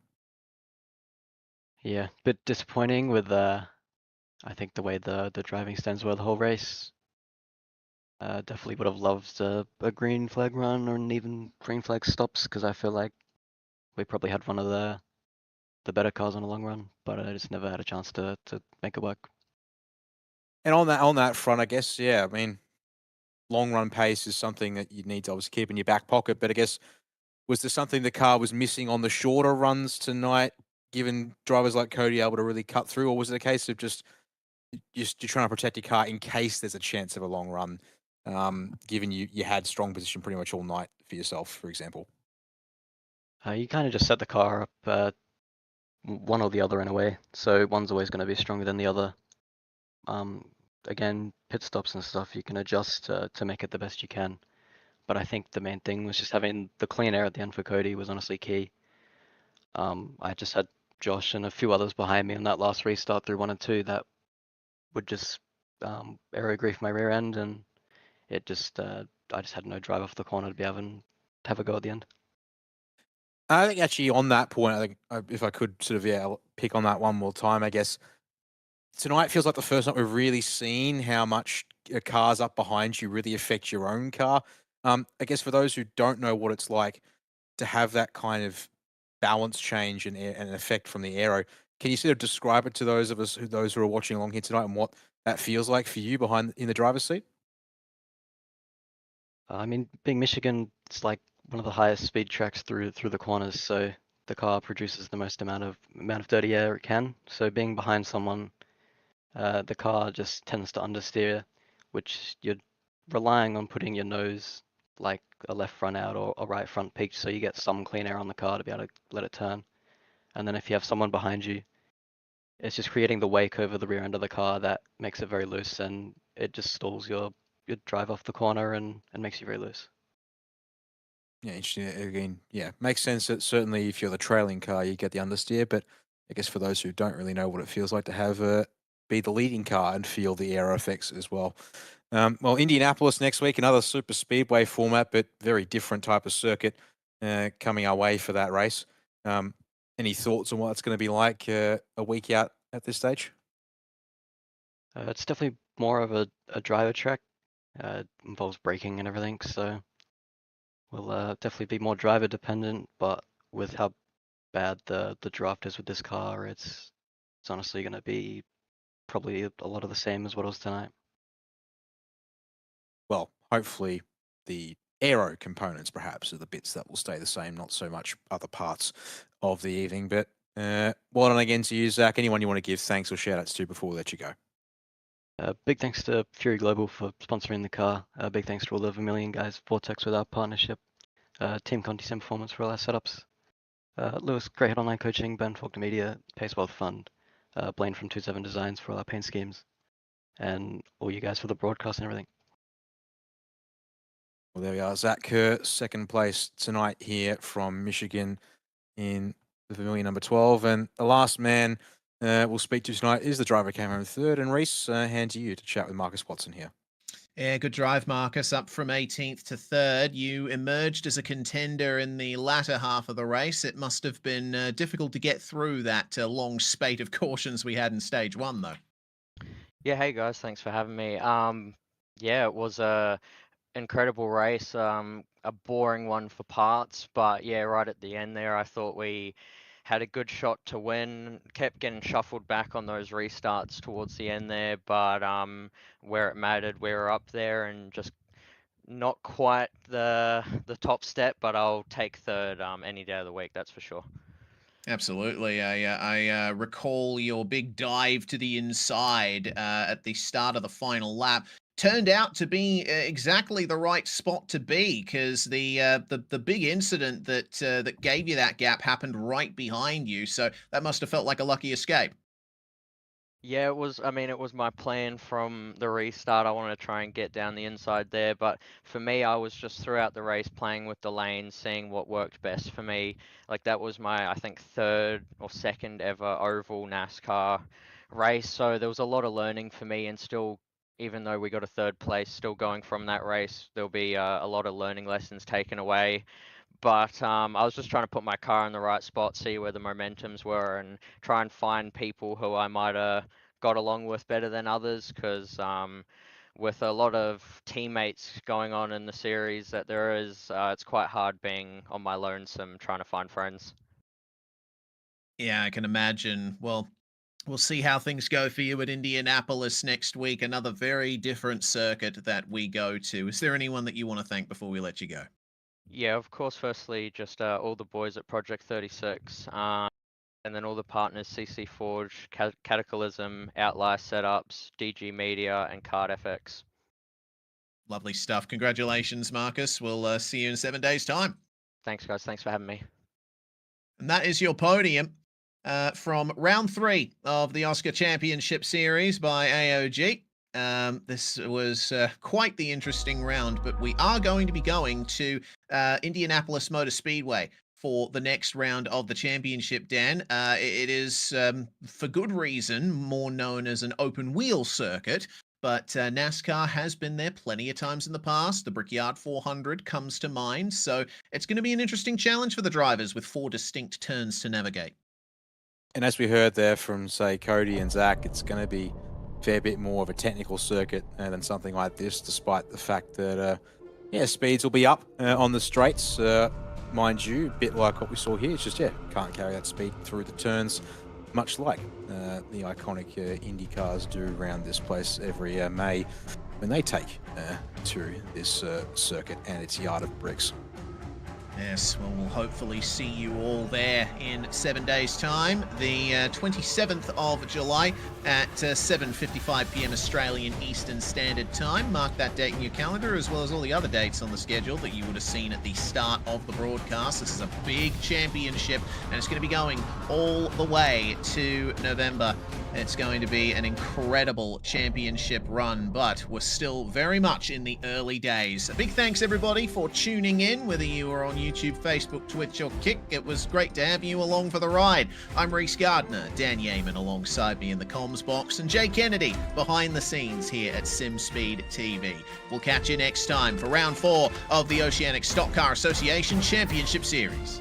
Yeah, bit disappointing with I think the way the driving stands were the whole race. Definitely would have loved a green flag run or an even green flag stops because I feel like we probably had one of the better cars on a long run, but I just never had a chance to make it work. And on that front, I guess, yeah, I mean, long run pace is something that you need to obviously keep in your back pocket. But I guess, was there something the car was missing on the shorter runs tonight, given drivers like Cody able to really cut through, or was it a case of just you're trying to protect your car in case there's a chance of a long run, given you had strong position pretty much all night for yourself, for example? You kind of just set the car up one or the other in a way, so one's always going to be stronger than the other. Again, pit stops and stuff, you can adjust to make it the best you can. But I think the main thing was just having the clean air at the end for Cody was honestly key. I just had Josh and a few others behind me on that last restart through 1 and 2 that would just aero grief my rear end, and it just I just had no drive off the corner to be able to have a go at the end. I think actually on that point, I think if I could sort of pick on that one more time, I guess tonight feels like the first time we've really seen how much a car's up behind you really affect your own car. I guess for those who don't know what it's like to have that kind of balance change and an effect from the aero, can you sort of describe it to those of us those who are watching along here tonight and what that feels like for you behind in the driver's seat? I mean, being Michigan, it's like one of the highest speed tracks through the corners, so the car produces the most amount of dirty air it can. So being behind someone, the car just tends to understeer, which you're relying on putting your nose like a left front out or a right front peaked, so you get some clean air on the car to be able to let it turn. And then if you have someone behind you, it's just creating the wake over the rear end of the car that makes it very loose, and it just stalls your drive off the corner and makes you very loose. Yeah, interesting. Again, yeah, makes sense that certainly if you're the trailing car, you get the understeer. But I guess for those who don't really know what it feels like to have be the leading car and feel the aero effects as well. Well, Indianapolis next week, another super speedway format, but very different type of circuit coming our way for that race. Any thoughts on what it's going to be like a week out at this stage? It's definitely more of a driver track. Involves braking and everything, so will definitely be more driver dependent. But with how bad the draft is with this car, it's honestly going to be probably a lot of the same as what it was tonight. Well, hopefully the aero components perhaps are the bits that will stay the same, not so much other parts of the evening. But well done again to you, Zach. Anyone you want to give thanks or shout-outs to before we let you go? Big thanks to Fury Global for sponsoring the car. Big thanks to all the Vermilion guys, Vortex with our partnership, Team Conti Sim Performance for all our setups, Lewis, Great Head Online Coaching, Ben Faulkner Media, Paceworld Fund, Blaine from 27 Designs for all our paint schemes, and all you guys for the broadcast and everything. Well, there we are. Zach Kerr, second place tonight here from Michigan in the Vermilion number 12. And the last man we'll speak to tonight is the driver who came home third. And Reese, hand to you to chat with Marcus Watson here. Yeah, good drive, Marcus. Up from 18th to 3rd. You emerged as a contender in the latter half of the race. It must have been difficult to get through that long spate of cautions we had in stage 1, though. Yeah, hey guys, thanks for having me. Yeah, it was a incredible race, a boring one for parts, but yeah, right at the end there, I thought we had a good shot to win. Kept getting shuffled back on those restarts towards the end there, but where it mattered, we were up there and just not quite the top step, but I'll take third any day of the week, that's for sure. Absolutely. I recall your big dive to the inside at the start of the final lap. Turned out to be exactly the right spot to be, because the big incident that gave you that gap happened right behind you. So that must have felt like a lucky escape. Yeah, it was. I mean, it was my plan from the restart. I wanted to try and get down the inside there, but for me, I was just throughout the race playing with the lanes, seeing what worked best for me. Like that was my, I think, third or second ever oval NASCAR race. So there was a lot of learning for me, and still, even though we got a third place, still going from that race, there'll be a lot of learning lessons taken away. But I was just trying to put my car in the right spot, see where the momentums were, and try and find people who I might have got along with better than others. Because with a lot of teammates going on in the series that there is, it's quite hard being on my lonesome trying to find friends. Yeah, I can imagine. Well, we'll see how things go for you at Indianapolis next week. Another very different circuit that we go to. Is there anyone that you want to thank before we let you go? Yeah, of course, firstly, just all the boys at Project 36, and then all the partners, CC Forge, Cataclysm, Outlier Setups, DG Media, and Card FX. Lovely stuff. Congratulations, Marcus. We'll see you in 7 days' time. Thanks, guys. Thanks for having me. And that is your podium from round 3 of the OSCA Championship Series by AOG. This was quite the interesting round, but we are going to be going to Indianapolis Motor Speedway for the next round of the championship, Dan. It is, for good reason, more known as an open wheel circuit, but NASCAR has been there plenty of times in the past. The Brickyard 400 comes to mind, so it's going to be an interesting challenge for the drivers with 4 distinct turns to navigate. And as we heard there from, say, Cody and Zach, it's going to be fair bit more of a technical circuit than something like this, despite the fact that yeah, speeds will be up on the straights, mind you, a bit like what we saw here. It's just, yeah, can't carry that speed through the turns, much like the iconic Indy cars do around this place every May when they take to this circuit and its yard of bricks. Yes, well, we'll hopefully see you all there in 7 days' time, the 27th of July at 7:55 p.m. Australian Eastern Standard Time. Mark that date in your calendar, as well as all the other dates on the schedule that you would have seen at the start of the broadcast. This is a big championship, and it's going to be going all the way to November. It's going to be an incredible championship run, but we're still very much in the early days. A big thanks, everybody, for tuning in, whether you were on YouTube, Facebook, Twitch, or Kick. It was great to have you along for the ride. I'm Reese Gardner, Dan Yeaman alongside me in the comms box, and Jay Kennedy behind the scenes here at SimSpeed TV. We'll catch you next time for round 4 of the Oceanic Stock Car Association Championship Series.